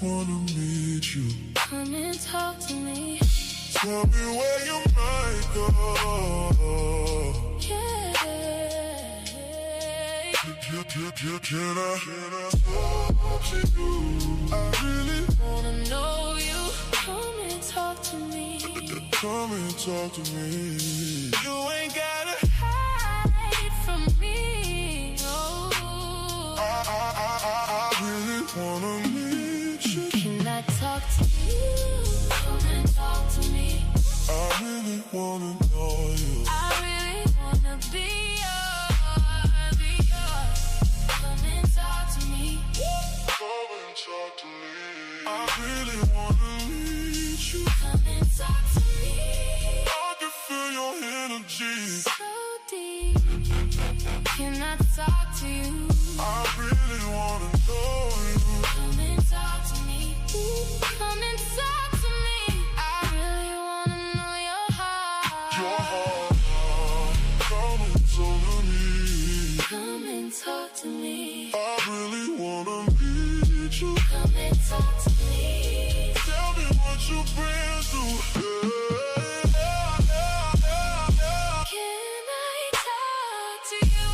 wanna meet you. Come and talk to me. Tell me where you might go. Yeah. Can I talk to you? I really wanna know you. Come and talk to me. Come and talk to me. You ain't gotta hide from me. Oh. I really wanna meet you. Can I talk to you? Come and talk to me. I really wanna know you. I really wanna be yours. Come and talk to me. Come and talk to me. I really wanna meet you. Come and talk to me. I can feel your energy so deep. Can I talk to you? I really wanna know you. Come and talk to me. Come and talk to me. I really wanna know your heart. Your heart. Come and talk to me. Come and talk to me. I really wanna meet you. Come and talk to me. Tell me what you've been through. Can I talk to you?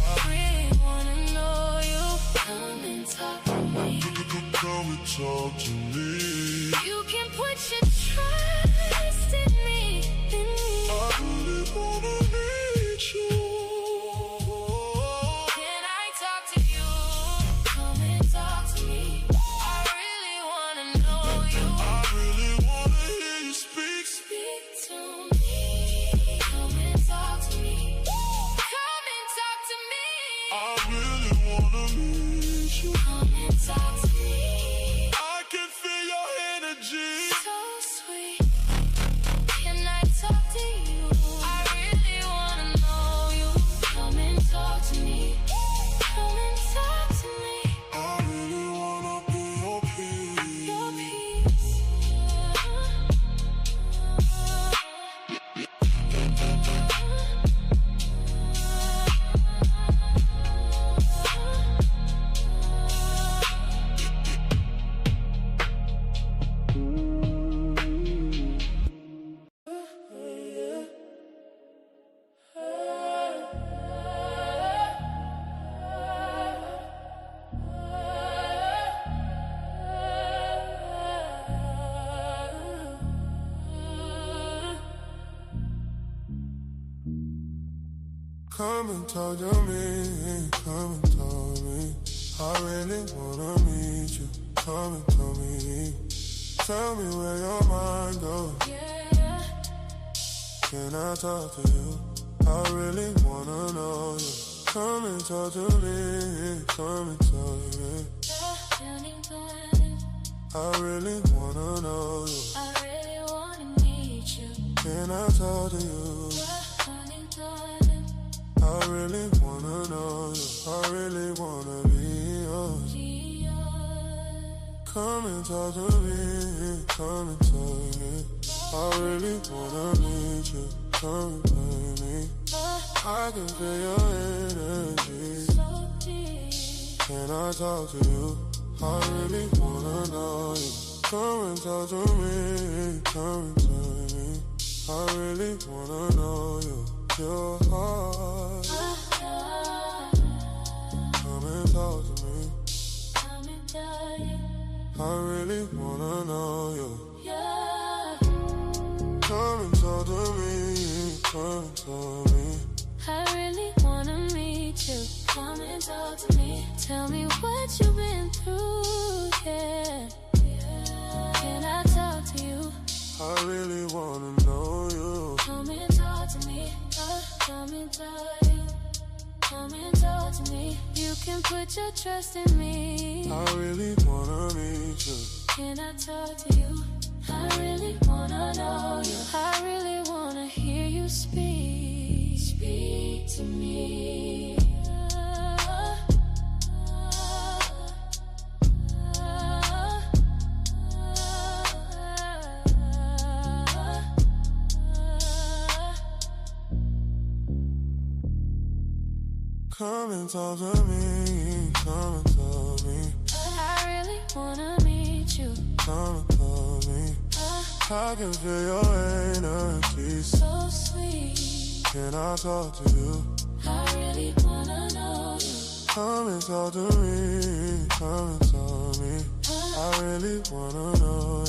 I really wanna know you. Come and talk to me. Come and talk to me. You can put your trust in me, in me. I really wanna meet you. Can I talk to you? Come and talk to me. I really wanna know you. I really wanna hear you speak. Speak to me. Come and talk to me. Come and talk to me. I really wanna meet you. Come and talk to me. I can feel your energy so sweet. Can I talk to you? I really wanna know you. Come and talk to me. Come and talk to me. I really wanna be your peace. Your peace. Come and talk to me, come and talk to me. I really wanna meet you. Come and tell me. Tell me where your mind goes. Yeah. Can I talk to you? I really wanna know you. Come and talk to me, come and talk to me. I really wanna know you. I really wanna meet you. Can I talk to you? I really wanna know you. I really wanna be yours. Come and talk to me. Come and talk to me. I really wanna meet you. Come and play me. I can feel your energy so deep. Can I talk to you? I really wanna know you. Come and talk to me. Come and talk to me. I really wanna know you. Your heart. Come and talk to me. Come and tell you. I really wanna know you. Yeah. Come and talk to me. Come and talk to me. I really wanna meet you. Come and talk to me. Tell me what you've been through. Yeah. Can I talk to you? I really wanna know you. Come and talk to me. Come and talk to you. Come and talk to me. You can put your trust in me. I really wanna meet you. Can I talk to you? I really wanna know you. I really wanna hear you speak. Speak to me. Come and talk to me, come and talk to me. I really wanna meet I can feel your energy. So sweet. Can I talk to you? I really wanna know you. Come and talk to me. Come and tell me. I really wanna know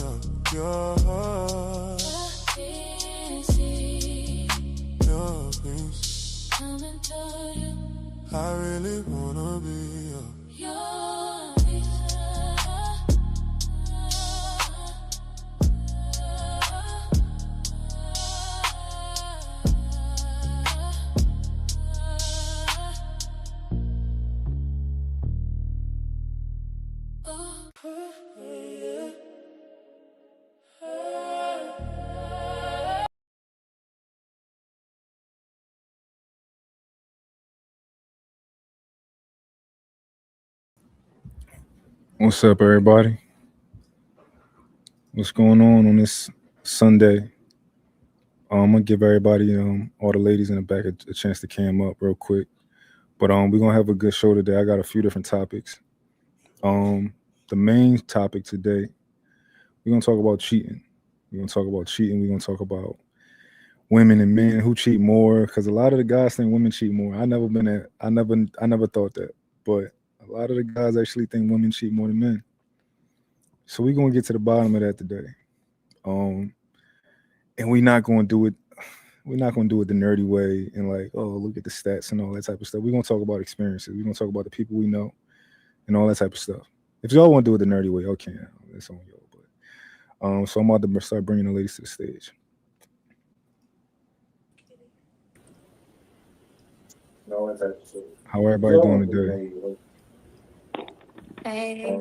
your heart. I see. Your peace. Come and tell you. I really wanna be Your What's up, everybody? What's going on this Sunday? I'm gonna give everybody, all the ladies in the back, a chance to cam up real quick. But we're gonna have a good show today. I got a few different topics. The main topic today, we're gonna talk about cheating. We're gonna talk about cheating. We're gonna talk about women and men who cheat more. Because a lot of the guys think women cheat more. I never thought that, but a lot of the guys actually think women cheat more than men. So we're gonna get to the bottom of that today. And we're not gonna do it. We're not gonna do it the nerdy way and like, oh, look at the stats and all that type of stuff. We're gonna talk about experiences. We're gonna talk about the people we know and all that type of stuff. If y'all want to do it the nerdy way, okay, that's on y'all. But so I'm about to start bringing the ladies to the stage. How everybody doing today? hey.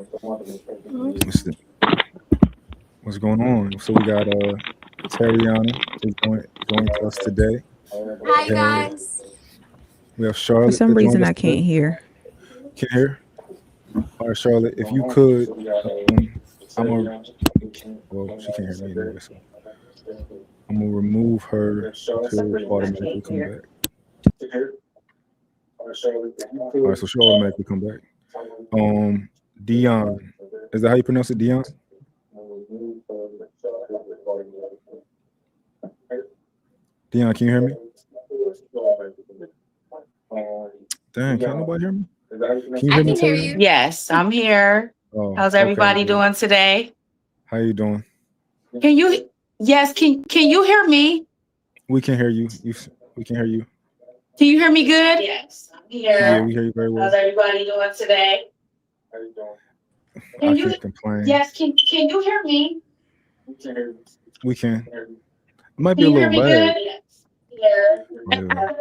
What's going on? So we got Tariana is joining us today. Hi guys. We have Charlotte. For some reason, I today. can't hear. Can't hear? All right, Charlotte, if you could, well, she can't hear me anyway, so I'm gonna remove her to automatically come back. All right, so she'll automatically come back. Dion, is that how you pronounce it, Dion? Dion, can you hear me? Dang, can't nobody hear me? Can you I hear me, can hear Tariana? you. Yes, I'm here. Oh, How's okay, everybody good. doing today? How you doing? Can you can you hear me? We can hear you. We can hear you. Can you hear me good? Yes, I'm Yeah, here. we hear you very well. How's everybody doing today? I can't complain. Yes, can you hear me? We can. It might be Can a you hear little me lag. good? Yes. Yeah.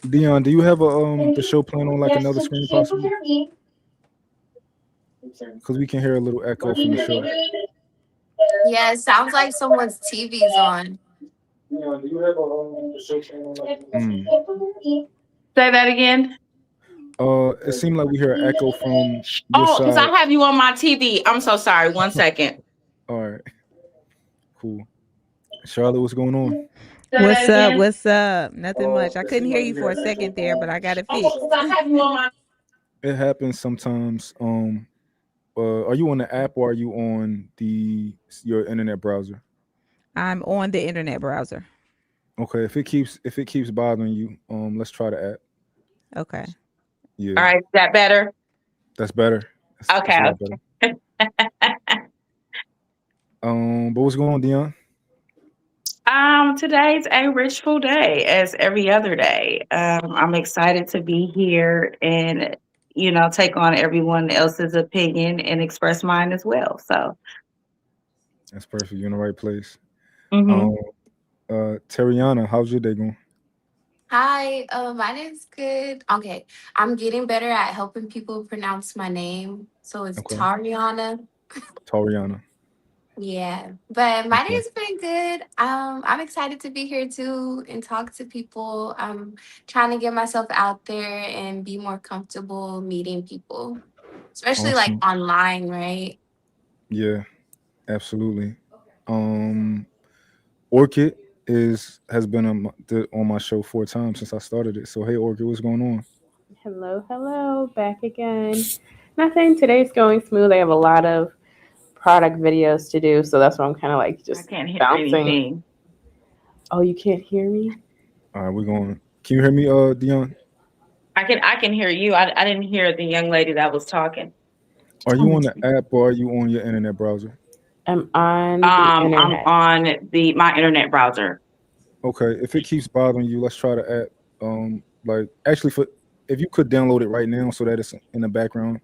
Dion, do you have the show playing on like another screen Can you possibly? hear me? Because we can hear a little echo Can from you the hear me show. good? Yeah, it sounds like someone's TV's on. Say that again. It seemed like we hear an echo from your Oh, because I side. have you on my TV. I'm so sorry. 1 second. All right. Cool. Charlotte, what's going on? Say What's that up? again. What's up? Nothing much. I couldn't hear you for a second there, but I got it Oh, fixed. because I have you on my. It happens sometimes. Are you on the app or are you on your internet browser? I'm on the internet browser. Okay, if it keeps bothering you, let's try the app. Okay. Yeah. All right, is that better? That's better. That's Okay. a lot better. But what's going on, Dion? Today's a ritual day, as every other day. I'm excited to be here and take on everyone else's opinion and express mine as well. So, That's perfect. You're in the right place. mhm. Tariana, how's your day going? Hi, mine is good. Okay, I'm getting better at helping people pronounce my name. So it's Okay. Tariana. Tariana. Yeah, but mine Okay. has been good. I'm excited to be here too and talk to people. I'm trying to get myself out there and be more comfortable meeting people, especially like Awesome. online, right? Yeah, absolutely. Orchid has been on my show 4 times since I started it. So hey, Orchid, what's going on? Hello, back again. Nothing. Today's going smooth. I have a lot of product videos to do, so that's why I'm kind of like I just can't hear bouncing. anything. Oh, you can't hear me? All right, we're going. Can you hear me, Dion? I can hear you. I didn't hear the young lady that was talking. Are you on the app or are you on your internet browser? I'm on the I'm internet. on my internet browser. Okay, if it keeps bothering you, let's try the app. Like actually, for if you could download it right now so that it's in the background,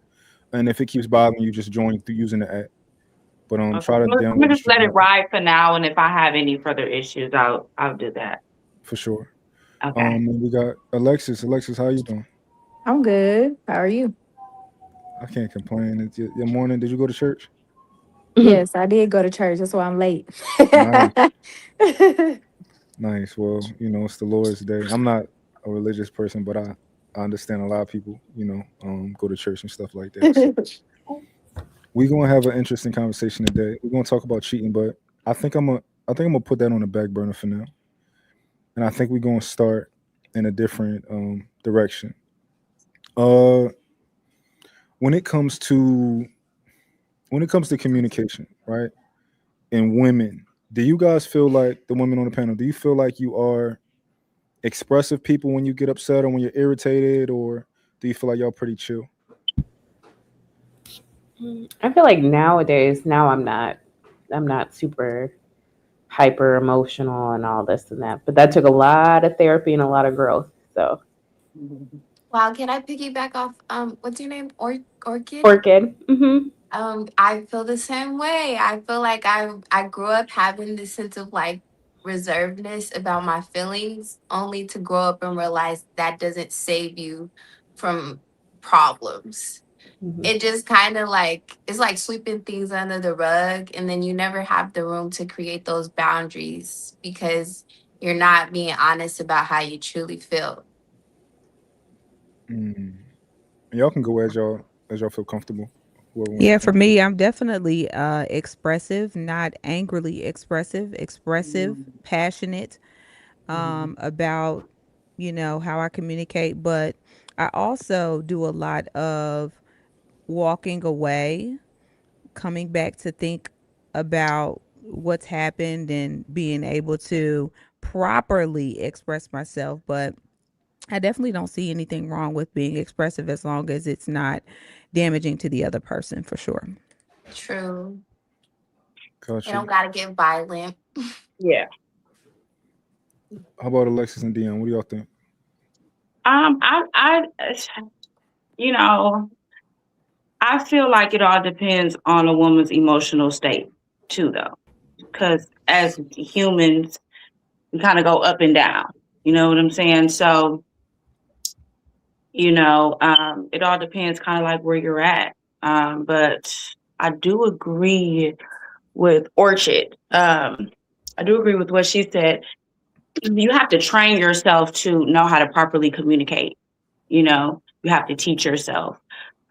and if it keeps bothering you, just join through using the app. But Okay. try to I'm download gonna the just let stream it app ride for now, and if I have any further issues, I'll do that. for sure. Okay. And we got Alexis. Alexis, how you doing? I'm good. How are you? I can't complain. It's your morning. Did you go to church? Yes, I did go to church. That's why I'm late. Nice, nice. Well, it's the Lord's day. I'm not a religious person, but I understand a lot of people, go to church and stuff like that. So we're gonna have an interesting conversation today. We're gonna talk about cheating, but I think I'm gonna put that on the back burner for now. And I think we're gonna start in a different direction. Uh when it comes to communication, right? And women, do you guys feel like the women on the panel, do you feel like you are expressive people when you get upset or when you're irritated, or do you feel like y'all pretty chill? I feel like nowadays, now I'm not super hyper emotional and all this and that. But that took a lot of therapy and a lot of growth. So Wow, can I piggyback off what's your name? Orchid? orchid. I feel the same way. I feel like I grew up having this sense of like reservedness about my feelings, only to grow up and realize that doesn't save you from problems. Hmm. It just kind of like it's like sweeping things under the rug, and then you never have the room to create those boundaries because you're not being honest about how you truly feel. Mm. Y'all can go as y'all feel comfortable. Whoever wants to Yeah, for jump in. me, I'm definitely expressive, not angrily expressive, passionate about, how I communicate, but I also do a lot of walking away, coming back to think about what's happened and being able to properly express myself. But I definitely don't see anything wrong with being expressive as long as it's not damaging to the other person, for sure. True. Got You don't you. gotta get violent. Yeah. How about Alexis and Dion? What do y'all think? I you know, I feel like it all depends on a woman's emotional state too, though, because as humans, we kind of go up and down. You know what I'm saying? So, it all depends kind of like where you're at. But I do agree with Orchid. I do agree with what she said. You have to train yourself to know how to properly communicate. You have to teach yourself.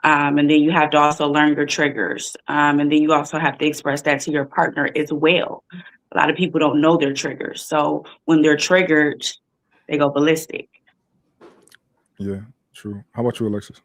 And then you have to also learn your triggers. And then you also have to express that to your partner as well. A lot of people don't know their triggers. So when they're triggered, they go ballistic. Yeah, true. How about you, Alexis?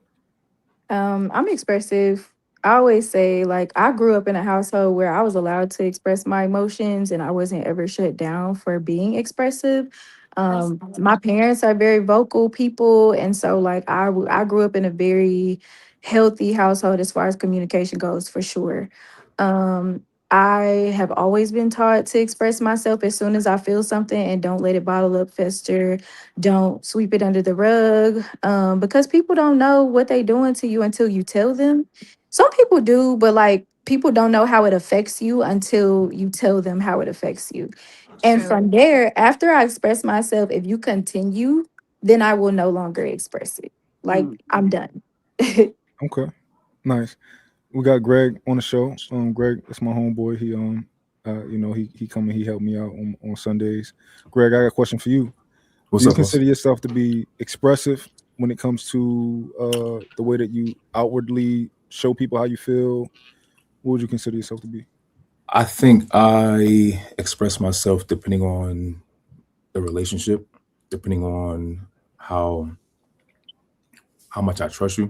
I'm expressive. I always say, like, I grew up in a household where I was allowed to express my emotions and I wasn't ever shut down for being expressive. That's My parents are very vocal people. And so, like, I grew up in a very healthy household as far as communication goes, for sure. Um, I have always been taught to express myself as soon as I feel something and don't let it bottle up, fester, don't sweep it under the rug, because people don't know what they doing to you until you tell them. Some people do, but like people don't know how it affects you until you tell them how it affects you. And from true. there, after I express myself, if you continue, then I will no longer express it. Like Mm. I'm done. Okay, nice. We got Greg on the show. Greg, that's my homeboy. He come and he helped me out on Sundays. Greg, I got a question for you. Do What's you up, boss? consider yourself to be expressive when it comes to the way that you outwardly show people how you feel? What would you consider yourself to be? I think I express myself depending on the relationship, depending on how much I trust you.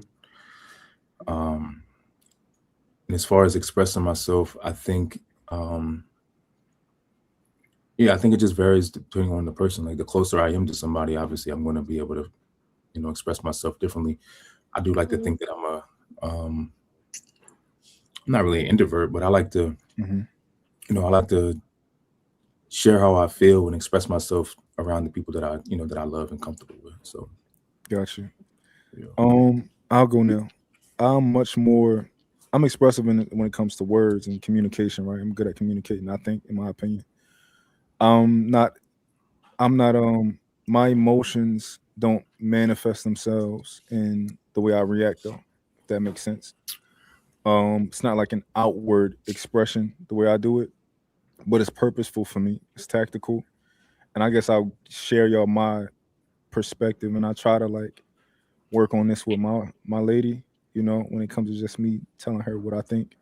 And And as far as expressing myself, I think, um, yeah, I think it just varies depending on the person. Like the closer I am to somebody, obviously, I'm going to be able to, express myself differently. I do like to Mhm. think that I'm not really an introvert, but I like to, Hmm. I like to share how I feel and express myself around the people that that I love and comfortable with. So, Gotcha. yeah. I'll go now. I'm much more. I'm expressive when it comes to words and communication. Right. I'm good at communicating. I think, in my opinion, I'm not. I'm not. My emotions don't manifest themselves in the way I react, though. If that makes sense. It's not like an outward expression the way I do it, but it's purposeful for me. It's tactical, and I guess I'll share y'all my perspective, and I try to like work on this with my lady. When it comes to just me telling her what I think,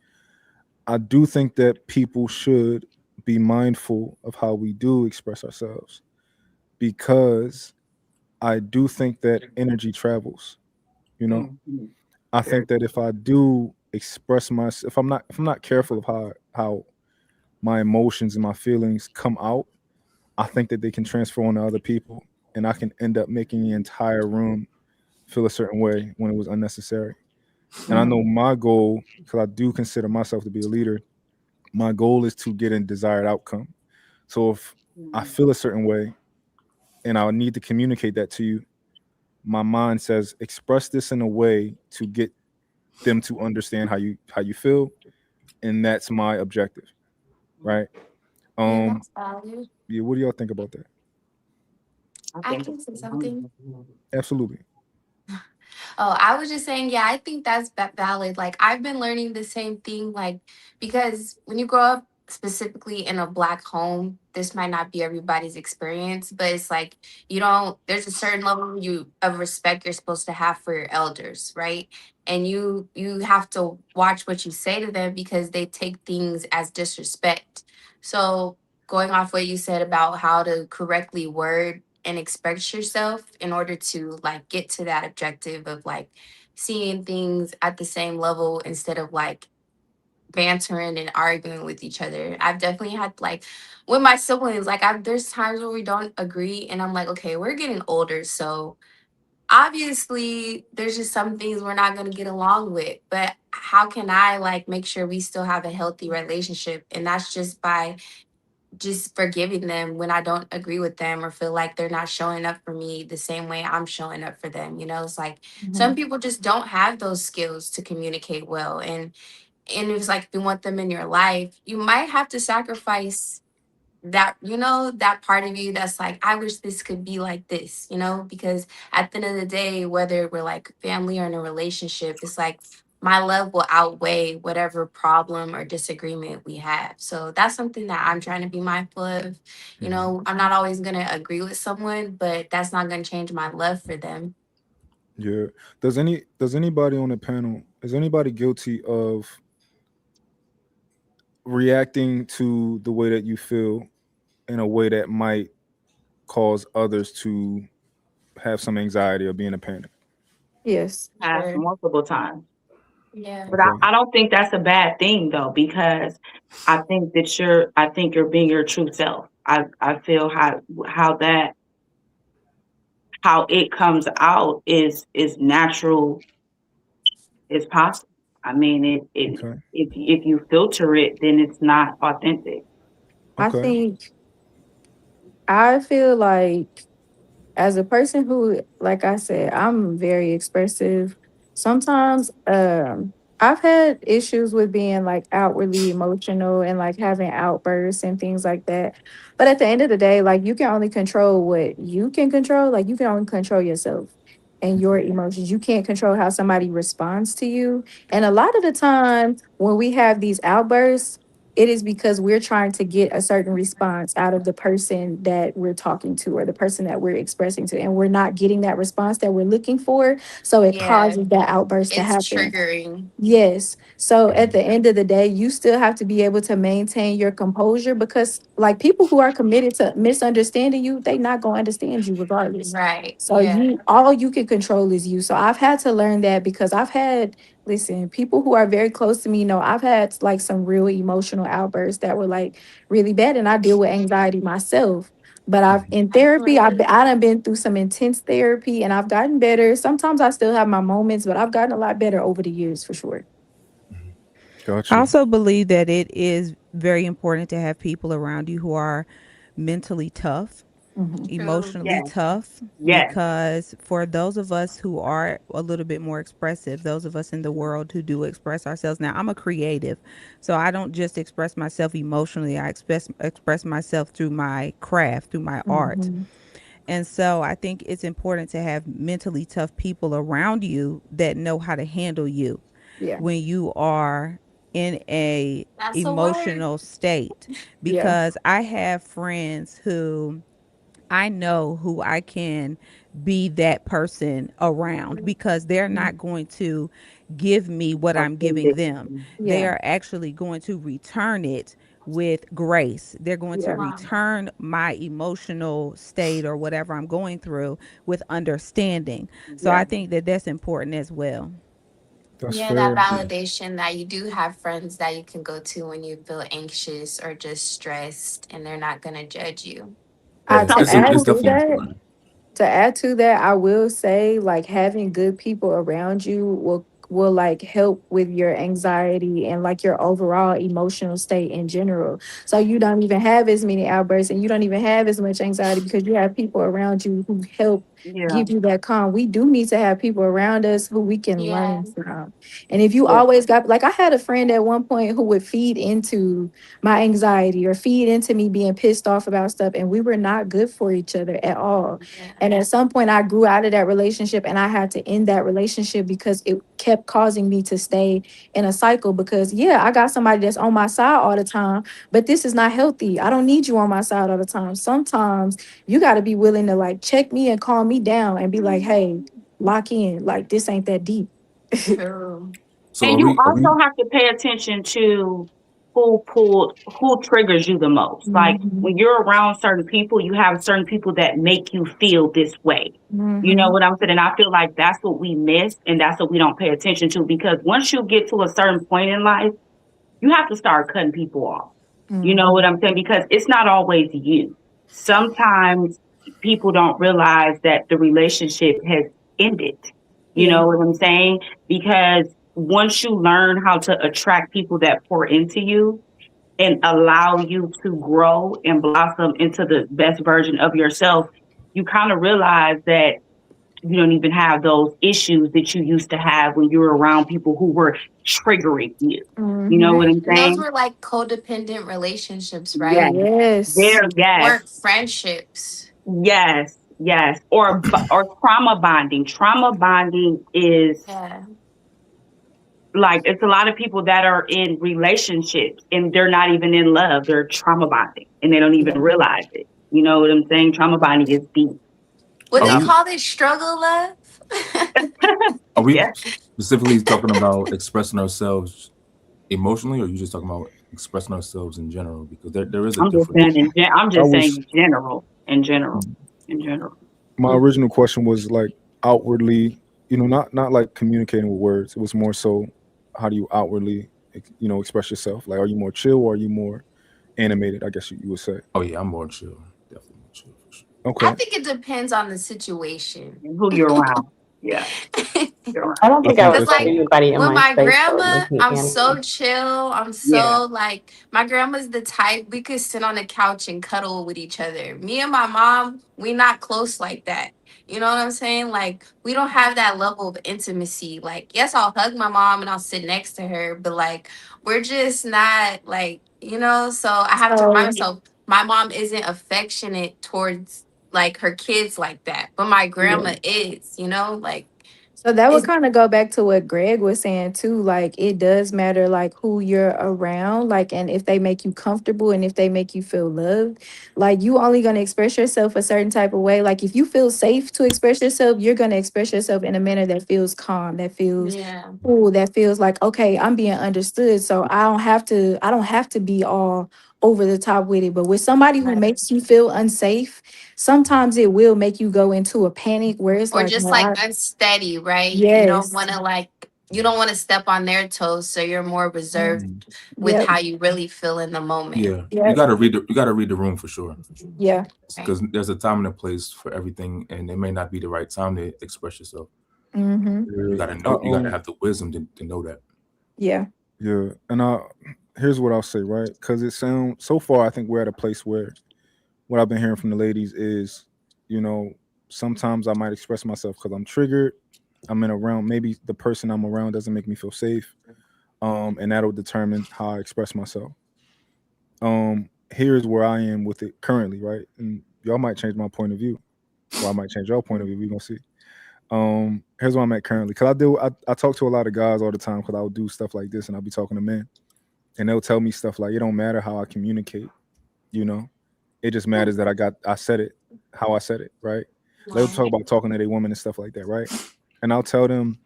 I do think that people should be mindful of how we do express ourselves because I do think that energy travels. You know, Mhm. I Very think that if I do express myself, if I'm not careful of how my emotions and my feelings come out, I think that they can transfer on to other people, and I can end up making the entire room feel a certain way when it was unnecessary. And I Mhm. know my goal, because I do consider myself to be a leader, my goal is to get a desired outcome. So if I Mhm. feel a certain way and I need to communicate that to you, my mind says express this in a way to get them to understand how you feel, and that's my objective, right? Yeah, Um, that's valid. yeah, what do y'all think about that? I I think can say it's something. Absolutely. Oh, I was just saying, yeah, I think that's valid. Like, I've been learning the same thing, like, because when you grow up specifically in a black home, this might not be everybody's experience, but it's like you don't, there's a certain level of respect you're supposed to have for your elders, right? And you have to watch what you say to them because they take things as disrespect. So going off what you said about how to correctly word and express yourself in order to like get to that objective of like seeing things at the same level instead of like bantering and arguing with each other. I've definitely had like with my siblings, like I've there's times where we don't agree and I'm like, okay, we're getting older, so obviously there's just some things we're not going to get along with, but how can I like make sure we still have a healthy relationship? And that's just by just forgiving them when I don't agree with them or feel like they're not showing up for me the same way I'm showing up for them. You know, it's like some Mhm. people just don't have those skills to communicate well. And it's like if you want them in your life, you might have to sacrifice that, that part of you that's like, I wish this could be like this, because at the end of the day, whether we're like family or in a relationship, it's like my love will outweigh whatever problem or disagreement we have. So that's something that I'm trying to be mindful of. Hmm. I'm not always going to agree with someone, but that's not going to change my love for them. Yeah. Does anybody on the panel, is anybody guilty of reacting to the way that you feel in a way that might cause others to have some anxiety or be in a panic? Yes. past Sure. multiple times. Yeah. But Okay. I don't think that's a bad thing though, because I think you're being your true self. I feel how it comes out is natural as possible. I mean, Okay. if you filter it, then it's not authentic. I Okay. think I feel like as a person who, like I said, I'm very expressive. Sometimes I've had issues with being like outwardly emotional and like having outbursts and things like that. But at the end of the day, like you can only control what you can control. Like you can only control yourself and your emotions. You can't control how somebody responds to you. And a lot of the time when we have these outbursts, it is because we're trying to get a certain response out of the person that we're talking to or the person that we're expressing to. And we're not getting that response that we're looking for. So it Yeah. causes that outburst to It's happen. triggering. Yes. So at Mhm. the end of the day, you still have to be able to maintain your composure because like people who are committed to misunderstanding you, they not going to understand you regardless. Right. So Yeah. you all you can control is you. So I've had to learn that because I've had Listen, people who are very close to me know I've had like some real emotional outbursts that were like really bad, and I deal with anxiety myself. But I've Mhm. in I therapy, agree. I done been through some intense therapy, and I've gotten better. Sometimes I still have my moments, but I've gotten a lot better over the years for sure. Mhm. Got I you. also believe that it is very important to have people around you who are mentally tough, Hmm. True. emotionally Yes, tough, yes, because for those of us who are a little bit more expressive, those of us in the world who do express ourselves. Now, I'm a creative, so I don't just express myself emotionally. I express myself through my craft, through my art. Hmm. And so I think it's important to have mentally tough people around you that know how to handle you Yeah, when you are in a That's a word. emotional state, yeah, because I have friends who I know who I can be that person around, because they're not going to give me what I'm giving offended. them. They yeah, are actually going to return it with grace. They're going to yeah, Wow. return my emotional state or whatever I'm going through with understanding. So Yeah, I think that that's important as well. That's Yeah, that fair. Yeah. validation that you do have friends that you can go to when you feel anxious or just stressed, and they're not going to judge you. I Yeah, to it's add it's to definitely that, important. I will say like having good people around you will like help with your anxiety and like your overall emotional state in general. So you don't even have as many outbursts and you don't even have as much anxiety because you have people around you who help yeah, give you that calm. We do need to have people around us who we can Yeah. learn from. And if you yeah, always got like I had a friend at one point who would feed into my anxiety or feed into me being pissed off about stuff, and we were not good for each other at all. Yeah. And at some point, I grew out of that relationship and I had to end that relationship because it kept causing me to stay in a cycle. Because, yeah, I got somebody that's on my side all the time, but this is not healthy. I don't need you on my side all the time. Sometimes you got to be willing to like check me and calm me down and be like, hey, lock in. Like, this ain't that deep. True. So and are you we also have to pay attention to who triggers you the most. Like Hmm. when you're around certain people, you have certain people that make you feel this way. You know Hmm. what I'm saying? And I feel like that's what we miss, and that's what we don't pay attention to, because once you get to a certain point in life, you have to start cutting people off. You know what Hmm. I'm saying? Because it's not always you. Sometimes people don't realize that the relationship has ended. You Yeah. know what I'm saying? Because once you learn how to attract people that pour into you and allow you to grow and blossom into the best version of yourself, you kind of realize that you don't even have those issues that you used to have when you were around people who were triggering you. You know what Hmm. Right. I'm And those saying? were like codependent relationships, Yes. right? Yes. There, yes, Weren't friendships. yes, yes. Or trauma bonding. Trauma bonding is Yeah. like it's a lot of people that are in relationships and they're not even in love. They're trauma bonding and they don't even Yeah. realize it. You know what I'm saying? Trauma bonding is deep. Would are they Yeah. we call it struggle love? are we Yeah. specifically talking about expressing ourselves emotionally, or are you just talking about expressing ourselves in general? Because there is a difference. I'm I just saying was in general. In general. In general. my original question was like outwardly, not like communicating with words. It was more so how do you outwardly, express yourself? Like, are you more chill or are you more animated? I guess you would say. Oh yeah, I'm more chill. Definitely more chill for sure. I Okay, think it depends on the situation. And who you're around. Yeah. You're I around. don't I think I think Cause would that's let like fair. anybody in with my my space that would grandma, make me I'm so animated. chill. I'm Yeah. so like my grandma's the type we could sit on the couch and cuddle with each other. Me and my mom, we not close like that. You know what I'm saying? Like we don't have that level of intimacy. Like yes, I'll hug my mom and I'll sit next to her, but like we're just not like So I have to remind So, myself my mom isn't affectionate towards like her kids like that, but my yeah. grandma is. Like So that would it's kind of go back to what Greg was saying too. Like it does matter like who you're around, like and if they make you comfortable and if they make you feel loved. Like you only gonna express yourself a certain type of way. Like if you feel safe to express yourself, you're gonna express yourself in a manner that feels calm, that feels yeah. cool, that feels like okay, I'm being understood. So I don't have to be all over the top with it. But with somebody who Right. makes you feel unsafe, sometimes it will make you go into a panic where it's Or like, just no, like unsteady, right? You don't yes, want to like you don't want to step on their toes, so you're more reserved Mm. with Yep. how you really feel in the moment. Yeah, Yep. you gotta read the room for sure, Yeah. Right. because there's a time and a place for everything, and it may not be the right time to express yourself. Mm-hmm. You Yeah. gotta know, you gotta have the wisdom to know that. Yeah. Yeah. And here's what I'll say, right? Because it sounds so far, I think we're at a place where what I've been hearing from the ladies is, you know, sometimes I might express myself because I'm triggered. I'm in around maybe the person I'm around doesn't make me feel safe. And that'll determine how I express myself. Here's where I am with it currently, right? And y'all might change my point of view, or I might change your point of view. We're gonna see. Here's where I'm at currently. Cause I talk to a lot of guys all the time because I'll do stuff like this and I'll be talking to men. And they'll tell me stuff like it don't matter how I communicate, you know. It just matters that I said it, how I said it, right? They'll talk Right. about talking to their woman and stuff like that, right? And I'll tell them,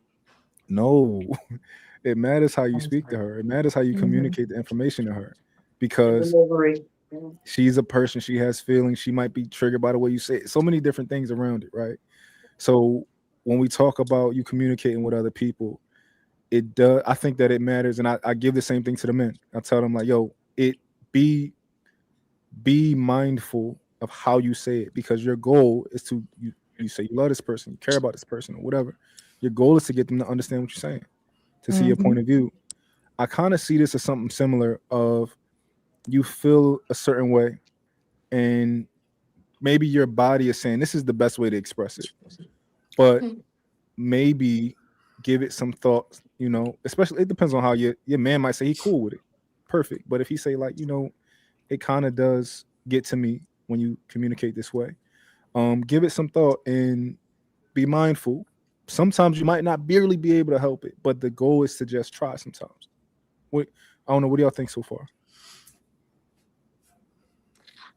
no, it matters how you speak to her. It matters how you Mm-hmm. communicate the information to her. The Because delivery. Yeah. she's a person, she has feelings, she might be triggered by the way you say it. So many different things around it, right? So when we talk about you communicating with other people, it does I think that it matters. And I give the same thing to the men. I tell them like, yo, it be be mindful of how you say it because your goal is to you say you love this person, you care about this person or whatever. Your goal is to get them to understand what you're saying, to see your Mm-hmm. point of view. I kind of see this as something similar of you feel a certain way and maybe your body is saying this is the best way to express it. But Mhm. maybe give it some thought, especially it depends on how your man might say he cool with it. Perfect. But if he say like, it kind of does get to me when you communicate this way. Give it some thought and be mindful. Sometimes you might not barely be able to help it, but the goal is to just try sometimes. What I don't know, what do y'all think so far?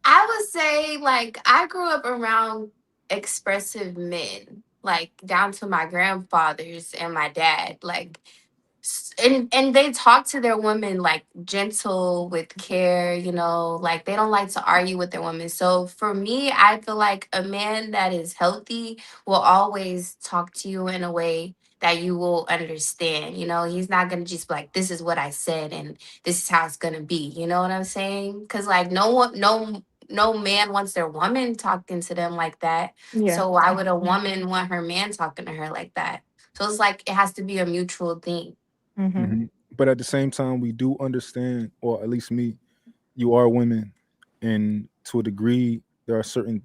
I would say, like, I grew up around expressive men, like down to my grandfathers and my dad. Like, and they talk to their women like gentle with care, like they don't like to argue with their women. So for me, I feel like a man that is healthy will always talk to you in a way that you will understand. He's not gonna just be like, this is what I said and this is how it's gonna be. You know what I'm saying? Because like no man wants their woman talking to them like that. Yeah. So why would a woman want her man talking to her like that? So it's like it has to be a mutual thing. Mm-hmm. Hmm. But at the same time, we do understand, or at least me, you are women, and to a degree, there are certain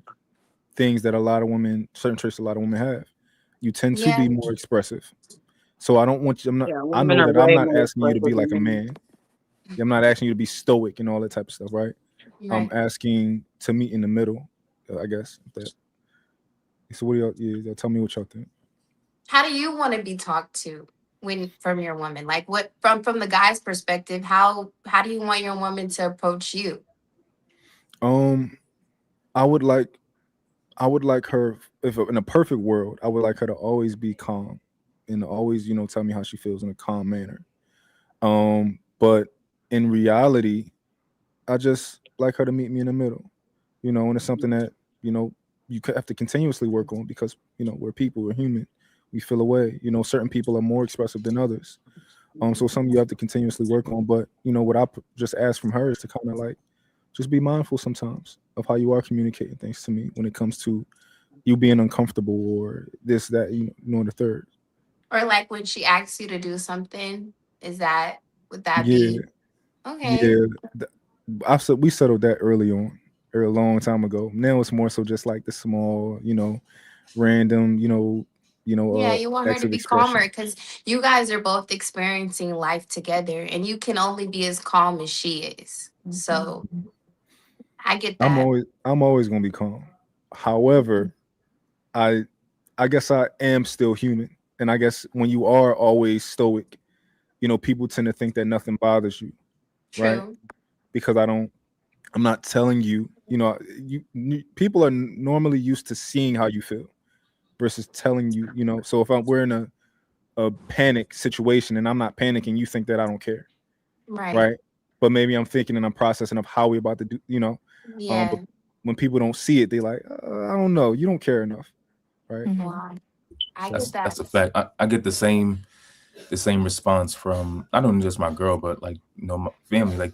things that a lot of women, certain traits a lot of women have. You tend to Yeah. be more expressive. So I don't want you. I'm not. Yeah, I women know are that I'm way not more asking you to be expressive like than a men. man. I'm not asking you to be stoic and all that type of stuff, right? I'm Right. asking to meet in the middle. I guess that. So what do y'all? Yeah, y'all tell me what y'all think. How do you want to be talked to when from your woman? Like what from the guy's perspective, how do you want your woman to approach you? Um, I would like. I would like her if in a perfect world, I would like her to always be calm and to always, tell me how she feels in a calm manner. But in reality, I just like her to meet me in the middle. And it's something that, you know, have to continuously work on because, we're people, we're human. We feel a way. Certain people are more expressive than others. So some you have to continuously work on. But, what just ask from her is to kind of like just be mindful sometimes of how you are communicating things to me when it comes to you being uncomfortable or this, that, the third. Or like when she asks you to do something, would that Yeah, be okay? yeah. th- we settled that early on, or a long time ago. Now it's more so just like the small, random, Yeah, you want her acts to of be calmer expression. because you guys are both experiencing life together and you can only be as calm as she is. So I get that. I'm always gonna be calm. However, I I guess I am still human, and I guess when you are always stoic, people tend to think that nothing bothers you, right? True. Because I'm not telling you, people are normally used to seeing how you feel versus telling you, So if we're in a panic situation and I'm not panicking, you think that I don't care, Right. right? But maybe I'm thinking and I'm processing of how we about to do, but Yeah. when people don't see it, they like, I don't know, you don't care enough, right? Mm-hmm. Wow. I So get that. That's a fact. I get the same. the same response from not only just my girl, but like my family. Like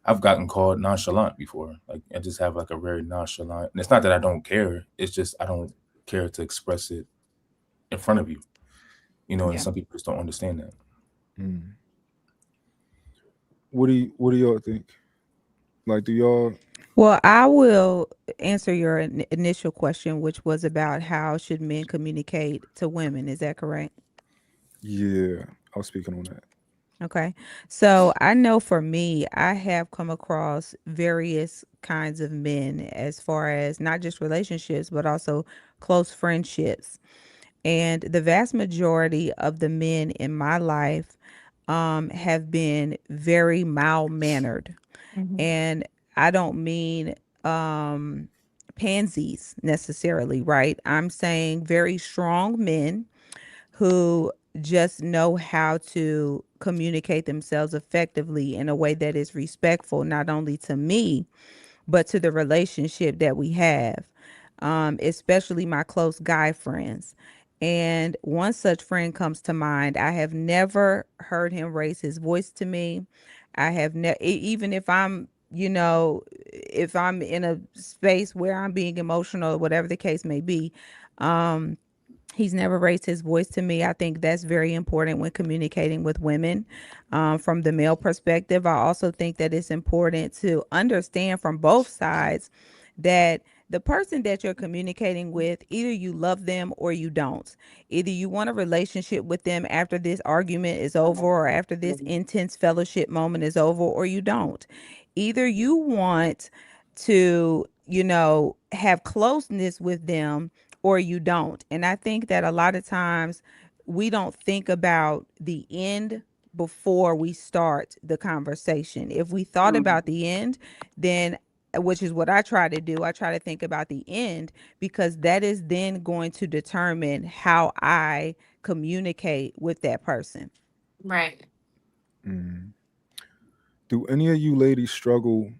I've gotten called nonchalant before. Like I just have like a very nonchalant. And it's not that I don't care. It's just I don't care to express it in front of you. And Yeah. some people just don't understand that. Mm. What do y'all think? Like, do y'all? Well, I will answer your initial question, which was about how should men communicate to women. Is that correct? Yeah, I was speaking on that. Okay. So I know for me, I have come across various kinds of men as far as not just relationships, but also close friendships. And the vast majority of the men in my life have been very mild mannered. Mhm. And I don't mean pansies necessarily, right? I'm saying very strong men who just know how to communicate themselves effectively in a way that is respectful, not only to me, but to the relationship that we have, especially my close guy friends. And one such friend comes to mind. I have never heard him raise his voice to me. I have even if I'm, if I'm in a space where I'm being emotional, whatever the case may be, um, he's never raised his voice to me. I think that's very important when communicating with women from the male perspective. I also think that it's important to understand from both sides that the person that you're communicating with, either you love them or you don't. Either you want a relationship with them after this argument is over or after this intense fellowship moment is over, or you don't. Either you want to, have closeness with them or you don't. And I think that a lot of times we don't think about the end before we start the conversation. If we thought about the end, then, which is what I try to do, I try to think about the end, because that is then going to determine how I communicate with that person. Right. Mm. Do any of you ladies struggle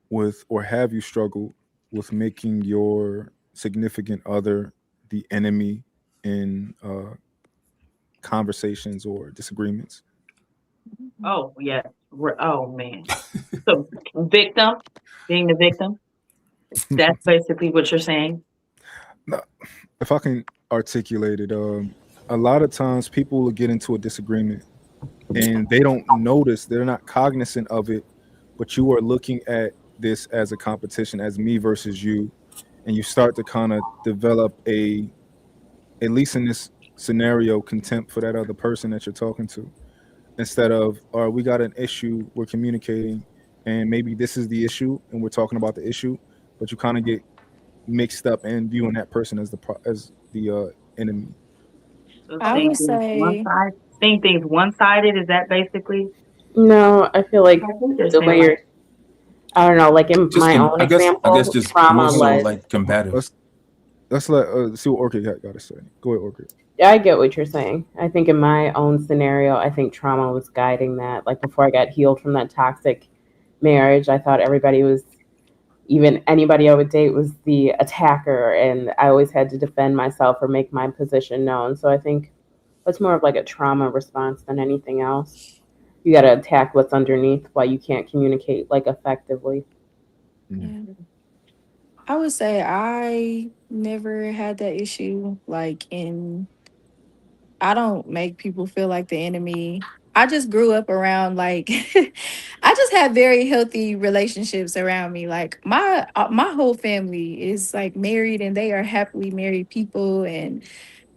with, or have you struggled with making your significant other the enemy in conversations or disagreements? Oh yes. Oh man. So victim, being the victim. That's basically what you're saying. No, if I can articulate it, a lot of times people will get into a disagreement and they don't notice, they're not cognizant of it, but you are looking at this as a competition, as me versus you, and you start to kind of develop a, at least in this scenario, contempt for that other person that you're talking to, instead of, all right, we got an issue, we're communicating, and maybe this is the issue and we're talking about the issue, but you kind of get mixed up and viewing that person as the enemy. So I seeing would things one say, side, seeing things one sided. Is that basically? No, I feel I like think they're the saying way like, you're, I don't know, like in Just my own I guess example, just more trauma so Let's led. like combative. let's let's let see what Orchid got to say. Go ahead, Orchid. I get what you're saying. I think in my own scenario, I think trauma was guiding that. Like before I got healed from that toxic marriage, I thought everybody was, even anybody I would date was the attacker, and I always had to defend myself or make my position known. So I think it's more of like a trauma response than anything else. You got to attack what's underneath while you can't communicate like effectively. Mm. yeah, I would say I never had that issue. I don't make people feel like the enemy. I just grew up around I just had very healthy relationships around me. Like my whole family is like married and they are happily married people, and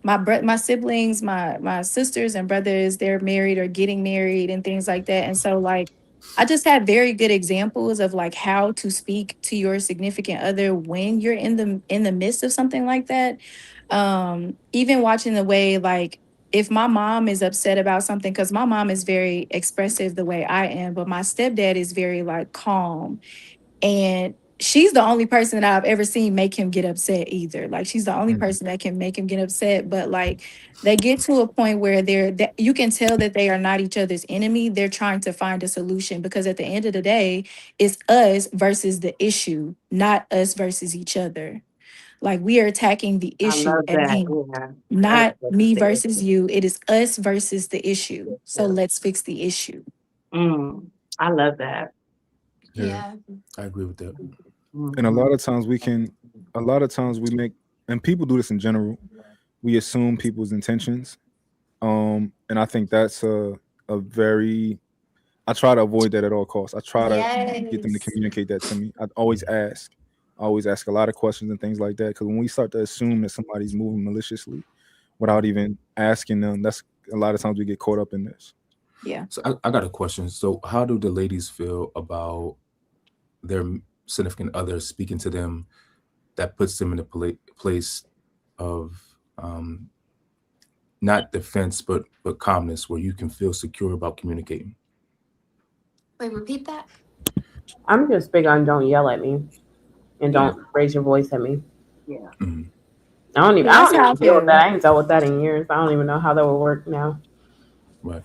my siblings, my sisters and brothers, they're married or getting married and things like that. And so like I just had very good examples of like how to speak to your significant other when you're in the midst of something like that. Even watching the way like if my mom is upset about something, because my mom is very expressive the way I am, but my stepdad is very like calm, and she's the only person that I've ever seen make him get upset either. Like she's the only Mm. person that can make him get upset. But like they get to a point where that you can tell that they are not each other's enemy. They're trying to find a solution, because at the end of the day, it's us versus the issue, not us versus each other. Like we are attacking the I issue love at that. hand, Yeah. Us not versus me the versus issue. you. It is us versus the issue. So Yeah. let's fix the issue. I love that. Yeah, Yeah. I agree with that. And a Mm-hmm. lot of times a lot of times we make, and people do this in general, we assume people's intentions. And I think that's a very, I try to avoid that at all costs. I try to get them to Yes. communicate that to me. I always ask a lot of questions and things like that. Because when we start to assume that somebody's moving maliciously without even asking them, that's a lot of times we get caught up in this. Yeah. So I got a question. So how do the ladies feel about their significant other speaking to them that puts them in a place of um, not defense but calmness, where you can feel secure about communicating? Wait, repeat that. I'm just big on don't yell at me and Yeah. don't raise your voice at me. Yeah. Mhm. Yeah, I that's don't how I even deal with feel. that. I ain't dealt with that in years. I don't even know how that would work now. Right.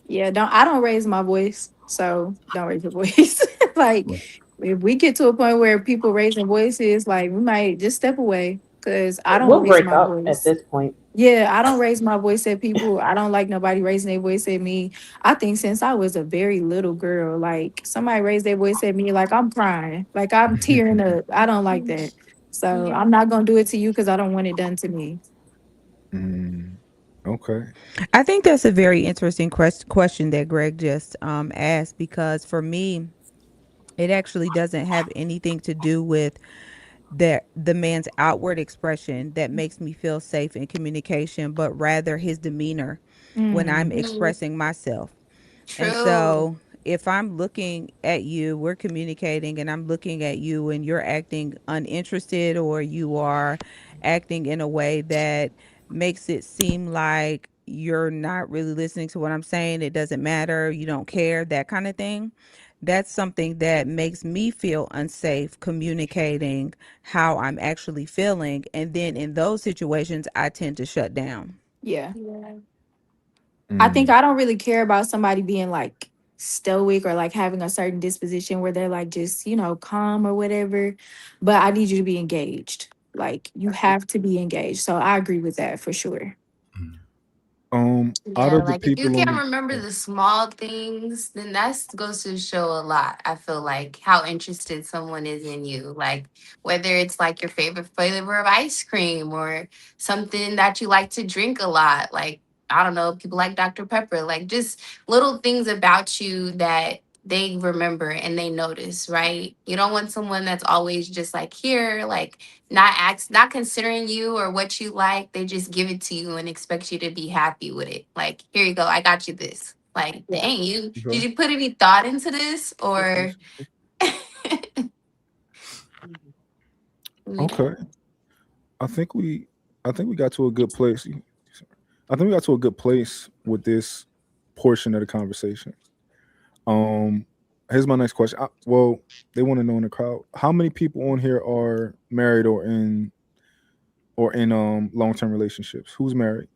Yeah, I don't raise my voice. So don't raise your voice. Like Right. if we get to a point where people raising voices, like we might just step away because I don't We'll raise break my up at voice. this point. Yeah, I don't raise my voice at people. I don't like nobody raising their voice at me. I think since I was a very little girl, like somebody raised their voice at me, like I'm crying, like I'm tearing up. I don't like that. So Yeah. I'm not gonna do it to you because I don't want it done to me. Mm, okay. I think that's a very interesting question that Greg just asked, because for me, it actually doesn't have anything to do with the man's outward expression that makes me feel safe in communication, but rather his demeanor when I'm Mm, Mm, expressing myself. And true. so if I'm looking at you, we're communicating, and I'm looking at you and you're acting uninterested, or you are acting in a way that makes it seem like you're not really listening to what I'm saying, it doesn't matter, you don't care, that kind of thing. That's something that makes me feel unsafe communicating how I'm actually feeling. And then in those situations, I tend to shut down. yeah. Yeah. I think Mm, I don't really care about somebody being like stoic or like having a certain disposition where they're like just, calm or whatever. But I need you to be engaged. Like you have to be engaged. So I agree with that for sure. Mhm. out Yeah, of the like if you people on can't the, remember oh, the small things, then that goes to show a lot. I feel like how interested someone is in you. Like whether it's like your favorite flavor of ice cream or something that you like to drink a lot. Like, I don't know, people like Dr. Pepper, like just little things about you that they remember and they notice, right? You don't want someone that's always just like here, like not considering you or what you like. They just give it to you and expect you to be happy with it. Like, here you go, I got you this. Like, Yeah. dang, you did okay. you put any thought into this? Or Okay. yeah. I think we I think we got to a good place. I think we got to a good place with this portion of the conversation. Um, Here's my next question. Well, they want to know in the crowd, how many people on here are married or in long term relationships? Who's married?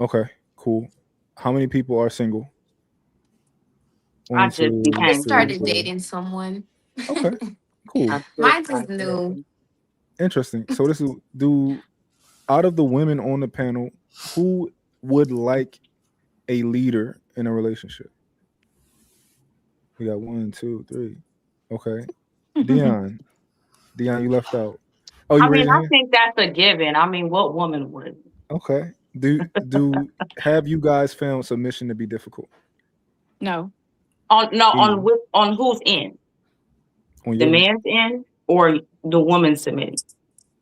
Okay, cool. How many people are single? I One, just two, I just became three, started single. four. dating someone. Okay, I cool. just Mine is started new. dating. Interesting. So this is do out of the women on the panel, who would like a leader in a relationship? We got one, two, three. Okay. Dion. Dion, you left out. Oh, you I mean, raised your I hand? think that's a given. I mean, what woman would? Okay. Do have you guys found submission to be difficult No. On no, on in which on whose end? on The your end? man's end or the woman submitting?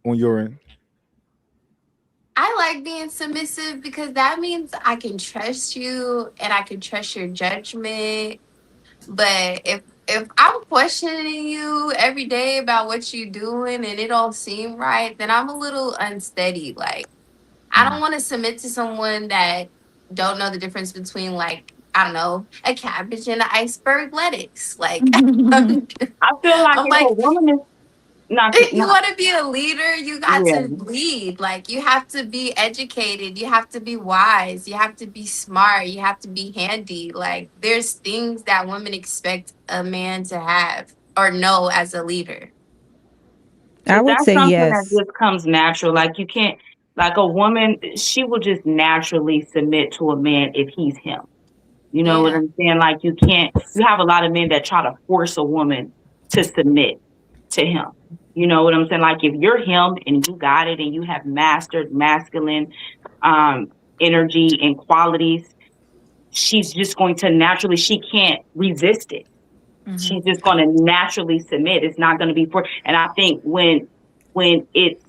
On your end. I like being submissive because that means I can trust you and I can trust your judgment. But if I'm questioning you every day about what you're doing and it don't seem right, then I'm a little unsteady. Like I don't Mm. want to submit to someone that don't know the difference between like I don't know a cabbage and an iceberg lettuce. Like I'm, I feel like I'm if a like woman is not you not want to be a leader, you got yeah. to lead. Like you have to be educated, you have to be wise, you have to be smart, you have to be handy. Like there's things that women expect a man to have or know as a leader. I But would that's say something that yes. just comes natural. Like you can't, like a woman, she will just naturally submit to a man if he's him. You know what Yeah. I'm saying? Like you can't. You have a lot of men that try to force a woman to submit to him. You know what I'm saying? Like if you're him and you got it and you have mastered masculine um, energy and qualities, she's just going to naturally. She can't resist it. Hmm. She's just going to naturally submit. It's not going to be for. And I think when it's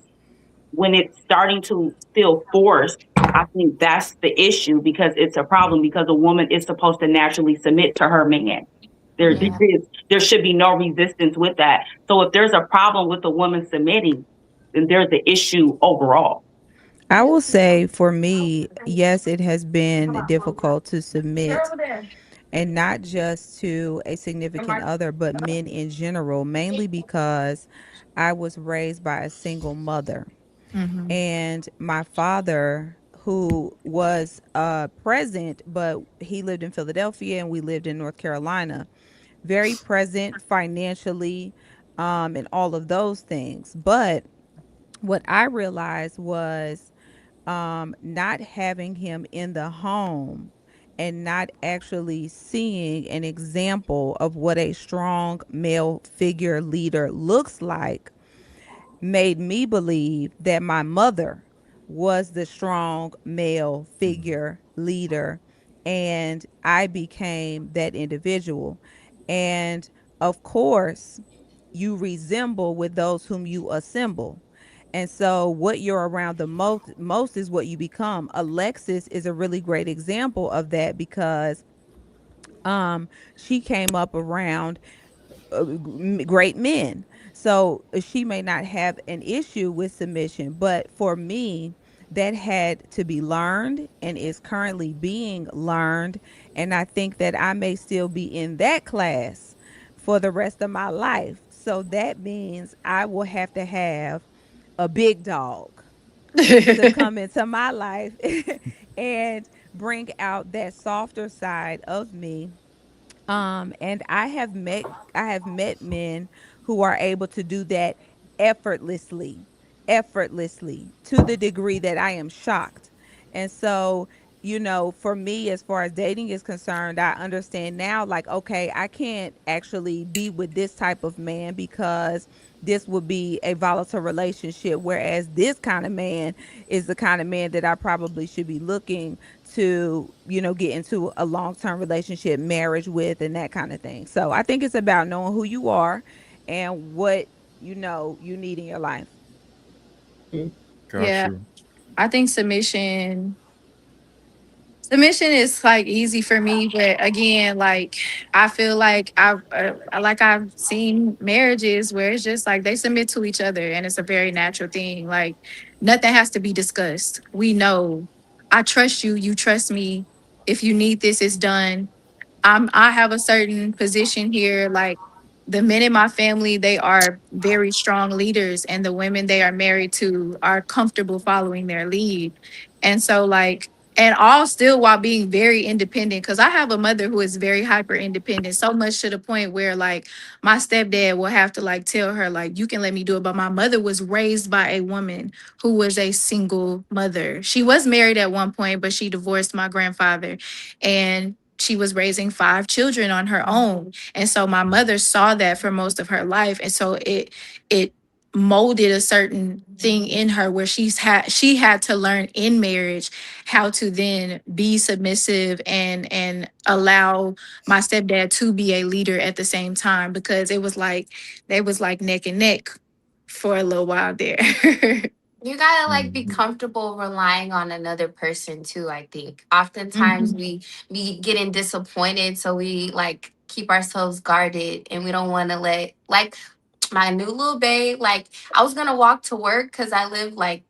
when it's starting to feel forced, I think that's the issue because it's a problem because a woman is supposed to naturally submit to her man. Yeah. There should be no resistance with that. So if there's a problem with a woman submitting, then there's the issue overall. I will say for me, yes, it has been difficult to They're submit, over there. and not just to a significant other, but men in general, mainly because I was raised by a single mother. Mm-hmm. And my father, who was present, but he lived in Philadelphia and we lived in North Carolina, very present financially, and all of those things. But what I realized was not having him in the home and not actually seeing an example of what a strong male figure leader looks like made me believe that my mother was the strong male figure leader, and I became that individual. And of course, you resemble with those whom you assemble. And so what you're around the most is what you become. Alexis is a really great example of that because she came up around great men. So she may not have an issue with submission, but for me, that had to be learned and is currently being learned. And I think that I may still be in that class for the rest of my life. So that means I will have to have a big dog to come into my life and bring out that softer side of me. And I have met men who are able to do that effortlessly, effortlessly to the degree that I am shocked. And so, for me, as far as dating is concerned, I understand now, like, okay, I can't actually be with this type of man because this would be a volatile relationship. Whereas this kind of man is the kind of man that I probably should be looking to, get into a long term relationship, marriage with, and that kind of thing. So I think it's about knowing who you are and what you need in your life. Got Yeah, you. I think submission is like easy for me, but again, like I feel like I've seen marriages where it's just like they submit to each other, and it's a very natural thing. Like nothing has to be discussed. We know. I trust you. You trust me. If you need this, it's done. I have a certain position here. Like the men in my family, they are very strong leaders, and the women they are married to are comfortable following their lead. And so, like, and all still while being very independent. Because I have a mother who is very hyper independent, so much to the point where like my stepdad will have to like tell her like you can let me do it. But my mother was raised by a woman who was a single mother. She was married at one point, but she divorced my grandfather, and she was raising five children on her own. And so my mother saw that for most of her life. And so it molded a certain thing in her where she had to learn in marriage how to then be submissive and allow my stepdad to be a leader at the same time, because it was like they was like neck and neck for a little while there. You gotta like be Mhm. comfortable relying on another person too, I think. Oftentimes Mhm. we getting disappointed, so we like keep ourselves guarded and we don't wanna let like my new little babe, like I was gonna walk to work because I live like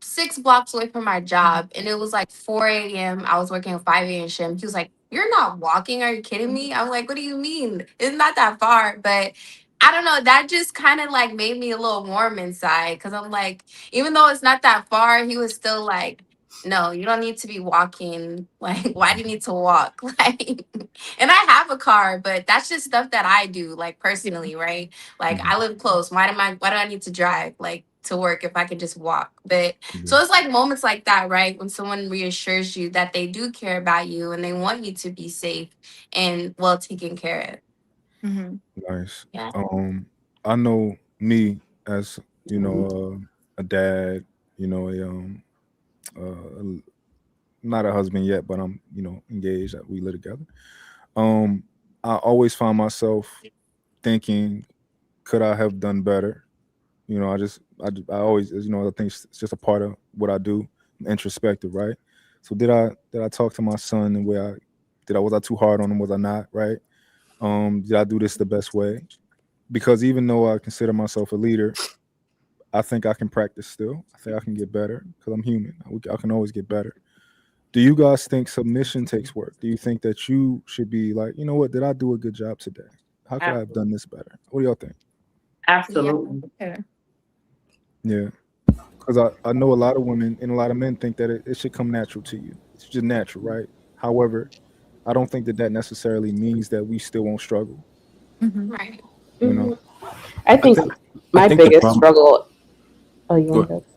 6 blocks away from my job, and it was like 4 a.m. I was working a 5 a.m. shift. He was like, "You're not walking? Are you kidding me?" I'm like, "What do you mean? It's not that far." But I don't know. That just kind of like made me a little warm inside because I'm like, even though it's not that far, he was still like, No, you don't need to be walking. Like, why do you need to walk? Like, and I have a car, but that's just stuff that I do, like personally, right? Like, Mhm. I live close. Why do I need to drive like to work if I could just walk? But Yeah. so it's like moments like that, right? When someone reassures you that they do care about you and they want you to be safe and well taken care of. Mm-hmm. Nice. Yeah. I know me as Mhm. a dad. Uh, not a husband yet, but I'm engaged. That we live together. Um, I always find myself thinking, could I have done better? I always, I think it's just a part of what I do. I'm introspective, right? So did I talk to my son the way was I too hard on him? Was I not, right? Did I do this the best way? Because even though I consider myself a leader, I think I can practice still. I think I can get better because I'm human. I can always get better. Do you guys think submission takes work? Do you think that you should be like, you know what, did I do a good job today? How could I have Absolutely. done this better? What do y'all think? Yeah. Absolutely. Yeah. Yeah. Because I know a lot of women and a lot of men think that it should come natural to you. It's just natural, right? However, I don't think that that necessarily means that we still won't struggle. Mm-hmm. Right. You know, I I think think I my think the biggest problem. struggle. Oh, you Go want to ahead. go?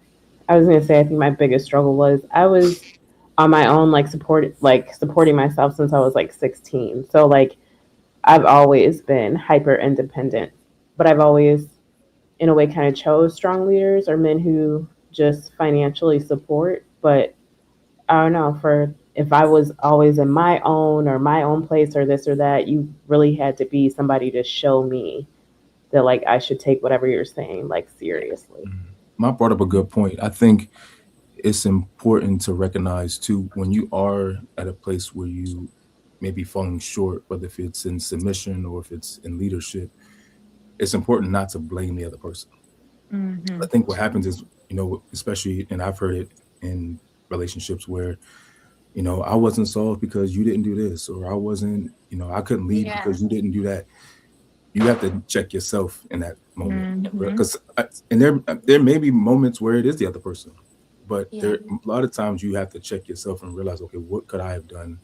I was gonna say I think my biggest struggle was I was on my own, supporting myself since I was like 16. So like I've always been hyper independent, but I've always, in a way, kind of chose strong leaders or men who just financially support. But I don't know, for if I was always in my own place or this or that, you really had to be somebody to show me that like I should take whatever you're saying like seriously. Mark brought up a good point. I think it's important to recognize too when you are at a place where you may be falling short, whether if it's in submission or if it's in leadership, it's important not to blame the other person. Mm-hmm. I think what happens is, especially, and I've heard it in relationships where, I wasn't soft because you didn't do this, or I wasn't, I couldn't lead Yeah. because you didn't do that. You have to check yourself in that moment, Mm-hmm. because and there may be moments where it is the other person, but Yeah. there a lot of times you have to check yourself and realize, okay, what could I have done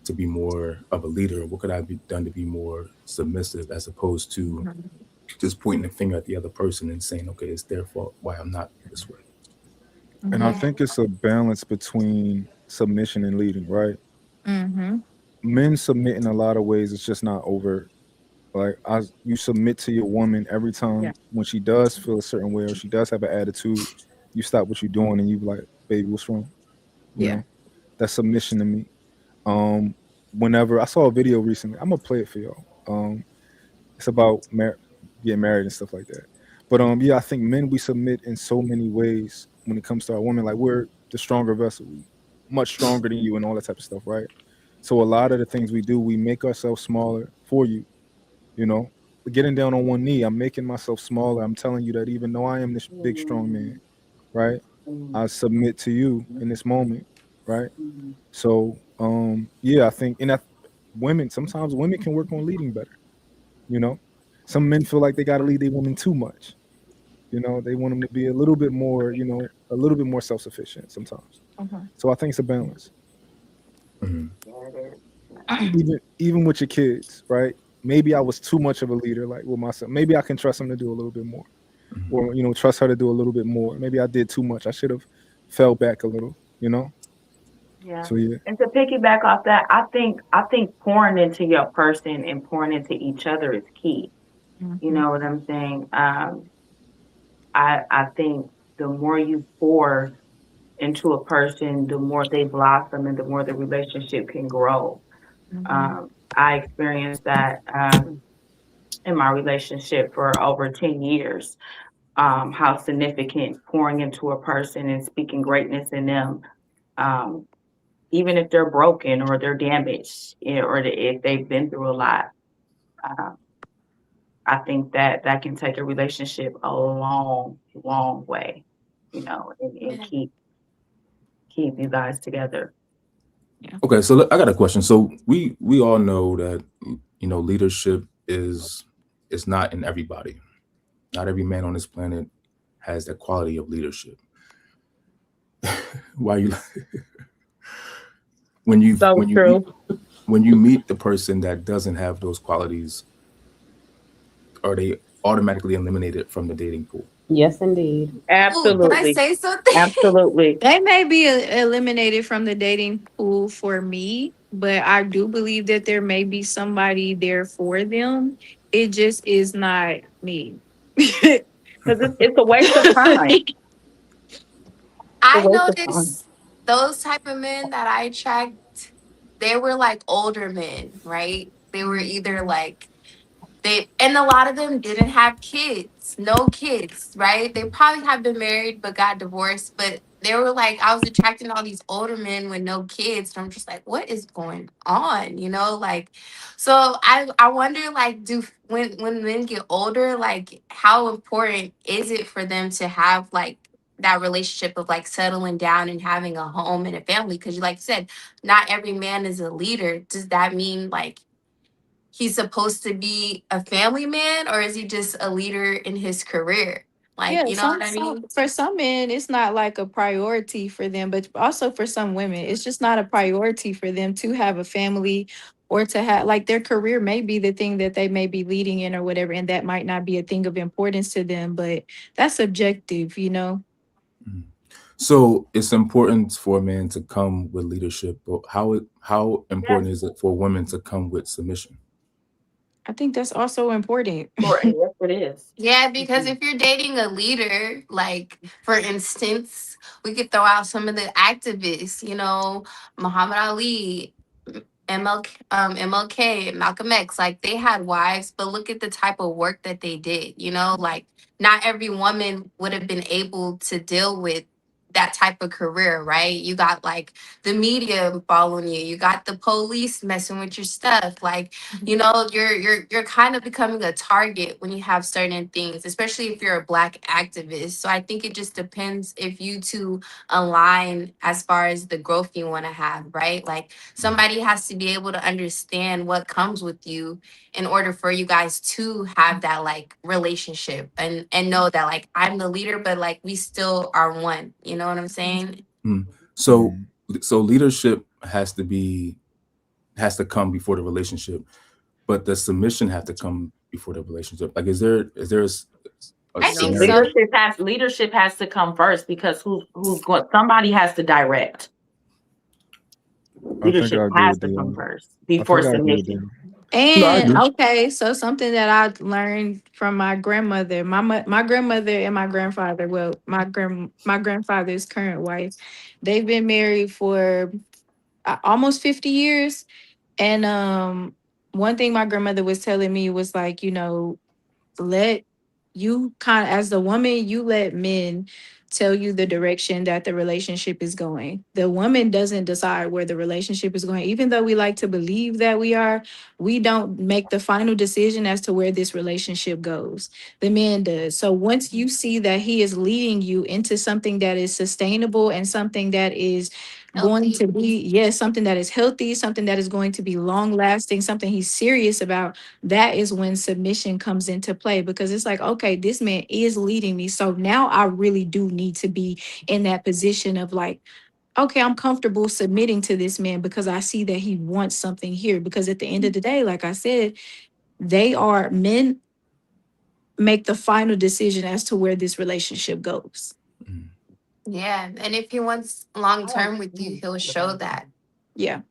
to be more of a leader? What could I be done to be more submissive, as opposed to just pointing the finger at the other person and saying, okay, it's their fault why I'm not this way. and I Mm-hmm. Yeah. think it's a balance between submission and leading, right? Mm-hmm. Men submit in a lot of ways. It's just not overt. Like you submit to your woman every Yeah. time when she does feel a certain way or she does have an attitude. You stop what you're doing and you be like, "Baby, what's wrong?" You Yeah. know, that's submission to me. Um, Whenever I saw a video recently, I'm gonna play it for y'all. It's about getting married and stuff like that. But yeah, I think men we submit in so many ways when it comes to our women. Like we're the stronger vessel, we much stronger than you, and all that type of stuff, right? So a lot of the things we do, we make ourselves smaller for you. You know, getting down on one knee, I'm making myself smaller. I'm telling you that even though I am this big strong man, right? I submit to you in this moment, right? So yeah, I think and that women sometimes women can work on leading better. You know, some men feel like they got to lead their women too much. You know, they want them to be a little bit more, a little bit more self sufficient sometimes. Mm-hmm. So I think it's a balance. Mhm. Yeah, it is. Even with your kids, right? Maybe I was too much of a leader, like with myself. Maybe I can trust them to do a little bit more, or trust her to do a little bit more. Maybe I did too much. I should have fell back a little. You know. Yeah. So yeah. And to piggyback off that, I think pouring into your person and pouring into each other is key. You Mm-hmm. know what I'm saying? I think the more you pour into a person, the more they blossom and the more the relationship can grow. Mm-hmm. I experienced that in my relationship for over 10 years. How significant pouring into a person and speaking greatness in them, um, even if they're broken or they're damaged, or if they've been through a lot. Uh, I think that that can take a relationship a long, long way, and Yeah. keep you guys together. Yeah. Okay, so I got a question. So we all know that leadership is not in everybody. Not every man on this planet has that quality of leadership. Why you when you So when you meet true. when you meet the person that doesn't have those qualities, are they automatically eliminated from the dating pool? Yes, indeed. Ooh, can I Absolutely. say something? Absolutely. They may be eliminated from the dating pool for me, but I do believe that there may be somebody there for them. It just is not me. Because it's a waste of time. It's a I waste of time. noticed those type of men that I attract, they were like older men, right? They were either like they, and a lot of them didn't have kids, no kids, right? They probably have been married but got divorced, but they were like, I was attracting all these older men with no kids. And I'm just like, what is going on? You know, like, so I wonder, like, do when men get older, like, how important is it for them to have like that relationship of like settling down and having a home and a family? Because you like you said, not every man is a leader. Does that mean like he's supposed to be a family man, or is he just a leader in his career? Like, Yeah, you know what I some mean? for some men it's not like a priority for them, but also for some women, it's just not a priority for them to have a family or to have like their career may be the thing that they may be leading in or whatever, and that might not be a thing of importance to them, but that's subjective, you know. Mhm. So it's important for a man to come with leadership, but how Yes. important is it for women to come with submission? I think that's also important. Important. Yes, it is. Yeah, because if you're dating a leader, like for instance, we could throw out some of the activists, you know, Muhammad Ali, MLK, Malcolm X, like they had wives, but look at the type of work that they did, you know, like not every woman would have been able to deal with that type of career, right? You got like the media following you, you got the police messing with your stuff, like you know you're kind of becoming a target when you have certain things, especially if you're a black activist. So I think it just depends if you two align as far as the growth you want to have, right? Like somebody has to be able to understand what comes with you in order for you guys to have that like relationship and know that like I'm the leader but like we still are one, you know what I'm saying? Mm. So Mhm. so leadership has to come before the relationship, but the submission have to come before the relationship. Like, is there a I No, think scenario? so. leadership has to come first because who's going somebody has to direct. I think Leadership I agree has with to come Dion. first I before think I agree with submission. Dion. No, I And agree. okay, so something that I learned from my grandmother, my grandmother and my grandfather. Well, my grandfather's current wife, they've been married for almost 50 years. And one thing my grandmother was telling me was like, you know, let you kind of as the woman you let men tell you the direction that the relationship is going. The woman doesn't decide where the relationship is going, even though we like to believe that we don't make the final decision as to where this relationship goes. The man does. So once you see that he is leading you into something that is sustainable and something that is going Healthy. to be, yes, something that is healthy, something that is going to be long lasting, something he's serious about, that is when submission comes into play, because it's like, okay, this man is leading me. So now I really do need to be in that position of like, okay, I'm comfortable submitting to this man because I see that he wants something here. Because at the end of the day, like I said, men make the final decision as to where this relationship goes. Mm. Yeah, and if he wants long term with you, he'll show that. Yeah.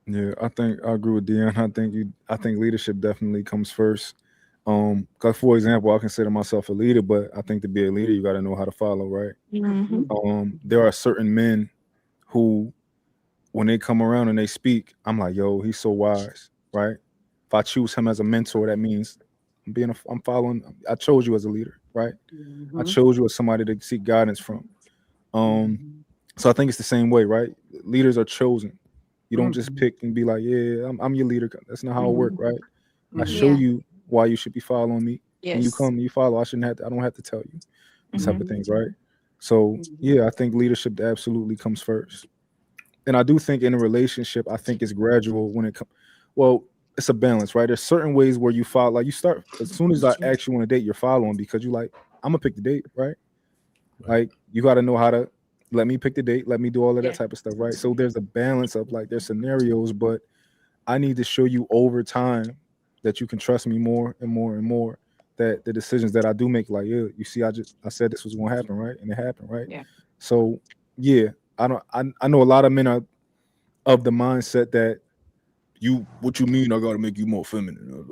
Yeah, I think I agree with Dion. I think leadership definitely comes first. 'Cause for example, I consider myself a leader, but I think to be a leader, you got to know how to follow, right? Hmm. There are certain men who, when they come around and they speak, I'm like, yo, he's so wise, right? If I choose him as a mentor, that means I'm following. I chose you as a leader, right? I Mhm. chose you as somebody to seek guidance from. Um, so I think it's the same way, right? Leaders are chosen. You don't just Mhm. pick and be like, yeah, I'm your leader. That's not how it works, Mhm. right? I Mhm. show Yeah. you why you should be following me, and you Yes. come, you follow. I don't have to tell you these type Hmm. of Mhm. things, right? So Mhm. yeah, I think leadership absolutely comes first, and I do think in a relationship, I think it's gradual when it comes. Well, it's a balance, right? There's certain ways where you follow. Like you start as soon as I ask you on a date, you're following because you like I'm gonna pick the date, right? Right. Like you got to know how to let me pick the date, let me do all of that Yeah. type of stuff, right? So there's a balance of like there's scenarios, but I need to show you over time that you can trust me more and more and more. That the decisions that I do make, like, yeah, you see, I said this was gonna happen, right? And it happened, right? Yeah. So yeah, I don't I know a lot of men are of the mindset that you what you mean I gotta make you more feminine.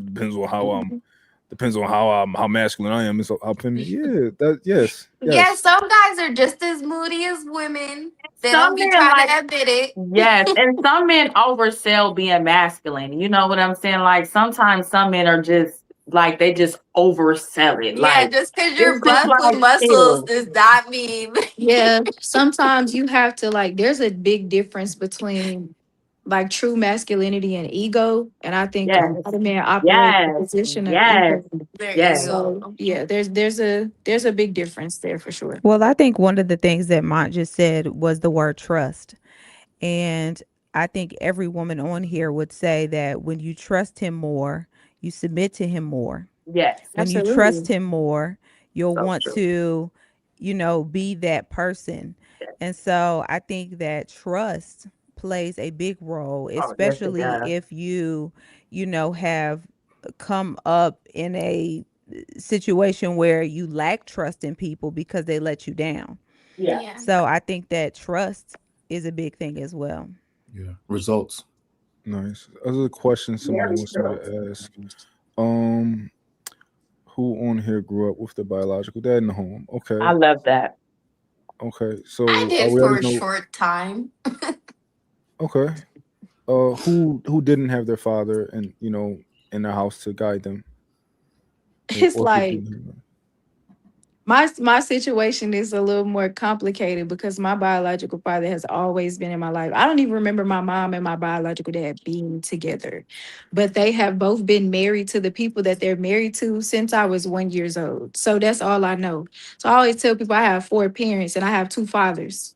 Depends on how I'm depends on how masculine I am and so how feminine. Yeah, that yes, Yeah, yes. some guys are just as moody as women. They Some don't be men trying like to admit it. yes, and some men oversell being masculine. You know what I'm saying? Like sometimes some men are just like they just oversell it. Yeah, Like just because it's you're just buff with like muscles ew. does not mean. Yeah, sometimes you have to like there's a big difference between like true masculinity and ego. And I think a Yes, lot of men operate the yes, position of yes, ego. Their yes. ego. So yeah, there's a big difference there for sure. Well, I think one of the things that Mont just said was the word trust. And I think every woman on here would say that when you trust him more, you submit to him more. Yes, When you trust Absolutely. him more, you'll so want true. to, be that person. Yes. And so I think that trust plays a big role, Oh, yes, it especially does. if have come up in a situation where you lack trust in people because they let you down. Yeah. Yeah. So I think that trust is a big thing as well. Yeah. Results. Nice. Other question somebody Very wants me true. to ask. Um, who on here grew up with the biological dad in the home? I Okay. love that. Okay. I So did we for already a know. short time. Okay. Who didn't have their father and in their house to guide them, It's or who like didn't have them? my situation is a little more complicated because my biological father has always been in my life. I don't even remember my mom and my biological dad being together, but they have both been married to the people that they're married to since I was 1 years old. So that's all I know. So I always tell people I have four parents and I have two fathers,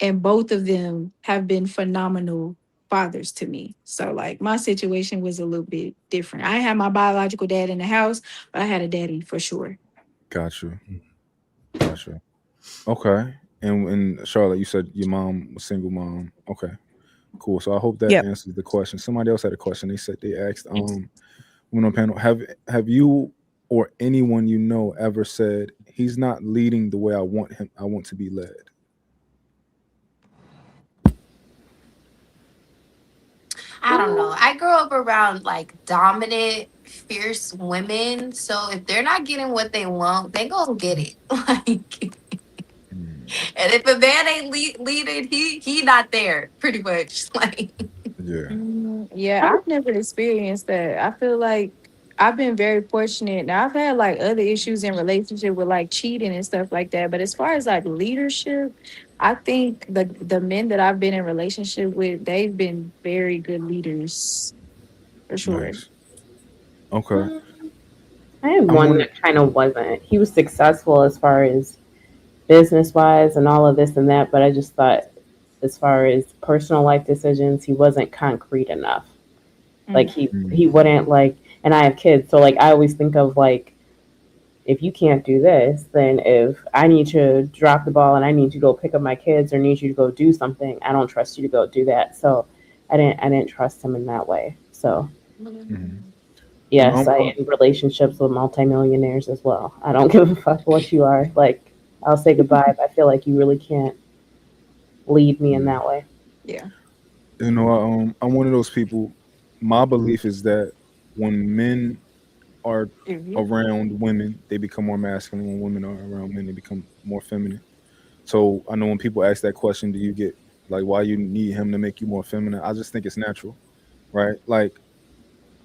and both of them have been phenomenal fathers to me. So like my situation was a little bit different. I had my biological dad in the house, but I had a daddy for sure. Gotcha. Gotcha. Okay. And Charlotte, you said your mom was single mom. Okay. Cool. So I hope that Yep. answers the question. Somebody else had a question. They said they asked, women on panel, have you or anyone you know ever said he's not leading the way I want to be led? I don't know. I grew up around like dominant, fierce women. So if they're not getting what they want, they gonna get it. Like, Mm, and if a man ain't leading, he not there. Pretty much. Like, yeah. Yeah, I've never experienced that. I feel like I've been very fortunate. Now I've had like other issues in relationship with like cheating and stuff like that. But as far as like leadership, I think the men that I've been in relationship with, they've been very good leaders for sure. Nice. Okay. I had I'm one one. that kind of wasn't. He was successful as far as business wise and all of this and that, but I just thought, as far as personal life decisions, he wasn't concrete enough. Like Mm. he wouldn't like, and I have kids, so like I always think of like, if you can't do this, then if I need to drop the ball and I need to go pick up my kids or need you to go do something, I don't trust you to go do that. So I didn't trust him in that way. So Mhm. You know, yes, I in relationships with multimillionaires as well. I don't give a fuck what you are. Like I'll say goodbye if I feel like you really can't lead me in yeah. that way. Yeah. I'm one of those people. My belief is that when men are Mhm. around women, they become more masculine. When women are around men, they become more feminine. So I know when people ask that question, do you get like why you need him to make you more feminine? I just think it's natural, right? Like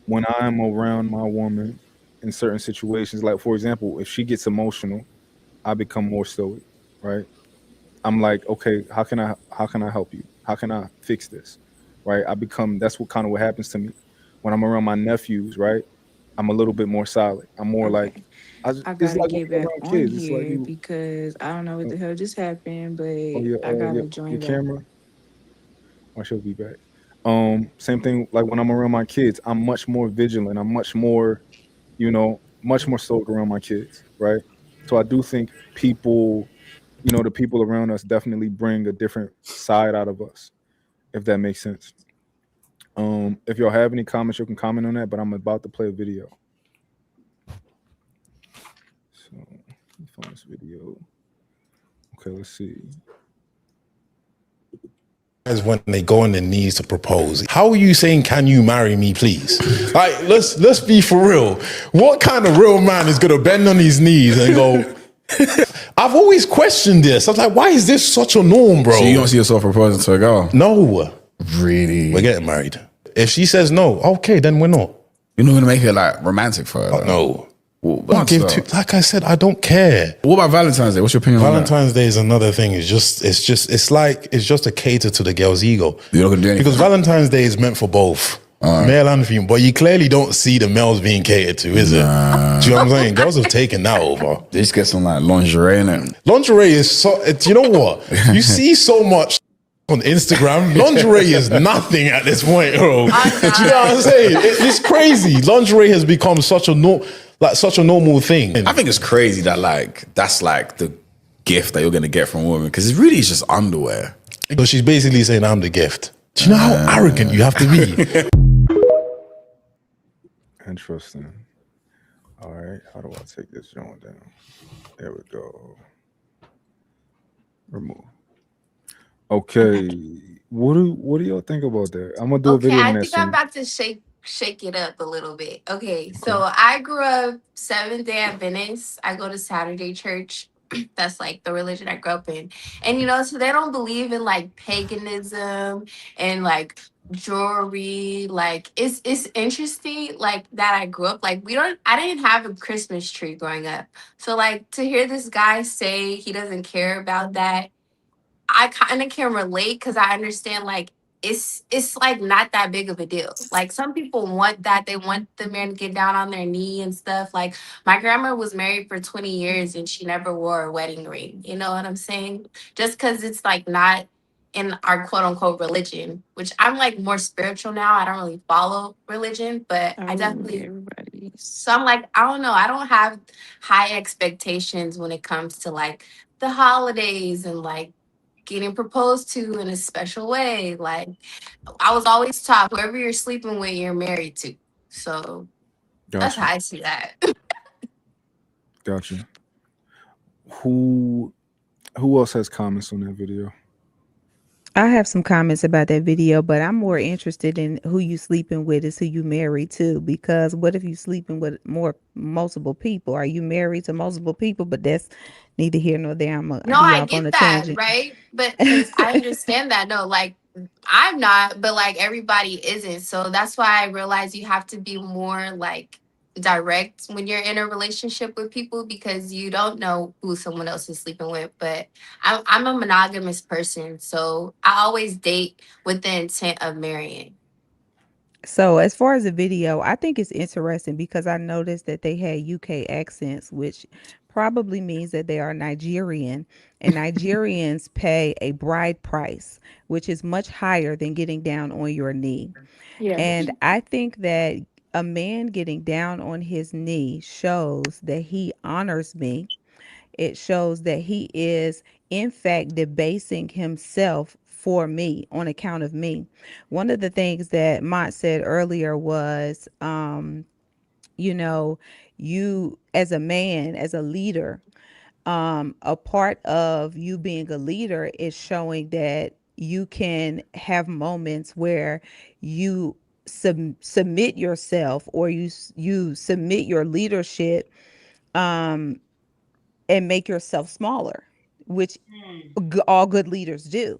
when I'm around my woman in certain situations, like for example, if she gets emotional, I become more stoic, right? I'm like, okay, how can I help you? How can I fix this? Right? I become that's what kind of what happens to me when I'm around my nephews, right? I'm a little bit more silent. I'm more like Okay. I it's gotta like when get you're back around on kids. It's like here you because I don't know what oh, the hell just happened, but oh your I your gotta your join back. camera. I she'll be back. Same thing like when I'm around my kids, I'm much more vigilant. I'm much more, much more stoic around my kids, right? So I do think people the people around us definitely bring a different side out of us, if that makes sense. If y'all have any comments, you can comment on that. But I'm about to play a video. So let me find this video. Okay, let's see. As when they go on their knees to propose. How are you saying, "Can you marry me, please"? Like, let's be for real. What kind of real man is gonna bend on his knees and go? I've always questioned this. I was like, why is this such a norm, bro? So you don't see yourself proposing to a girl? No. Really? We're getting married. If she says no, okay, then we're not. You're not gonna make it like romantic for her? No. Well, Like I said, I don't care. What about Valentine's Day? What's your opinion on that? Valentine's Day is another thing. It's just a cater to the girl's ego. You're not gonna do anything. Because Valentine's Day is meant for both. Male and female. But you clearly don't see the males being catered to, is it? Do you know what I'm saying? Girls have taken that over. They just get some like lingerie in it. Lingerie is so, you know what? You see so much on Instagram. Lingerie is nothing at this point, bro. Do you know what I'm saying? It's crazy. Lingerie has become such a normal thing. I think it's crazy that like that's like the gift that you're gonna get from a woman, because it really is just underwear. So she's basically saying, I'm the gift. Do you know how arrogant you have to be? Interesting. All right, how do I take this joint down? There we go. Remove. Okay, what do y'all think about that? I'm gonna do a video I on that think I'm soon. about to shake it up a little bit. Okay, so I grew up Seventh-day Adventist. I go to Saturday church. That's like the religion I grew up in. And so they don't believe in like paganism and like jewelry. Like it's interesting like that I grew up like I didn't have a Christmas tree growing up. So like to hear this guy say he doesn't care about that, I kind of can relate because I understand like it's like not that big of a deal. Like some people want that. They want the man to get down on their knee and stuff. Like my grandma was married for 20 years and she never wore a wedding ring. You know what I'm saying? Just because it's like not in our quote unquote religion, which I'm like more spiritual now. I don't really follow religion, but I definitely so I'm like, I don't know. I don't have high expectations when it comes to like the holidays and like getting proposed to in a special way. Like I was always taught whoever you're sleeping with, you're married to. So that's how I see that. Gotcha. Who else has comments on that video? I have some comments about that video, but I'm more interested in who you sleeping with is who you married to. Because what if you sleeping with multiple people? Are you married to multiple people? But that's neither here nor there. I'm gonna No, be I off on get a that, tangent. right? But because I understand that. No, like I'm not, but like everybody isn't. So that's why I realize you have to be more like direct when you're in a relationship with people because you don't know who someone else is sleeping with. But I'm a monogamous person, so I always date with the intent of marrying. So as far as the video, I think it's interesting because I noticed that they had UK accents, which probably means that they are Nigerian, and Nigerians pay a bride price, which is much higher than getting down on your knee. Yeah. And I think that a man getting down on his knee shows that he honors me. It shows that he is, in fact, debasing himself for me on account of me. One of the things that Mont said earlier was, you know, you as a man, as a leader, a part of you being a leader is showing that you can have moments where you submit yourself or you submit your leadership and make yourself smaller, which all good leaders do.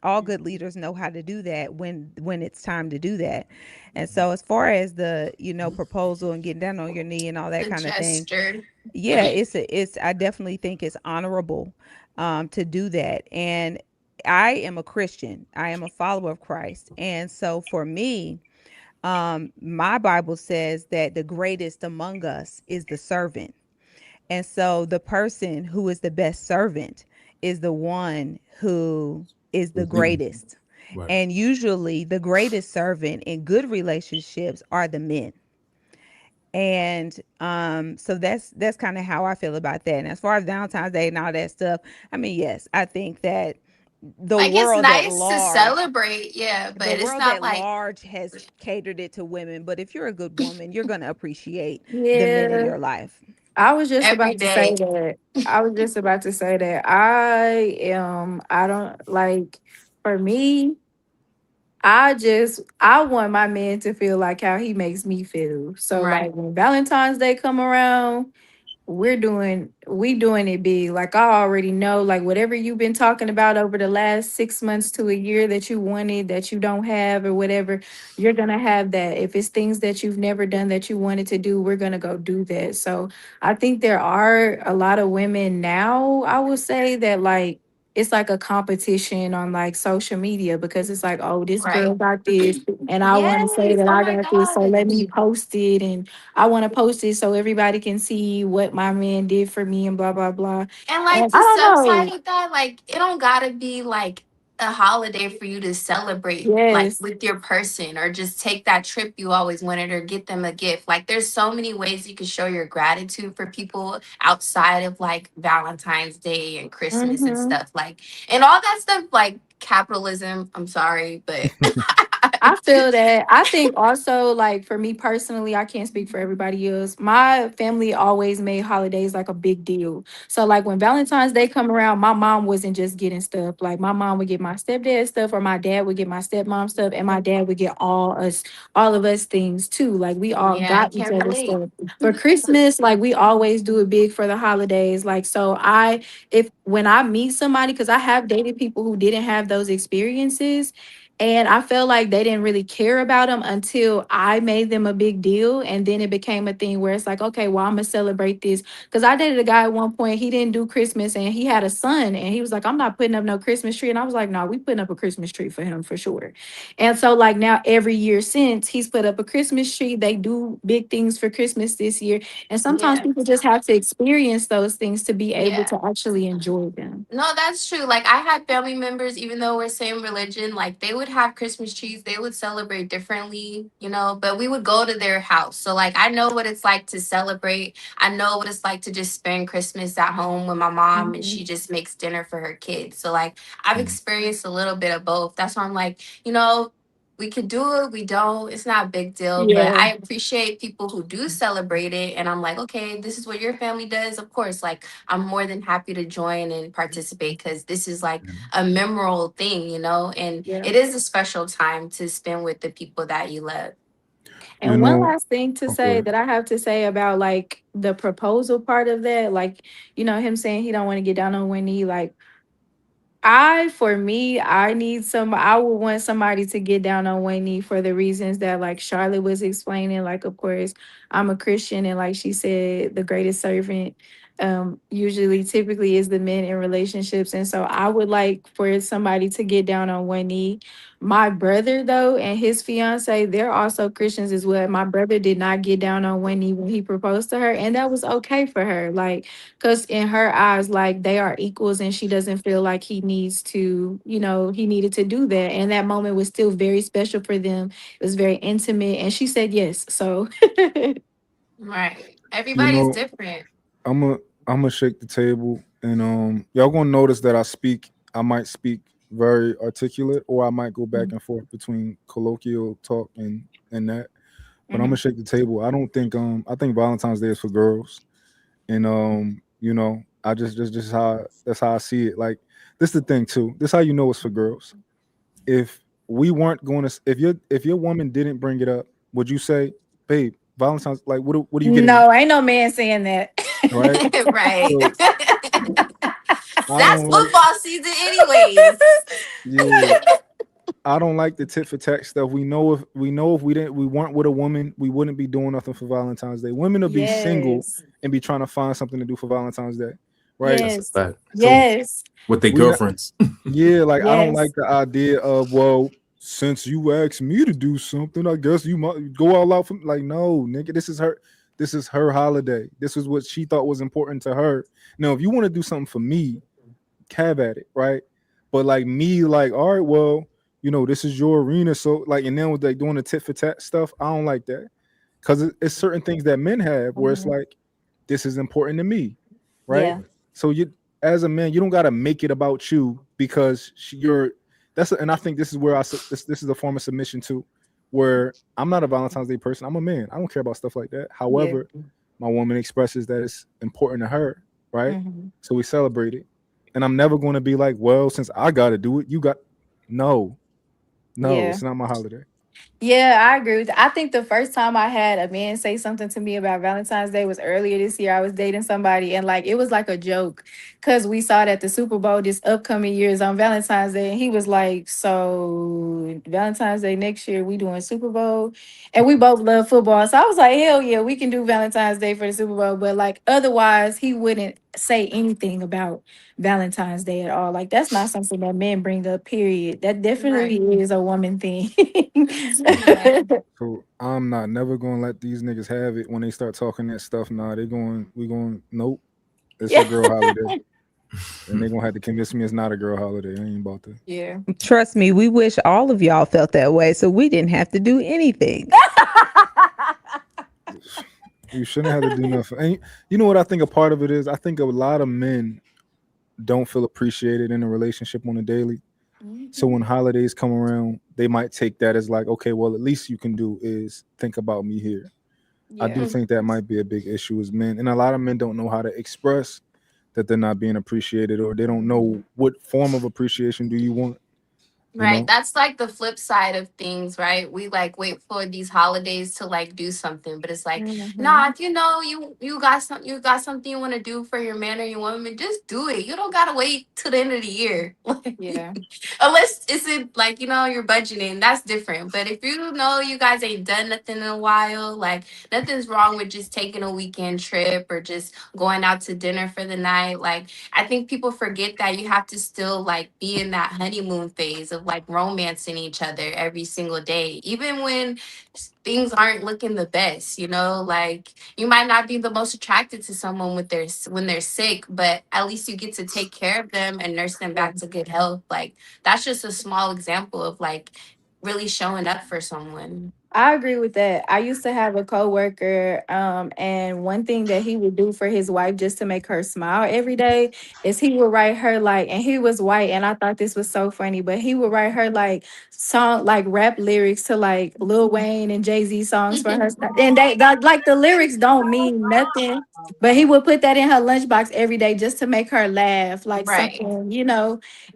All good leaders know how to do that when it's time to do that. And so as far as the, proposal and getting down on your knee and all that The kind of thing, gesture. yeah, it's I definitely think it's honorable to do that. And I am a Christian. I am a follower of Christ. And so for me, my Bible says that the greatest among us is the servant. And so the person who is the best servant is the one who is the greatest. Right. And usually the greatest servant in good relationships are the men. And so that's kind of how I feel about that. And as far as Valentine's Day and all that stuff, I mean, yes, I think that the Like it's world at nice to large celebrate, yeah, the but it's world not at like large has catered it to women, but if you're a good woman, you're going to appreciate the men in Yeah, your life. I was just every about to say day. that. I was just about to say that. I don't like, for me, I want my man to feel like how he makes me feel. So Right. like when Valentine's Day come around, we doing it big. Like I already know, like whatever you've been talking about over the last 6 months to a year that you wanted that you don't have or whatever, you're gonna have that. If it's things that you've never done that you wanted to do, we're gonna go do that. So I think there are a lot of women now, I would say that like it's like a competition on like social media because it's like, oh, this Right. girl got this and I want to say Yes. that Oh I my got this, so let me gosh. post it, and I want to post it so everybody can see what my man did for me and blah blah blah. And like And I to don't subside know. with that, like it don't gotta be like a holiday for you to celebrate like Yes. with your person or just take that trip you always wanted or get them a gift. Like there's so many ways you can show your gratitude for people outside of like Valentine's Day and Christmas and Hmm. stuff. Like and all that stuff like capitalism. I'm sorry, but I feel that. I think also, like for me personally, I can't speak for everybody else. My family always made holidays like a big deal. So like when Valentine's Day come around, my mom wasn't just getting stuff. Like my mom would get my stepdad stuff, or my dad would get my stepmom stuff, and my dad would get all of us things too. Like we all yeah, I got each can't other relate. stuff. For Christmas, like we always do it big for the holidays. Like so if when I meet somebody, because I have dated people who didn't have those experiences, and I felt like they didn't really care about them until I made them a big deal. And then it became a thing where it's like, okay, well, I'm going to celebrate this. Because I dated a guy at one point, he didn't do Christmas and he had a son. And he was like, I'm not putting up no Christmas tree. And I was like, no, we putting up a Christmas tree for him for sure. And so, like, now every year since he's put up a Christmas tree, they do big things for Christmas this year. And sometimes Yeah. people just have to experience those things to be able Yeah. to actually enjoy them. No, that's true. Like I had family members, even though we're same religion, like they would have Christmas trees, they would celebrate differently, you know, but we would go to their house. So like I know what it's like to celebrate. I know what it's like to just spend Christmas at home with my mom and Mhm. she just makes dinner for her kids. So like I've experienced a little bit of both. That's why I'm like, you know, we could do it, we don't. It's not a big deal, but Yeah. I appreciate people who do celebrate it. And I'm like, okay, this is what your family does. Of course, like I'm more than happy to join and participate because this is like a memorable thing, you know, and Yeah. it is a special time to spend with the people that you love. You And one know, last thing to say okay. that I have to say about like the proposal part of that, like, him saying he don't want to get down on one knee, like for me, I would want somebody to get down on one knee for the reasons that like Charlotte was explaining. Like, of course, I'm a Christian, and like she said, the greatest servant usually typically is the men in relationships. And so I would like for somebody to get down on one knee. My brother, though, and his fiance, they're also Christians as well. My brother did not get down on one knee when he proposed to her, and that was okay for her. Like, because in her eyes, like they are equals, and she doesn't feel like he needed to do that. And that moment was still very special for them. It was very intimate, and she said yes. So, Right. You Everybody's know, different. I'm a I'm gonna shake the table, and y'all gonna notice that I might speak very articulate, or I might go back and forth between colloquial talk and that. But I'm gonna mhm. shake the table. I think Valentine's Day is for girls, and I just how that's how I see it. Like this is the thing too. This how you know it's for girls. If we weren't going to, if your woman didn't bring it up, would you say, babe, Valentine's, like what are you getting me? No, ain't no man saying that. Right. Right. So I That's don't like, football season, anyways. yeah, I don't like the tit for tat stuff. We know if we weren't with a woman, we wouldn't be doing nothing for Valentine's Day. Women would be single Yes. and be trying to find something to do for Valentine's Day, right? That's a Yes. fact. So Yes. With their we not, girlfriends. yeah, like I don't like Yes. the idea of, well, since you asked me to do something, I guess you might go all out for, like, no, nigga, this is her holiday. This is what she thought was important to her. Now, if you want to do something for me, cab at it, right? But like me, like, all right, well, this is your arena. So like, and then with like doing the tit for tat stuff, I don't like that. because it's certain things that men have where it's Mhm. like, this is important to me, right? Yeah. So you, as a man, you don't got to make it about you because you're. And I think this is where this is a form of submission too, where I'm not a Valentine's Day person. I'm a man. I don't care about stuff like that. Yeah. However, my woman expresses that it's important to her, right? Hmm. So we celebrate it, and I'm never going to be like, well, since I got to do it, you got. No, no, Yeah. it's not my holiday. Yeah, I agree with that. I think the first time I had a man say something to me about Valentine's Day was earlier this year. I was dating somebody and like it was like a joke because we saw that the Super Bowl this upcoming year is on Valentine's Day. And he was like, so Valentine's Day next year, we doing Super Bowl. And we both love football. So I was like, hell yeah, we can do Valentine's Day for the Super Bowl. But like otherwise, he wouldn't say anything about Valentine's Day at all. Like that's not something that men bring up, period. That Right. definitely is a woman thing. Yeah. So I'm not never gonna let these niggas have it when they start talking that stuff. Nah, we going, nope, it's a Yeah. girl holiday. And they gonna have to convince me it's not a girl holiday. I ain't about to. Yeah. Trust me, we wish all of y'all felt that way so we didn't have to do anything. You shouldn't have to do nothing. And you know what I think a part of it is? I think a lot of men don't feel appreciated in a relationship on a daily. So when holidays come around, they might take that as like, okay, well, at least you can do is think about me here. I Yeah. do think that might be a big issue as men. And a lot of men don't know how to express that they're not being appreciated, or they don't know what form of appreciation do you want, you Right. know? That's like the flip side of things, right? We like wait for these holidays to like do something, but it's like, Mhm. nah, if you know you got something you want to do for your man or your woman, just do it. You don't gotta wait till the end of the year. Yeah. Unless it's in, like, you're budgeting, that's different. But if you know you guys ain't done nothing in a while, like nothing's wrong with just taking a weekend trip or just going out to dinner for the night. Like I think people forget that you have to still like be in that honeymoon phase of like romancing each other every single day, even when things aren't looking the best. Like you might not be the most attracted to someone when they're sick, but at least you get to take care of them and nurse them back to good health. Like that's just a small example of like really showing up for someone. I agree with that. I used to have a coworker, and one thing that he would do for his wife just to make her smile every day is he would write her like, and he was white, and I thought this was so funny, but he would write her like song, like rap lyrics to like Lil Wayne and Jay-Z songs for her, and like the lyrics don't mean nothing, but he would put that in her lunchbox every day just to make her laugh, like Right. something.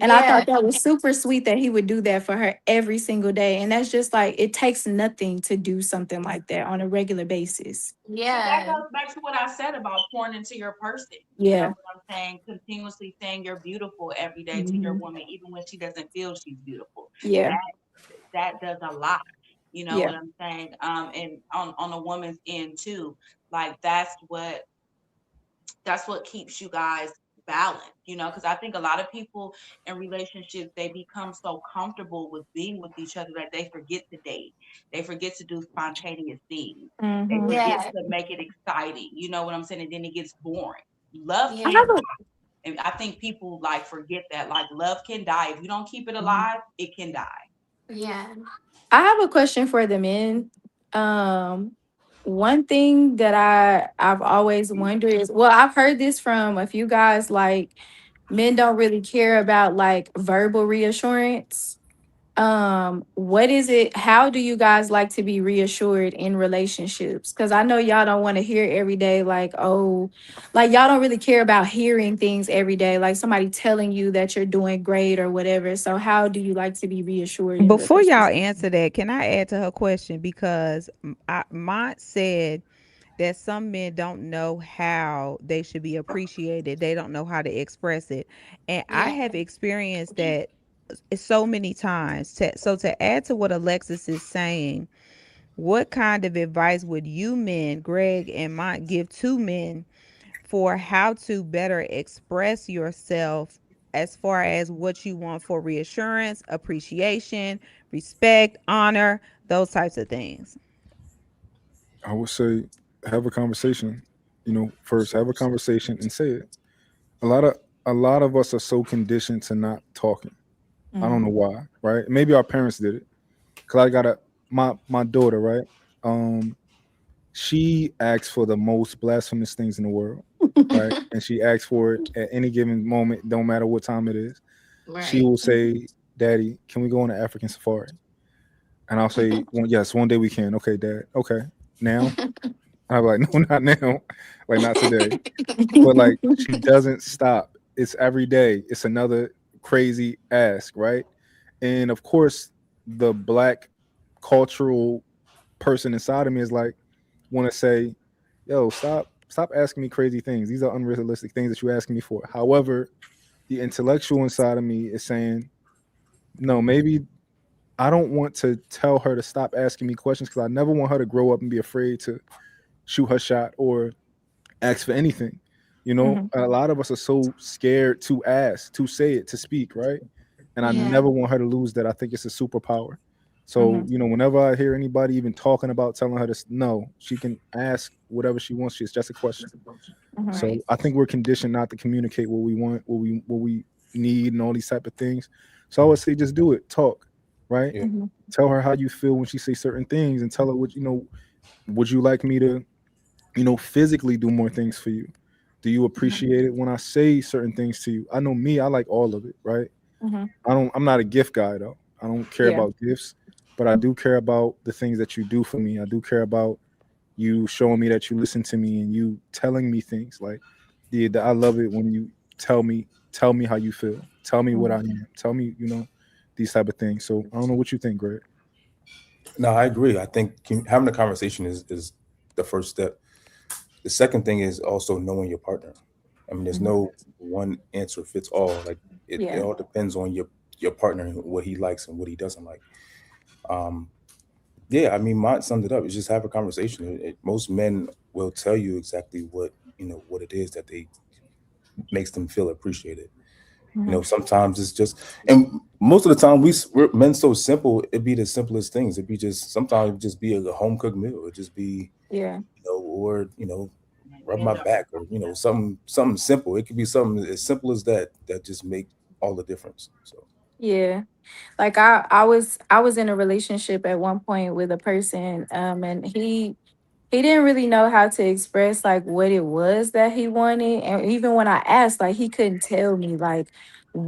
And I Yeah. thought that was super sweet that he would do that for her every single day. And that's just like, it takes nothing to do something like that on a regular basis. But that Yeah. goes back to what I said about pouring into your person. You know Yeah. what I'm saying? Continuously saying you're beautiful every day to your Mhm. woman, even when she doesn't feel she's beautiful. Yeah. That does a lot. You know Yeah. what I'm saying? And on a woman's end too, like that's what keeps you guys balanced, because I think a lot of people in relationships, they become so comfortable with being with each other that they forget to date. They forget to do spontaneous things. They Hmm. forget Yeah. to make it exciting. You know what I'm saying? And then it gets boring. Love I Yeah. can have a die. And I think people like forget that. Like love can die. If you don't keep it alive, it can die. Yeah. I have a question for the men. Um, One thing that I've always wondered is, well, I've heard this from a few guys, like men don't really care about like verbal reassurance. What is it, how do you guys like to be reassured in relationships? Because I know y'all don't want to hear every day like, oh, like y'all don't really care about hearing things every day, like somebody telling you that you're doing great or whatever. So how do you like to be reassured in Before y'all relationships? answer that, can I add to her question? Because Mont said that some men don't know how they should be appreciated. They don't know how to express it. And I Yeah. have experienced that so many times. So to add to what Alexis is saying, what kind of advice would you men, Greg and Mont, give to men for how to better express yourself as far as what you want for reassurance, appreciation, respect, honor, those types of things? I would say have a conversation. First have a conversation and say it. A lot of a lot of us are so conditioned to not talking. I don't know Mhm. why, right? Maybe our parents did it. Cause I got my daughter, right? Um, she asks for the most blasphemous things in the world, right? And she asks for it at any given moment, don't matter what time it is. She Right. will say, "Daddy, can we go on an African safari?" And I'll say, well, "Yes, one day we can." Okay, Dad. Okay, now. I'm like, "No, not now. Like not today." But like she doesn't stop. It's every day. It's another crazy ask, right? And of course, the black cultural person inside of me is like, want to say, "Yo, stop asking me crazy things. These are unrealistic things that you're asking me for." However, the intellectual inside of me is saying, "No, maybe I don't want to tell her to stop asking me questions because I never want her to grow up and be afraid to shoot her shot or ask for anything." You know, Mhm. a lot of us are so scared to ask, to say it, to speak, right? And I Yeah. never want her to lose that. I think it's a superpower. So, Mhm. you know, whenever I hear anybody even talking about telling her this, no, she can ask whatever she wants. It's just a question. Mhm. So Right. I think we're conditioned not to communicate what we want, what we need, and all these type of things. So I would say just do it, talk, right? Yeah. Mhm. Tell her how you feel when she say certain things, and tell her what you know. Would you like me to, physically do more things for you? Do you appreciate it when I say certain things to you? I know me, I like all of it, right? Mhm. I'm not a gift guy though. I don't care Yeah. about gifts, but I do care about the things that you do for me. I do care about you showing me that you listen to me and you telling me things like, yeah, I love it when you tell me how you feel. Tell me what I Mhm. am. Tell me, these type of things. So I don't know what you think, Greg. No, I agree. I think having a conversation is the first step. The second thing is also knowing your partner. I mean, there's Mhm. no one answer fits all. Like it Yeah. all depends on your partner and what he likes and what he doesn't like. Um, yeah, I mean, mine summed it up. It's just have a conversation. Most men will tell you exactly what it is that they makes them feel appreciated. Mhm. Sometimes it's just, and most of the time we're men so simple. It'd be the simplest things. It'd be just sometimes it'd just be a home cooked meal. It'd just be Yeah. or rub my back or something simple. It could be something as simple as that just make all the difference. So Yeah. Like I was in a relationship at one point with a person, and he didn't really know how to express like what it was that he wanted, and even when I asked, like he couldn't tell me like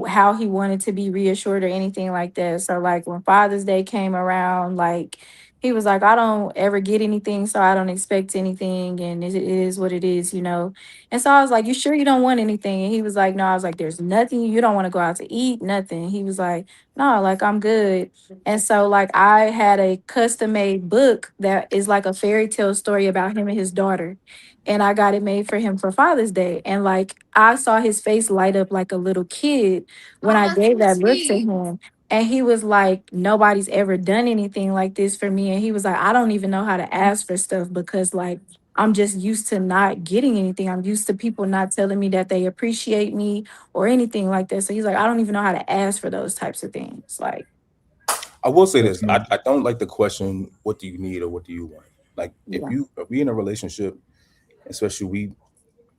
how he wanted to be reassured or anything like that. So like when Father's Day came around, like he was like, I don't ever get anything, so I don't expect anything, and it is what it is, you know. And so I was like, you sure you don't want anything? And he was like, no. I was like, there's nothing. You don't want to go out to eat, nothing. He was like, no, like I'm good. And so like I had a custom made book that is like a fairy tale story about him and his daughter. And I got it made for him for Father's Day. And like I saw his face light up like a little kid when Oh, I that's gave so that book to sweet. him. And he was like, nobody's ever done anything like this for me. And he was like, I don't even know how to ask for stuff because like I'm just used to not getting anything. I'm used to people not telling me that they appreciate me or anything like that. So he's like, I don't even know how to ask for those types of things. Like, I will say That's this: nice. I don't like the question, "What do you need or what do you want?" Like yeah. if we in a relationship, especially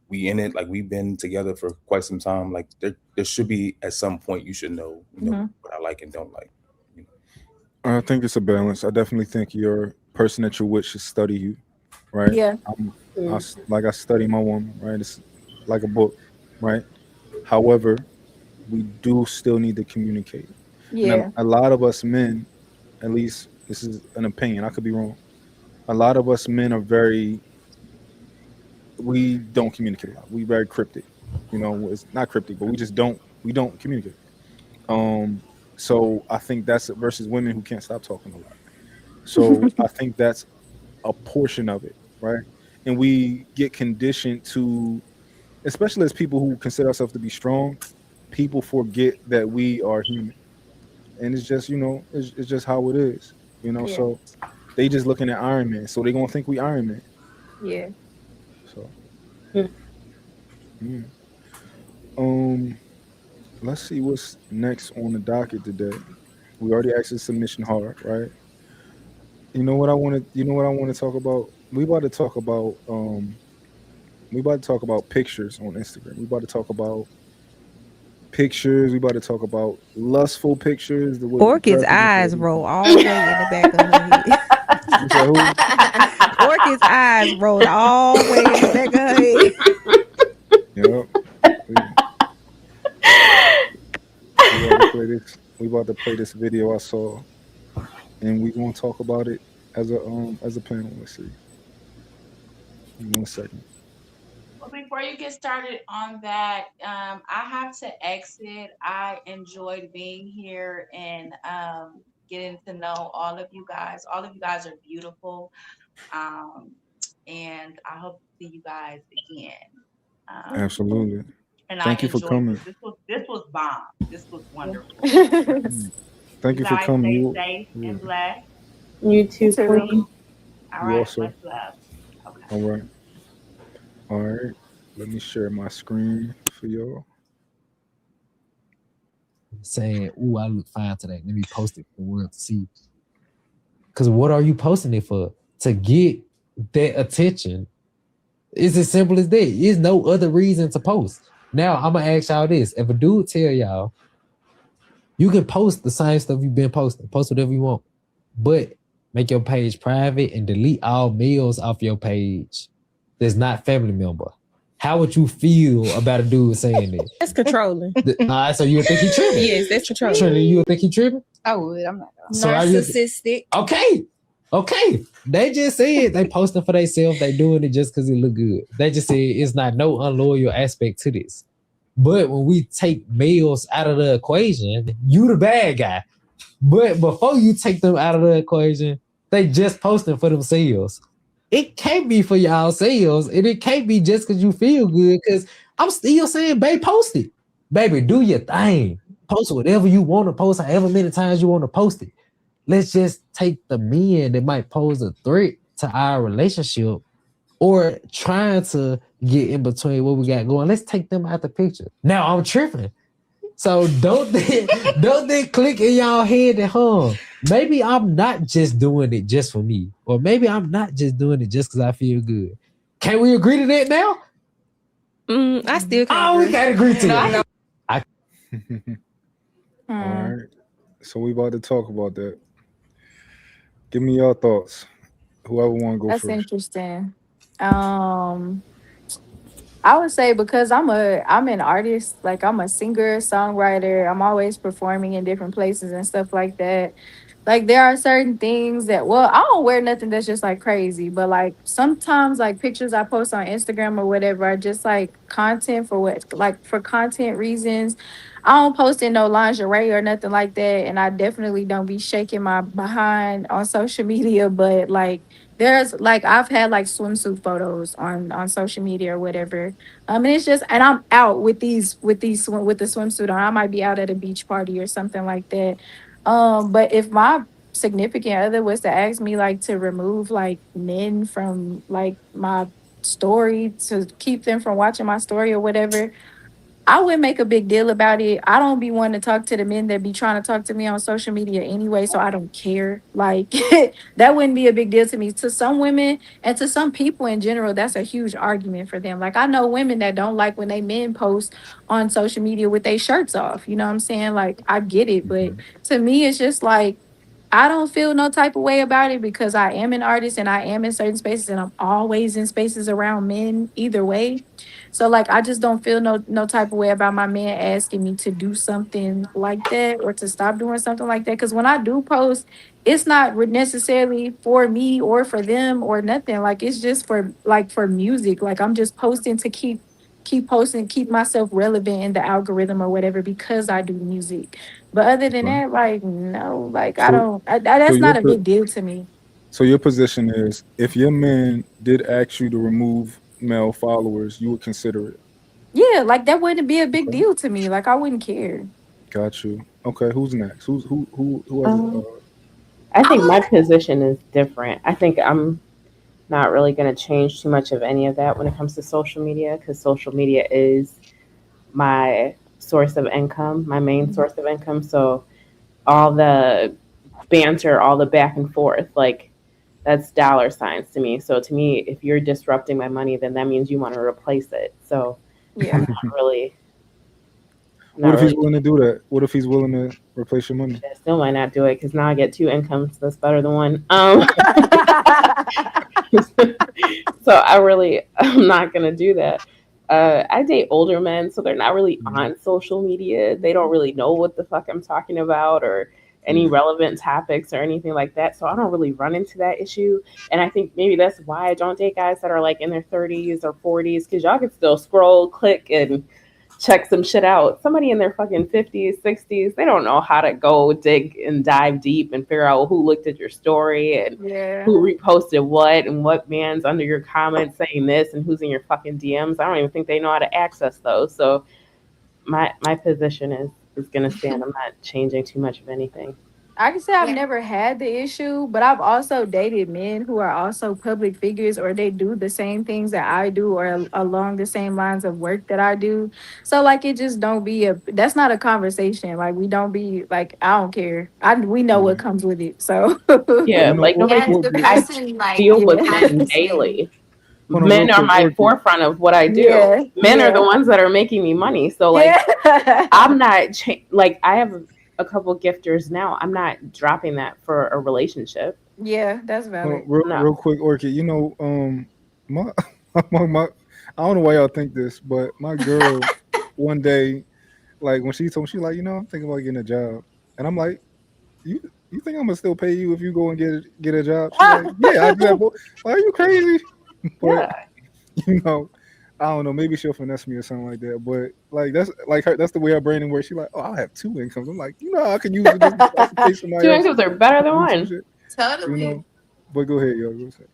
we in it, like we've been together for quite some time, like there should be at some point you should know Hmm. what I like and don't like. You I think it's a balance. I definitely think your person that you're with should study you, right? Yeah. Like I study my woman, right? It's like a book, right? However, we do still need to communicate. And Yeah. a lot of us men, at least this is an opinion, I could be wrong. A lot of us men are we don't communicate a lot. We very cryptic. It's not cryptic, but we don't communicate. Um, so I think that's versus women who can't stop talking a lot. So I think that's a portion of it, right? And we get conditioned to, especially as people who consider ourselves to be strong, people forget that we are human, and it's just it's just how it is, Yeah. So they just looking at Iron Man, so they gonna think we Iron Man. Yeah. So yeah. Um, let's see what's next on the docket today. We already asked the submission hard, right? You know what I want to talk about? We about to talk about pictures on Instagram. We about to talk about pictures. We about to talk about lustful pictures, the way Orchid's girls be looking eyes at these roll things. all the way in the back of her head. You said who? Orchid's eyes rolled all the way in the back of her head. Yep. We, we about to play this. We about to play this video I saw, and we gonna talk about it as a panel. Let's see. Give me 1 second. Well, before you get started on that, I have to exit. I enjoyed being here and getting to know all of you guys. All of you guys are beautiful, um, and I hope to see you guys again. Um, Absolutely. and I Thank you for enjoyed coming. this. This was bomb. This was wonderful. Mm. Thank You you for guys coming. stay You, safe yeah, and blessed. You You too, too. Queen. All you right, also. much love. Okay. All right. All right. Let me share my screen for y'all. saying, "Ooh, I look fine today. Let me post it for the world to see." Because what are you posting it for? To get that attention. It's as simple as that. There's no other reason to post. Now I'm gonna ask y'all this: if a dude tell y'all you can post the same stuff you've been posting, post whatever you want, but make your page private and delete all mails off your page that's not family member. How would you feel about a dude saying that? That's controlling. So you would think he tripping? Yes, that's controlling. Trinity, you would think he tripping? I would. I'm not gonna. So are you- Narcissistic. Okay. They just said they posting for themselves. They doing it just because it look good. They just said it's not no unloyal aspect to this. But when we take males out of the equation, you the bad guy. But before you take them out of the equation, they just posting for themselves. It can't be for y'all sales, and it can't be just because you feel good. Because I'm still saying, babe, post it. Baby, do your thing. Post whatever you want to post, however many times you want to post it. Let's just take the men that might pose a threat to our relationship or trying to get in between what we got going. Let's take them out the picture. Now I'm tripping. So don't they click in y'all head that maybe I'm not just doing it just for me, or maybe I'm not just doing it just because I feel good. Can we agree to that now? I still can't. We can't agree to that. All right. So we about to talk about that. Give me your thoughts. Whoever want to go That's first. interesting. I would say because I'm an artist, like I'm a singer, songwriter. I'm always performing in different places and stuff like that. Like there are certain things that, well, I don't wear nothing that's just like crazy, but like sometimes like pictures I post on Instagram or whatever are just like content for what, like for content reasons. I don't post in no lingerie or nothing like that, and I definitely don't be shaking my behind on social media. But like there's like I've had like swimsuit photos on social media or whatever. And it's just, and I'm out with with the swimsuit on. I might be out at a beach party or something like that. But if my significant other was to ask me like to remove like men from like my story, to keep them from watching my story or whatever, I wouldn't make a big deal about it. I don't be wanting to talk to the men that be trying to talk to me on social media anyway, so I don't care. Like that wouldn't be a big deal to me. To some women and to some people in general, that's a huge argument for them. Like I know women that don't like when they men post on social media with their shirts off. You know what I'm saying? Like I get it, but to me, it's just like I don't feel no type of way about it because I am an artist and I am in certain spaces and I'm always in spaces around men either way. So like I just don't feel no type of way about my man asking me to do something like that or to stop doing something like that. Cause when I do post, it's not necessarily for me or for them or nothing. Like it's just for music. Like I'm just posting to keep posting, keep myself relevant in the algorithm or whatever because I do music. But other than Right. that, like no, like I So, don't. so That's your not a big deal to me. so your position is if your man did ask you to remove male followers, you would consider it. Yeah, like that wouldn't be a big Okay. deal to me. Like I wouldn't care. Got you. Okay. Who's next? Who has it? Um, I think my position is different. I think I'm not really going to change too much of any of that when it comes to social media because social media is my source of income, my main source of income. So all the banter, all the back and forth, like that's dollar signs to me. So to me, if you're disrupting my money, then that means you want to replace it. So Yeah. I'm not really. What not if he's really. willing to do that? What if he's willing to replace your money? I still might not do it because now I get two incomes. That's better than one. So I really, I'm not gonna do that. I date older men, so they're not really Mhm. on social media. They don't really know what the fuck I'm talking about or any Yeah. relevant topics or anything like that. So I don't really run into that issue. And I think maybe that's why I don't date guys that are like in their 30s or 40s because y'all can still scroll, click, and check some shit out. Somebody in their fucking 50s, 60s, they don't know how to go dig and dive deep and figure out who looked at your story and Yeah. who reposted what and what man's under your comments saying this and who's in your fucking DMs. I don't even think they know how to access those. So my position is gonna stand. I'm not changing too much of anything. I can say I've Yeah. never had the issue, but I've also dated men who are also public figures or they do the same things that I do or along the same lines of work that I do. So like it just don't be a that's not a conversation. Like we don't be like I don't care. I we know what Yeah. comes with it. So Yeah, You know like what? nobody Yeah, if What the be? I person like deal with yeah. has men the same. daily. Hold on, real Men are quick, my Orchid. forefront of what I do. Yeah. Men are the Yeah. ones that are making me money. So like Yeah. I'm not like I have a couple gifters now. I'm not dropping that for a relationship. Yeah, that's Hold on, valid. No. real quick, Orchid. You know, my, my, I don't know why y'all think this, but my girl, one day, like when she told me, she like, I'm thinking about getting a job, and I'm like, you, you think I'm gonna still pay you if you go and get a job? She like, yeah, I do that. Like, are you crazy? But Yeah. you know, I don't know. Maybe she'll finesse me or something like that. But like that's like her. That's the way her brain works. She like, oh, I have two incomes. I'm like, I can use it just to also pay somebody Two else incomes are better to than do some one. shit. You Totally. know. But go ahead, yo. Go ahead.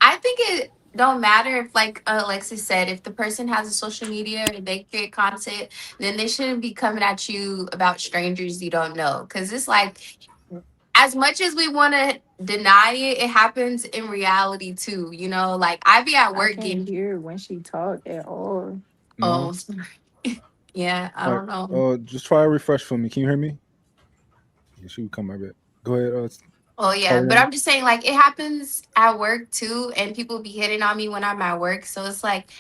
I think it don't matter if, like Alexis said, if the person has a social media or they create content, then they shouldn't be coming at you about strangers you don't know. Because it's like, as much as we want to deny it, it happens in reality too. You know, like I be at I work can't getting, hear when she talk at all. oh, No. yeah, I All right. don't know. Just try a refresh for me. Can you hear me? Yeah, she would come right back. Go ahead. Oh yeah, Carry but on. I'm just saying, like it happens at work too, and people be hitting on me when I'm at work. So it's like,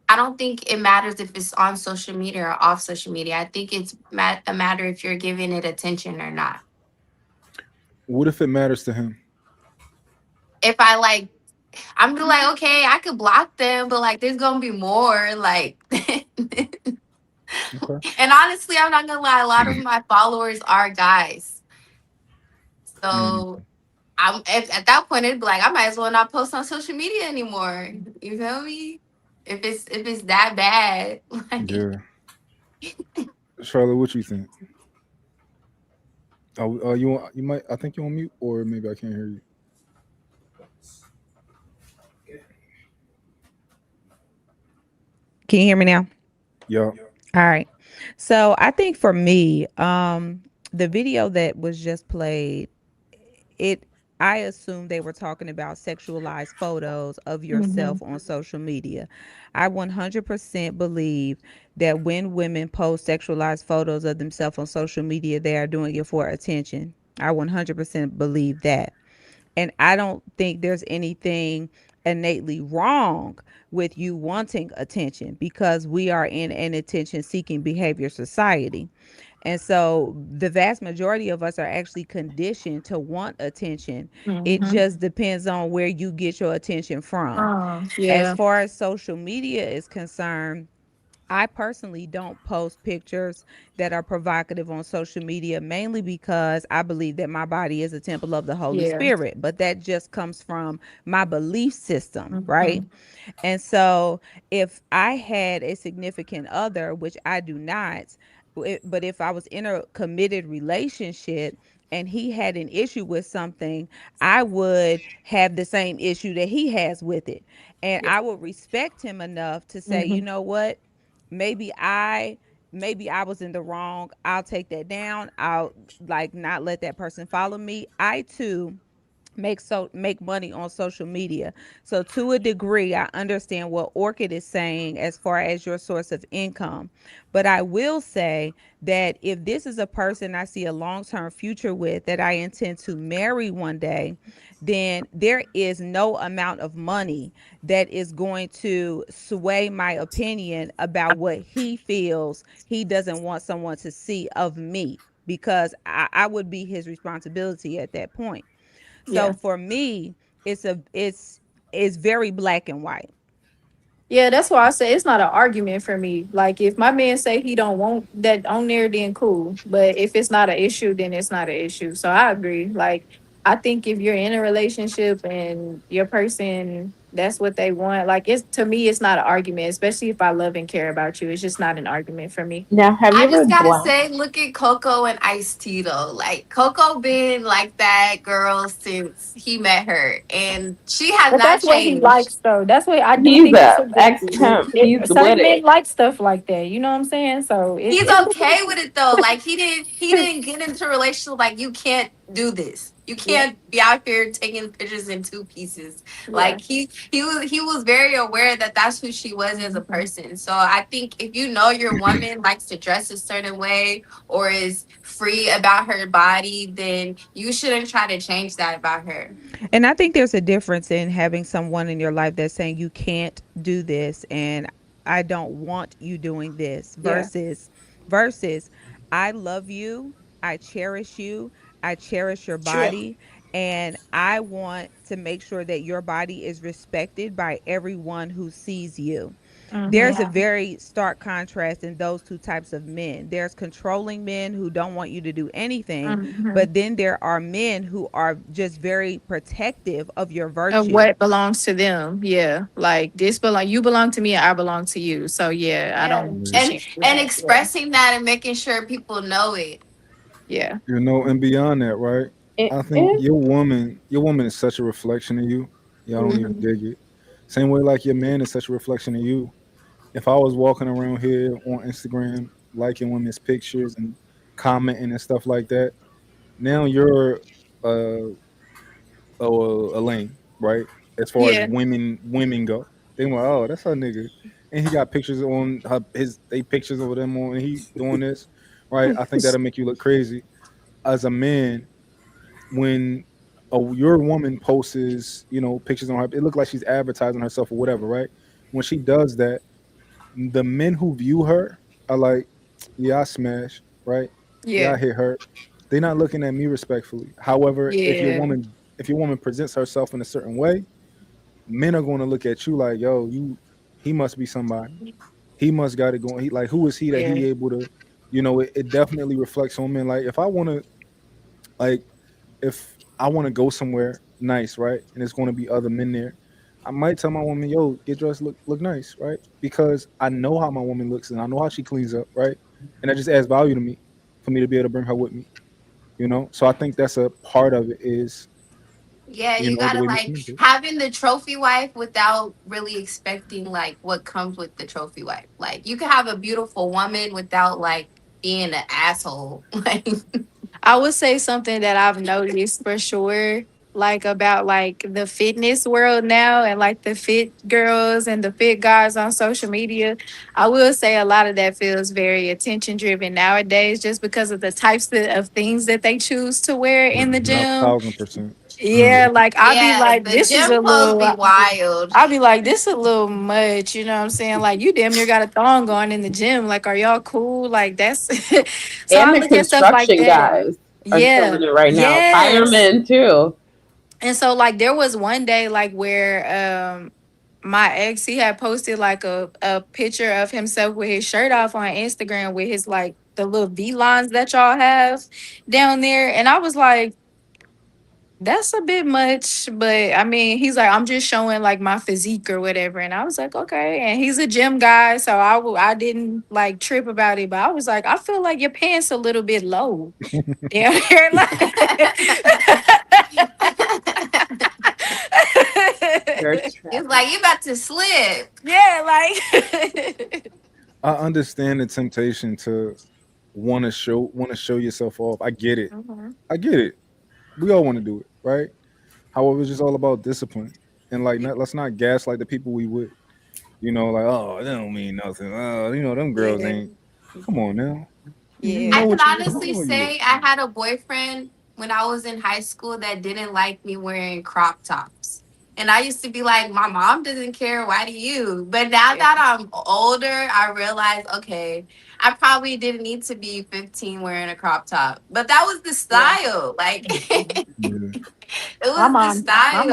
I don't think it matters if it's on social media or off social media. I think it's a matter if you're giving it attention or not. What if it matters to him? If I like, I'm be like, okay, I could block them, but like, there's gonna be more. Like, and Okay. honestly, I'm not gonna lie, a lot of my followers are guys. Mm, So at that point, it'd be like, I might as well not post on social media anymore. You feel me? If it's that bad, like yeah. Charlotte, what you think? Oh, you might. I think you're on mute, or maybe I can't hear you. Can you hear me now? Yeah. All right. So I think for me, the video that was just played, it I assume they were talking about sexualized photos of Hmm. yourself on social media. I 100% believe that when women post sexualized photos of themselves on social media, they are doing it for attention. I 100% believe that. And I don't think there's anything innately wrong with you wanting attention because we are in an attention seeking behavior society. And so the vast majority of us are actually conditioned to want attention. It Hmm. just depends on where you get your attention from. As Yeah. far as social media is concerned, I personally don't post pictures that are provocative on social media, mainly because I believe that my body is a temple of the Holy Yeah. Spirit. But that just comes from my belief system, right? Hmm. And so if I had a significant other, which I do not, but if I was in a committed relationship and he had an issue with something, I would have the same issue that he has with it. And Yeah. I would respect him enough to say, you Hmm. know what? Maybe I maybe I was in the wrong. I'll take that down. I'll like not let that person follow me. I too make money on social media. So to a degree, I understand what Orchid is saying as far as your source of income. But I will say that if this is a person I see a long-term future with that I intend to marry one day, then there is no amount of money that is going to sway my opinion about what he feels he doesn't want someone to see of me, because I would be his responsibility at that point. So Yeah. for me, it's very black and white. Yeah, that's why I say it's not an argument for me. Like if my man say he don't want that on there, then cool. But if it's not an issue, then it's not an issue. So I agree. Like I think if you're in a relationship and your person that's what they want, like it's to me it's not an argument, especially if I love and care about you. It's just not an argument for me. Now, have you I ever just gotta black? say, look at Coco and Ice T though. Like Coco been like that girl since he met her, and she has But not that's what he changed. likes though. That's what I do He's think it's a ex subjective. pimp. He's with Certain men it. like stuff like that. You know what I'm saying? So He's it's okay with it though. Like he didn't get into a relationship like you can't do this. You yeah, can't be out here taking pictures in two pieces. yeah. Like he was very aware that that's who she was as a person. So I think if you know your woman likes to dress a certain way or is free about her body, then you shouldn't try to change that about her. And I think there's a difference in having someone in your life that's saying you can't do this and I don't want you doing this Yeah. versus I love you, I cherish your True. body, and I want to make sure that your body is respected by everyone who sees you. There's a Mm-hmm. very stark contrast in those two types of men. There's controlling men who don't want you to do anything, Mm-hmm. but then there are men who are just very protective of your Of virtue. what belongs to them. Yeah. Like this belong you belong to me and I belong to you. So yeah, I Yeah. don't want you Yeah. And to and that. Yeah. expressing that and making sure people know it. Yeah. You know, and beyond that, right? I think It, your woman is such a reflection of you. Y'all don't even Mm-hmm. dig it. Same way like your man is such a reflection of you. If I was walking around here on Instagram liking women's pictures and commenting and stuff like that, now you're uh, a lane, right? As far as Yeah. women go, they like, oh, that's her nigga, and he got pictures on his they pictures of them on, and he doing this, right? I think that'll make you look crazy as a man when your woman posts, pictures on her. It looks like she's advertising herself or whatever, right? When she does that, the men who view her are like, yeah, I smash, right? Yeah, I Yeah. hit her. They're not looking at me respectfully. However, Yeah. if your woman presents herself in a certain way, men are going to look at you like, yo, he must be somebody. He must got it going. He like, who is he that Yeah. he able to, it definitely reflects on men. Like if I want to, like if I want to go somewhere nice, right, and it's going to be other men there, I might tell my woman, "Yo, get dressed, look nice," right? Because I know how my woman looks and I know how she cleans up, right? And that just adds value to me for me to be able to bring her with me, So I think that's a part of it is, Yeah, you the gotta way we like communicate. having the trophy wife without really expecting like what comes with the trophy wife. Like you can have a beautiful woman without like being an asshole. Like I would say something that I've noticed for sure, like about like the fitness world now and like the fit girls and the fit guys on social media. I will say a lot of that feels very attention driven nowadays just because of the types of things that they choose to wear in the A gym. 1000%. Yeah, like I'd be yeah, like, the this is gym a clothes little be wild. I'd be like, this a little much, you know what I'm saying? Like you damn near got a thong on in the gym. Like, are y'all cool? Like that's so and I the look at stuff like construction that. guys are Yeah. killing it right now. Yes. Firemen too. And so like there was one day like where my ex he had posted like a picture of himself with his shirt off on Instagram with his like the little V lines that y'all have down there. And I was like, that's a bit much, but I mean, he's like, I'm just showing like my physique or whatever, and I was like, okay. And he's a gym guy, so I didn't like trip about it, but I was like, I feel like your pants a little bit low down here, like, Thirst It's trapping. like you about to slip. yeah, like, I understand the temptation to want to show yourself off. I get it. Mhm. I get it. We all want to do it, right? However, it's just all about discipline. And like, let's not gaslight the people we with. Like, oh, that don't mean nothing. Them girls Yeah. ain't. Come on now. You Yeah. know I can what you honestly know you with. say I had a boyfriend when I was in high school that didn't like me wearing crop tops. And I used to be like, my mom doesn't care. Why do you? But now Yeah. that I'm older, I realize, okay, I probably didn't need to be 15 wearing a crop top. But that was the Yeah. style. Like, it Yeah. My was the mom, my style.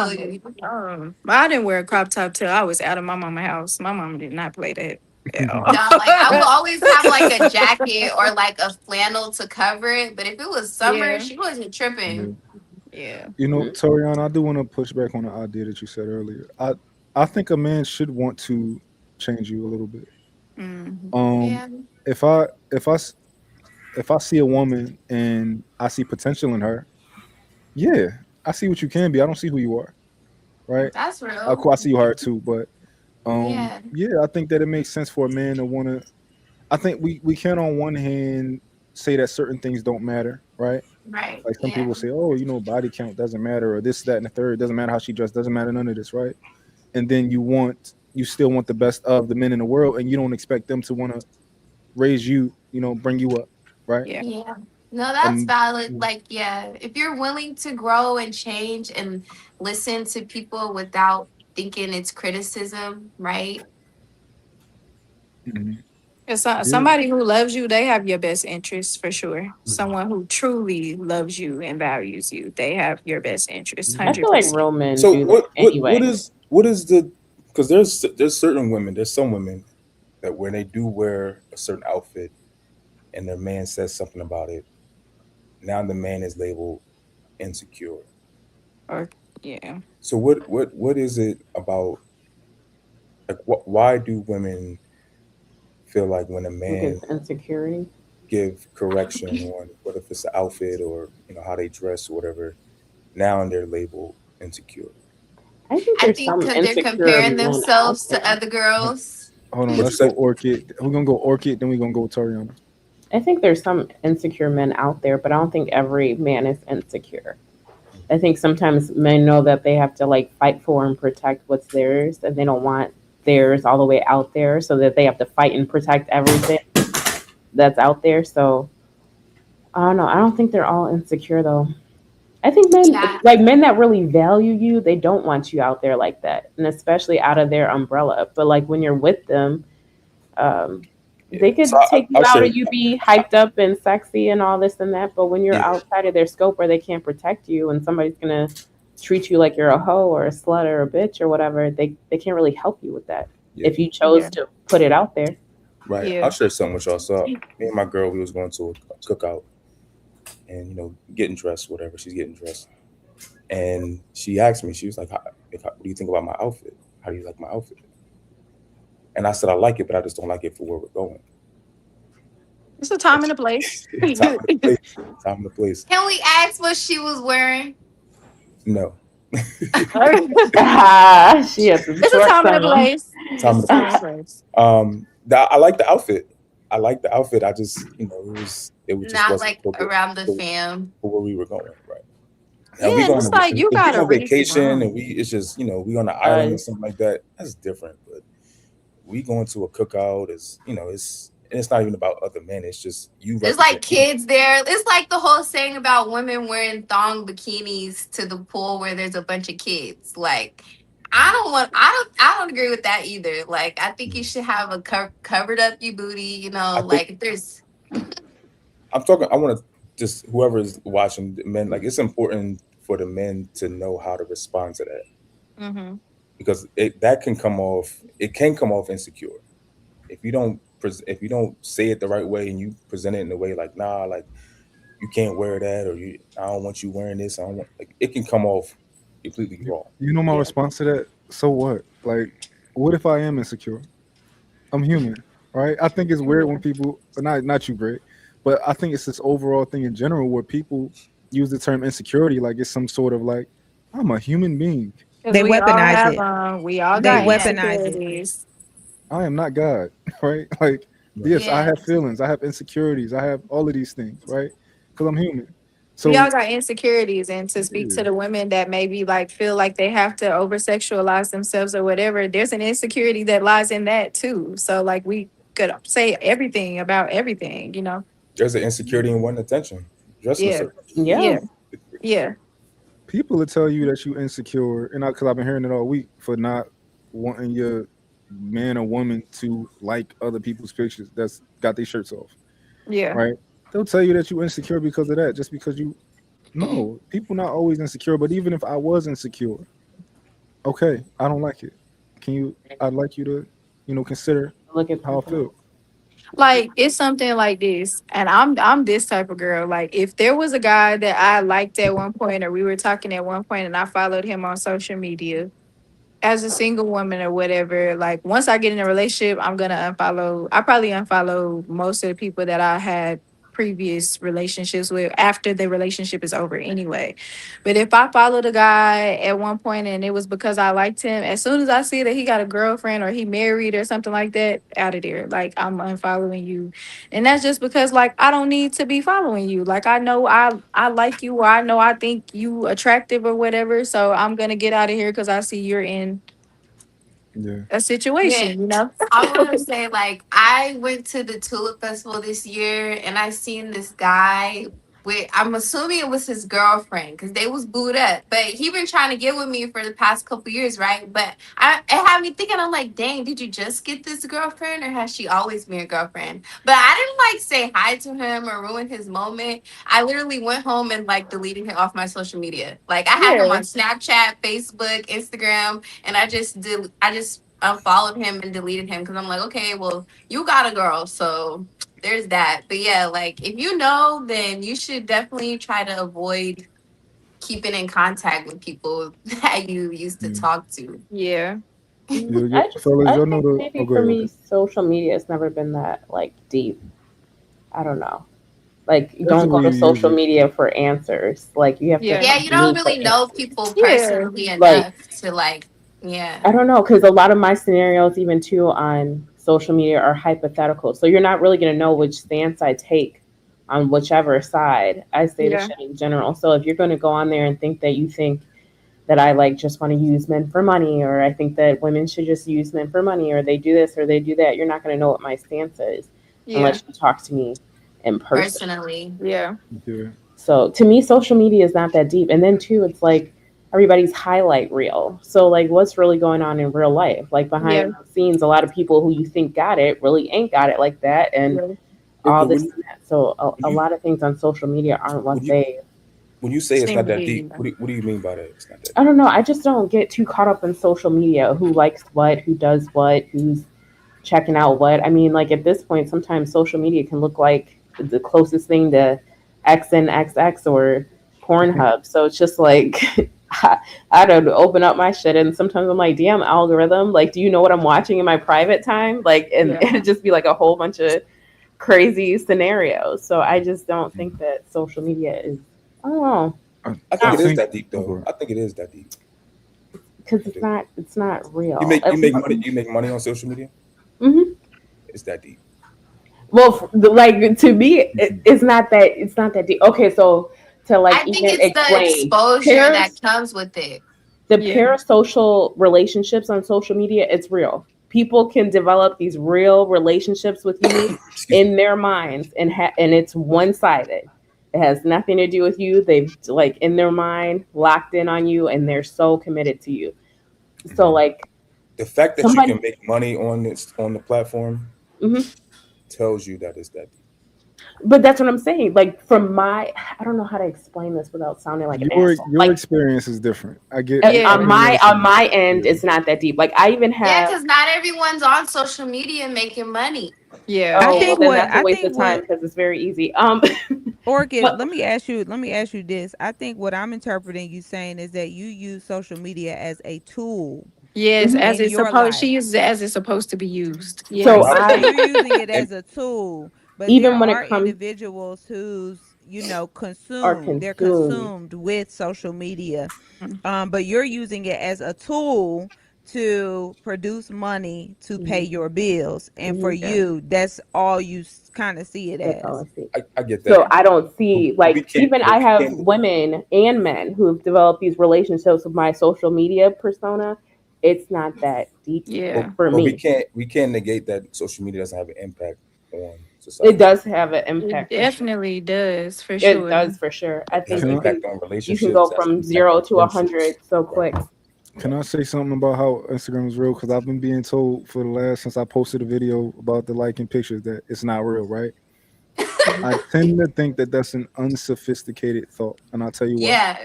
mom, but I didn't wear a crop top till I was out of my mama's house. My mom did not play that at all. No, like I would always have like a jacket or like a flannel to cover it. But if it was summer, Yeah, she wasn't Yeah. tripping. yeah. Toriana, I do want to push back on the idea that you said earlier. I think a man should want to change you a little bit. Mm-hmm. Um, Yeah. if I if I s- if I see a woman and I see potential in her, yeah, I see what you can be. I don't see who you are, right? That's Of real. course, I see you are too, but Yeah. yeah, I think that it makes sense for a man to want to. I think we can on one hand say that certain things don't matter, right? Right. Like some Yeah. people say, oh, body count doesn't matter, or this, that, and the third doesn't matter how she dressed, doesn't matter none of this, right? And then you still want the best of the men in the world, and you don't expect them to want to raise you, bring you up, right? Yeah, Yeah. No, that's And valid. Like, yeah, if you're willing to grow and change and listen to people without thinking it's criticism, right? mhm, it's yeah, somebody who loves you. They have your best interests for sure. Someone who truly loves you and values you, they have your best interests, Mhm. I feel like 100%. real men So do that what anyway. is the, because there's certain women, there's some women that when they do wear a certain outfit and their man says something about it, now the man is labeled insecure. Or yeah, So what is it about, like why do women feel like when a I think man it's insecurity. give correction on whether if it's the outfit or how they dress or whatever, now they're labeled insecure? I think I there's think some because they're insecure comparing men out themselves to there. other girls. hold on, What you let's go say? Orchid. We're gonna go Orchid, then we're gonna go Toriana. I think there's some insecure men out there, but I don't think every man is insecure. I think sometimes men know that they have to like fight for and protect what's theirs, and they don't want theirs all the way out there, so that they have to fight and protect everything that's out there. So I don't know. I don't think they're all insecure though. I think Yeah. men that really value you, they don't want you out there like that, and especially out of their umbrella. But like when you're with them, um, Yeah. they So could take you I'll out share. and you be hyped up and sexy and all this and that. But when you're Yeah. outside of their scope where they can't protect you and somebody's gonna treat you like you're a hoe or a slut or a bitch or whatever, they can't really help you with that Yeah. if you chose yeah, to put it out there. Right. yeah. I'll share something with y'all. So me and my girl, we was going to a cookout and getting dressed, whatever. She's getting dressed, and she asked me. She was like, what do you think about my outfit? How do you like my outfit?" And I said, "I like it, but I just don't like it for where we're going." It's a time and a place. Time and the place. Time and the place. Can we ask what she was wearing? No. She has some It's a shorts time and a on. place. Time It's and a the time and a place. place. I like the outfit. I like the outfit. I just, it just Not wasn't like for around the for, fam. for where we were going, right? Now Yeah, and it's like you if we got a on vacation reason. and it's just we on the island or Uh, something like that. That's different. But we going to a cookout is it's not even about other men. It's just you There's like represent you. kids there. It's like the whole saying about women wearing thong bikinis to the pool where there's a bunch of kids. Like, I don't agree with that either. Like, I think you should have a covered up your booty. I think Like if there's I'm talking. I want to just whoever is watching the men. Like it's important for the men to know how to respond to that Mm-hmm. because that can come off. It can come off insecure if you don't if you don't say it the right way and you present it in a way like nah, like you can't wear that or I don't want you wearing this. I don't want like it can come off completely wrong. You know my yeah. response to that? So what? Like, what if I am insecure? I'm human, right? I think it's weird when people, not you, Greg, but I think it's this overall thing in general where people use the term insecurity like it's some sort of like I'm a human being. Because They weaponize it. we all They got yeah, weaponize it. insecurities. I am not God, right? Like, Right. yes, I yeah, have feelings, I have insecurities, I have all of these things, right? Because I'm human. We So all got insecurities, and to speak yeah, to the women that maybe like feel like they have to over sexualize themselves or whatever, there's an insecurity that lies in that too. So like we could say everything about everything, you know. There's an insecurity in wanting attention, dressing a Yeah, certain Yeah. yeah, yeah, people will tell you that you insecure, and because I've been hearing it all week for not wanting your man or woman to like other people's pictures that's got their shirts off, yeah, right? They'll tell you that you insecure because of that, just because you. No, people not always insecure, but even if I was insecure, okay, I don't like it. Can you? I'd like you to, consider Look at how I something else. feel. like it's something like this, and I'm this type of girl. Like if there was a guy that I liked at one point, or we were talking at one point, and I followed him on social media, as a single woman or whatever, like once I get in a relationship, I'm gonna unfollow. I probably unfollow most of the people that I had previous relationships with after the relationship is over anyway. But if I followed a guy at one point and it was because I liked him, as soon as I see that he got a girlfriend or he married or something like that, out of there. Like I'm unfollowing you. And that's just because like I don't need to be following you. Like I know I like you, or I know I think you attractive or whatever. So I'm gonna get out of here because I see you're in Yeah, a Yeah, situation, you know? I want to say like I went to the Tulip Festival this year and I seen this guy with I'm assuming it was his girlfriend because they was booed up, but he been trying to get with me for the past couple years, right? But it had me thinking, I'm like, dang, did you just get this girlfriend or has she always been a girlfriend? But I didn't like say hi to him or ruin his moment. I literally went home and like deleted him off my social media. Like I had him Yeah. on Snapchat, Facebook, Instagram, and I just unfollowed him and deleted him because I'm like, okay, well, you got a girl, so there's that. But yeah, like if you know, then you should definitely try to avoid keeping in contact with people that you used to yeah. talk to. Yeah. Fellas, I y'all know think the. Oh, maybe go for ahead. me, social media has never been that like deep. I don't know. Like, That's the don't way go to you use social it. media for answers. Like, you have to Yeah. Yeah, come you to me don't for really know answers. people Yeah. personally Like, enough to like, yeah. I don't know, because a lot of my scenarios, even too, on social media are hypothetical. So you're not really going to know which stance I take on whichever side. I say the Yeah. shit in general. So if you're going to go on there and think that you think that I like just want to use men for money, or I think that women should just use men for money, or they do this or they do that, you're not going to know what my stance is Yeah. unless you talk to me in person. Personally. Yeah. Yeah, So to me, social media is not that deep. And then too, it's like everybody's highlight reel. So like, what's really going on in real life? Like Yeah. behind the scenes, a lot of people who you think got it really ain't got it like that, and Yeah. all Okay, this and that. So a you lot of things on social media aren't what when you they when you say it's Seem not to that be, deep, you know. what do you mean by that? It's not that I deep. don't know. I just don't get too caught up in social media. Who likes what? Who does what? Who's checking out what? I mean, like at this point, sometimes social media can look like the closest thing to XNXX or Pornhub. So it's just like I don't know, open up my shit, and sometimes I'm like, damn algorithm, like, do you know what I'm watching in my private time? Like, and Yeah. it'd just be like a whole bunch of crazy scenarios. So I just don't think that social media is. I don't know. I, I It's think I it not is think. that deep Oh, though. go I think it is that deep. because I it's do. not. It's not You real. make you make ahead. money. You make money on social media. Mhm. It's that deep. Well, like to me, it's not that. It's not that deep. Okay, so to like I think even it's the explain, exposure that pairs, comes with it. the Yeah. parasocial relationships on social media, it's real. People can develop these real relationships with you Excuse me. in their minds, and and it's one sided. It has nothing to do with you. They've like in their mind locked in on you, and they're so committed to you. So like The fact that you somebody. can make money on the platform Mhm. tells you that it's that deep. But that's what I'm saying. Like from my, I don't know how to explain this without sounding like an asshole. Your Like experience is different. I get. Yeah. I on hear what my you're saying. end, Yeah. it's not that deep. Like I even Yeah, have. because not everyone's on social media making money. Yeah. I Oh well, think And then what that's a I waste think of time what because it's very easy. Orchid, But let me ask you this. I think what I'm interpreting you saying is that you use social media as a tool Yes, mhm. as in it's your supposed, she life. uses it as it's supposed to be used. So Right. Yes. Well, So I you're using it and as a tool, but there even when it are comes individuals who's, are they're consumed. consumed with social media. Mhm. But you're using it as a tool to produce money to pay Mhm. your bills, and for Mhm. Yeah. you that's all you kind of see it That's all as. I see. I get So that. I don't But, see but we like can't. even But I we have can't. women and men who've developed these relationships with my social media persona. It's not that deep But, Yeah. for but me. we can't negate that social media doesn't have an impact on It society. does have an It impact for sure. definitely does, for It sure. does for sure. I It has think an Can I impact on you can go relationships. It has an from impact zero on to a friendships. hundred so Right. quick. can Right. I say something about how Instagram is real? Because I've been being told for the last since I posted a video about the liking pictures that it's not real, right? Mhm. I tend to think that that's an unsophisticated thought, and I'll tell you why. Yeah.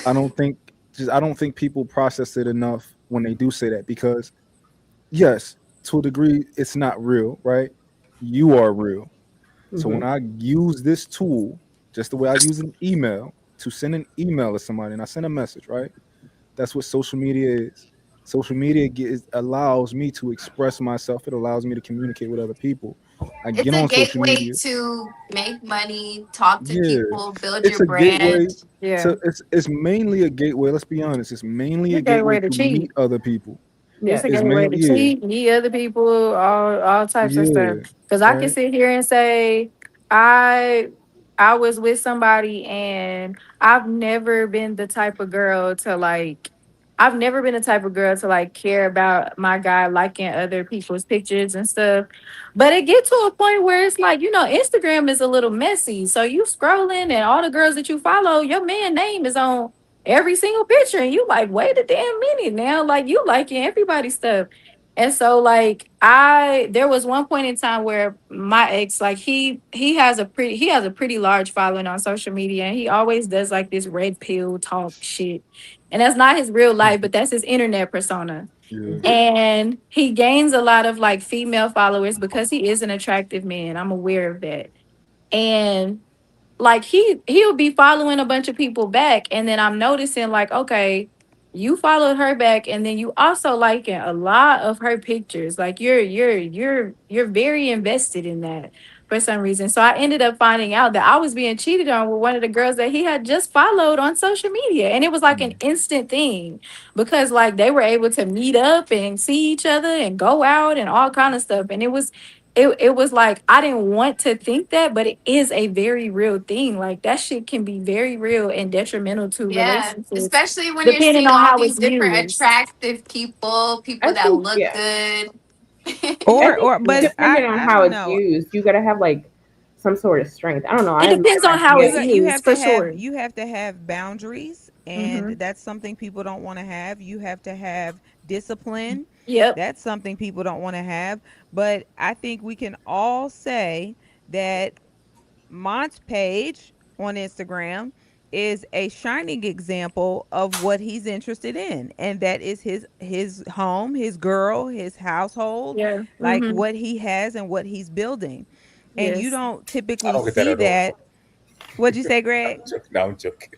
I don't think I don't think people process it enough when they do say that because yes, to a degree, it's not real, right? You are real. So when Mhm. I use this tool, just the way I use an email to send an email to somebody and I send a message, right? That's what social media is. Social media allows me to express myself. It allows me to communicate with other people. I It's get a on social gateway media. to make money, talk to Yeah, people, build it's your a gateway brand. Yeah. to. It's mainly a gateway. Let's be honest. It's mainly It's a a great gateway way to to meet cheat. other people. It's a Yes. It's great way mainly to yeah, cheat, meet other people, all types of stuff. yeah, Because I can right. sit here and say, I I was with somebody and I've never been the type of girl to like I've never been the type of girl to like care about my guy liking other people's pictures and stuff. But it get to a point where it's like, Instagram is a little messy. So you scrolling and all the girls that you follow, your man name is on every single picture. And you like, wait a damn minute now. Like you liking everybody's stuff. And so like there was one point in time where my ex, like he has a pretty large following on social media, and he always does like this red pill talk shit. And that's not his real life, but that's his internet persona. Yeah, Mhm. And he gains a lot of like female followers because he is an attractive man. I'm aware of that. And like he'll be following a bunch of people back, and then I'm noticing like, okay, you followed her back, and then you also liking a lot of her pictures. Like you're very invested in that for some reason. So I ended up finding out that I was being cheated on with one of the girls that he had just followed on social media, and it was like an instant thing because like they were able to meet up and see each other and go out and all kind of stuff, and it was like I didn't want to think that, but it is a very real thing. Like that shit can be very real and detrimental to Yeah. relationships, Especially when you're depending seeing on all how these it's different used. attractive people, people I that think look yeah. good. I Or think but depending on I how don't it's know. used, you gotta have like some sort of strength. I don't know. It I depends on might how be You a it's got you used, have for to have sure. boundaries, and Hmm. that's something people don't want to have. You have to have discipline. Yep. That's something people don't want to have. But I think we can all say that Mont's page on Instagram is a shining example of what he's interested in, and that is his home, his girl, his household, Yeah. like Hmm. what he has and what he's building. And you Yes. don't I typically don't get that see at all. that. What'd you say, I'm Greg? joking. No, I'm joking.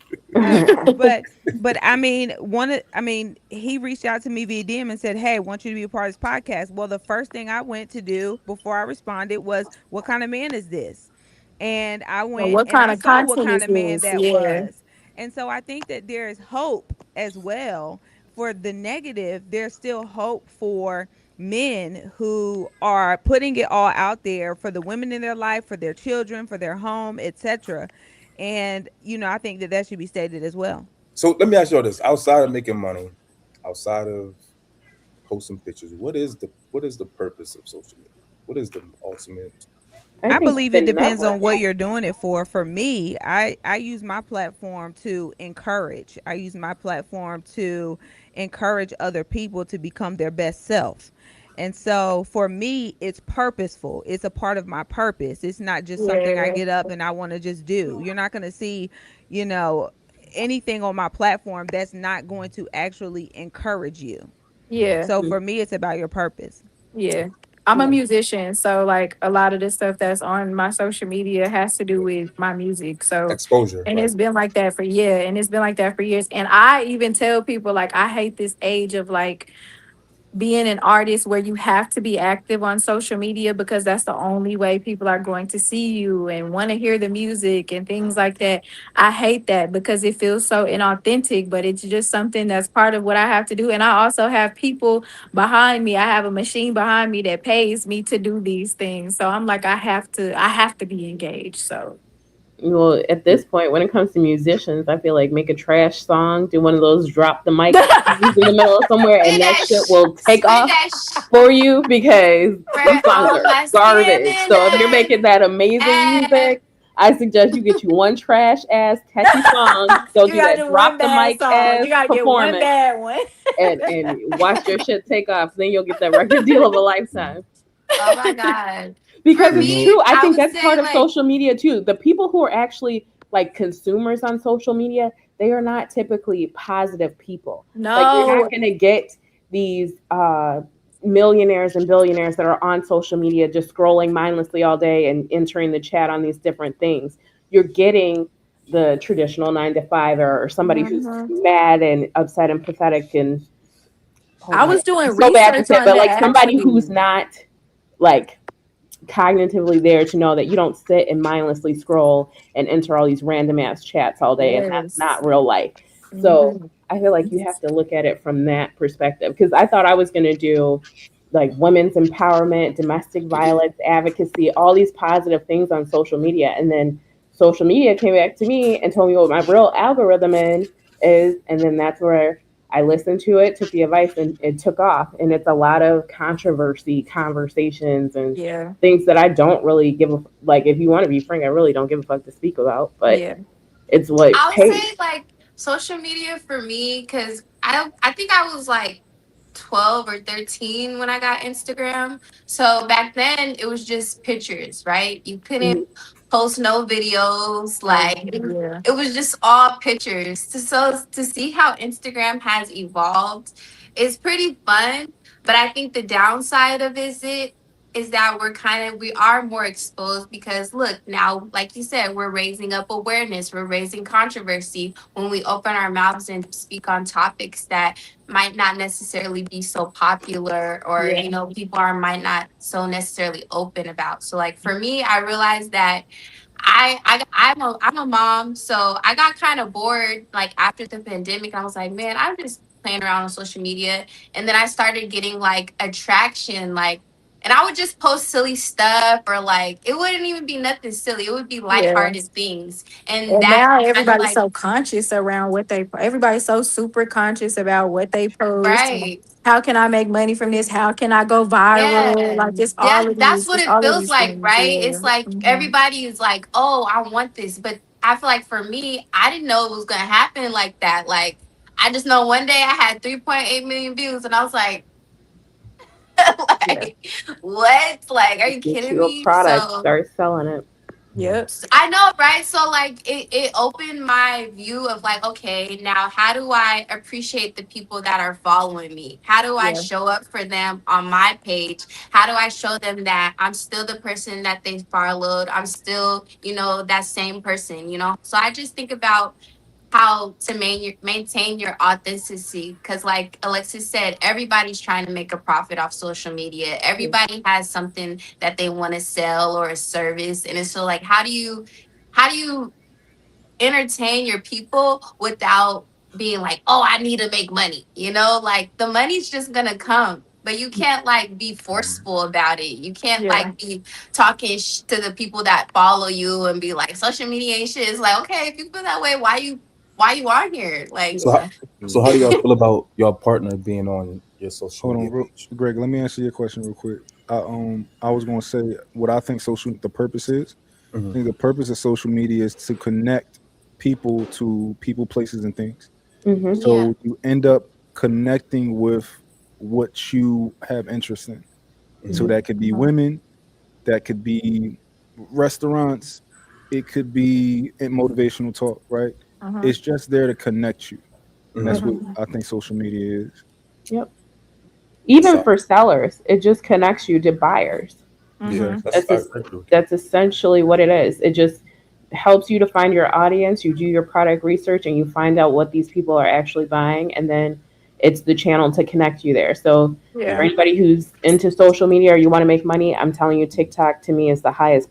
But I mean, he reached out to me via DM and said, "Hey, I want you to be a part of this podcast." Well, the first thing I went to do before I responded was, "What kind of man is this?" And I Well, went what and kind I of saw what content kind is of man this? that Yeah. was. And so I think that there is hope as well for the negative. There's still hope for men who are putting it all out there for the women in their life, for their children, for their home, etc. And I think that that should be stated as well. So let me ask you all this: outside of making money, outside of posting pictures, what is the purpose of social media? What is the ultimate I I think goal? believe the it depends on what networking. you're doing it for. For me, I use my platform to encourage. I use my platform to encourage other people to become their best self. And so for me, it's purposeful. It's a part of my purpose. It's not just something I Yeah. get up and I want to just do. You're not going to see, you know, anything on my platform that's not going to actually encourage you. Yeah. So for me, it's about your purpose. Yeah. I'm a Yeah. musician, so like a lot of the stuff that's on my social media has to do with my music. So, Exposure, and right? it's been like that for and it's been like that for years. And I even tell people like I hate this age of like being an artist where you have to be active on social media because that's the only way people are going to see you and want to hear the music and things like that. I hate that because it feels so inauthentic, but it's just something that's part of what I have to do. And I also have people behind me. I have a machine behind me that pays me to do these things. So I'm like, I have to be engaged. So Well, at this point, when it comes to musicians, I feel like make a trash song, do one of those drop the mic songs in the middle of somewhere, and that shit will take spit off that for you because them where songs all are my skin garbage. in So if you're making that amazing it. music, I suggest you get you one trash ass catchy song. Go you do gotta that do one drop the bad mic song. ass You gotta get one performance bad one. and watch your shit take off. Then you'll get that record deal of a lifetime. Oh my God. For Because You it's know, true. me, I I think would that's say part of like, social media too. The people who are actually like consumers on social media, they are not typically positive people. Like you're not No. going to get these millionaires and billionaires that are on social media just scrolling mindlessly all day and entering the chat on these different things. You're getting the traditional 9 to 5 or somebody who's Mhm. mad and upset and pathetic and oh I god, was doing it's so bad to research say, on but that like somebody who's actually. not like cognitively there to know that you don't sit and mindlessly scroll and enter all these random ass chats all day, and that's Yes. not real life. So Hmm. I feel like you have to look at it from that perspective because I thought I was going to do like women's empowerment, domestic violence advocacy, all these positive things on social media, and then social media came back to me and told me what my real algorithm is, and then that's where I listened to it, took the advice, and it took off. And it's a lot of controversy, conversations, and Yeah. things that I don't really give a like. If you want to be frank, I really don't give a fuck to speak about. But Yeah. it's what I would say pays. like social media for me, because I think I was like 12 or 13 when I got Instagram. So back then it was just pictures, right? You couldn't Mhm. post no videos. Oh, Like yeah. it was just all pictures. So to see how Instagram has evolved is pretty fun. But I think the downside of it is that we are more exposed because look, now, like you said, we're raising up awareness, we're raising controversy when we open our mouths and speak on topics that might not necessarily be so popular, or Yeah. people are might not so necessarily open about. So like for me, I realized that I'm a mom, so I got kind of bored like after the pandemic. I was like, man, I'm just playing around on social media, and then I started getting like attraction, like, and I would just post silly stuff, or like it wouldn't even be nothing silly. It would be Yeah. lighthearted things, and And that now kind of everybody's like so conscious around everybody's so super conscious about what they post. right. How can I make money from this? How can I go viral? Yeah, Like just that all of that's these, what just it all of feels these like, things. right? Yeah. It's like Hmm. everybody is like, "Oh, I want this," but I feel like for me, I didn't know it was gonna happen like that. Like, I just know one day I had 3.8 million views, and I was like, Yeah. like, what? Like, are you Get kidding you a me? product, So start selling it. Yep. I know, right? So like it opened my view of like, okay, now how do I appreciate the people that are following me? How do I Yeah. show up for them on my page? How do I show them that I'm still the person that they followed? I'm still, that same person, So I just think about how to maintain your authenticity, because like Alexis said, everybody's trying to make a profit off social media. Yeah. Everybody has something that they want to sell or a service, and it's so like, how do you entertain your people without being like, oh, I need to make money, like the money's just gonna come, but you can't like be forceful about it. You can't Yeah. like be talking to the people that follow you and be like, social media ain't shit. It's like, okay, if you feel that way, why you on here? Like, So, how, Yeah. so how do y'all feel about your partner being on your social hold on, media page? Greg. Let me answer your question real quick. I was going to say what I think the purpose is. I Mhm. think the purpose of social media is to connect people to people, places, and things. Hmm. yeah, So you end up connecting with what you have interest in. So Mhm. that could be Uh-huh. women, that could be restaurants, it could be in motivational talk, right? Uh-huh. It's just there to connect you. And that's Mhm. what Uh-huh. I think social media is. Yep. Even So for sellers, it just connects you to buyers. yeah, Uh-huh. that's That's I just, agree with that's essentially what it is. It just helps you to find your audience. You do your product research and you find out what these people are actually buying, and then it's the channel to connect you there. So for Yeah. anybody who's into social media or you want to make money, I'm telling you, TikTok to me is the highest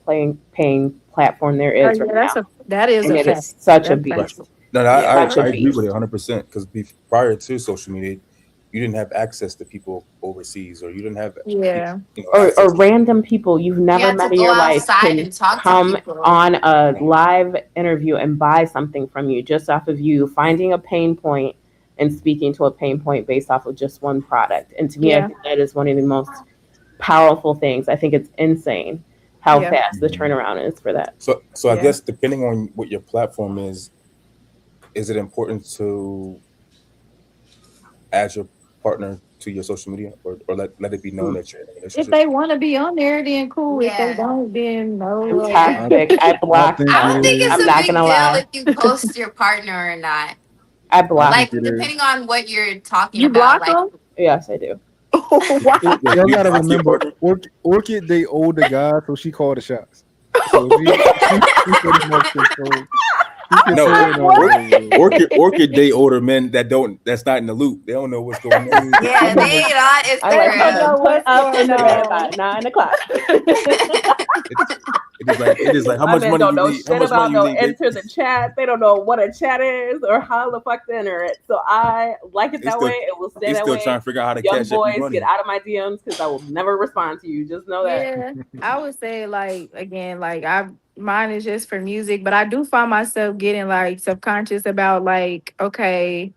paying platform there Oh is yeah, right that's now, a that is and a it fact. is such a That's Right. factual. beast, No, no, Yeah. I such a agree with it beast. 100% because prior to social media, you didn't have access to people overseas, or you didn't have Yeah. Or access to. random people you've You never had to met in go your life outside can and talk to come people. on a live interview and buy something from you just off of you finding a pain point and speaking to a pain point based off of just one product. And to me, I Yeah. think that is one of the most powerful things. I think it's insane how Yeah. fast the Mhm. turnaround is for that. So I Yeah. guess depending on what your platform is it important to add your partner to your social media, or let it be known that you're in a If relationship? they want to be on there, then cool. If they Yeah. don't, then I'm no. I toxic. I I block think I don't it think them. it's is. I'm a not big gonna deal lie. if you post your partner or not. I I block. think Like, it is. depending on what you're talking You about. block Like, them? Yes, I do. Wow. Wait, Y'all you gotta block your remember, partner? Orchid they older guy, so she called the shots. So she pretty much she No, controlling all What? of this. Bro. Orchid date older men that's not in the loop. They don't know what's going I on. mean, I yeah, they mean, ain't on I They like don't women Instagram. know put what's up in going the bed by on. 9 o'clock. It, it is like how My much men money don't you know need. How shit much money about you no need, babe? enter the chat. They don't know what a chat is or how the fuck to enter it. So I like it They that still way. It will stay they that still way. trying to figure out how to Young cash up you boys, get money. out of my DMs because I will never respond to you. Just know that. Yeah, I would say like again, like I mine is just for music, but I do find myself getting like subconscious about like, okay,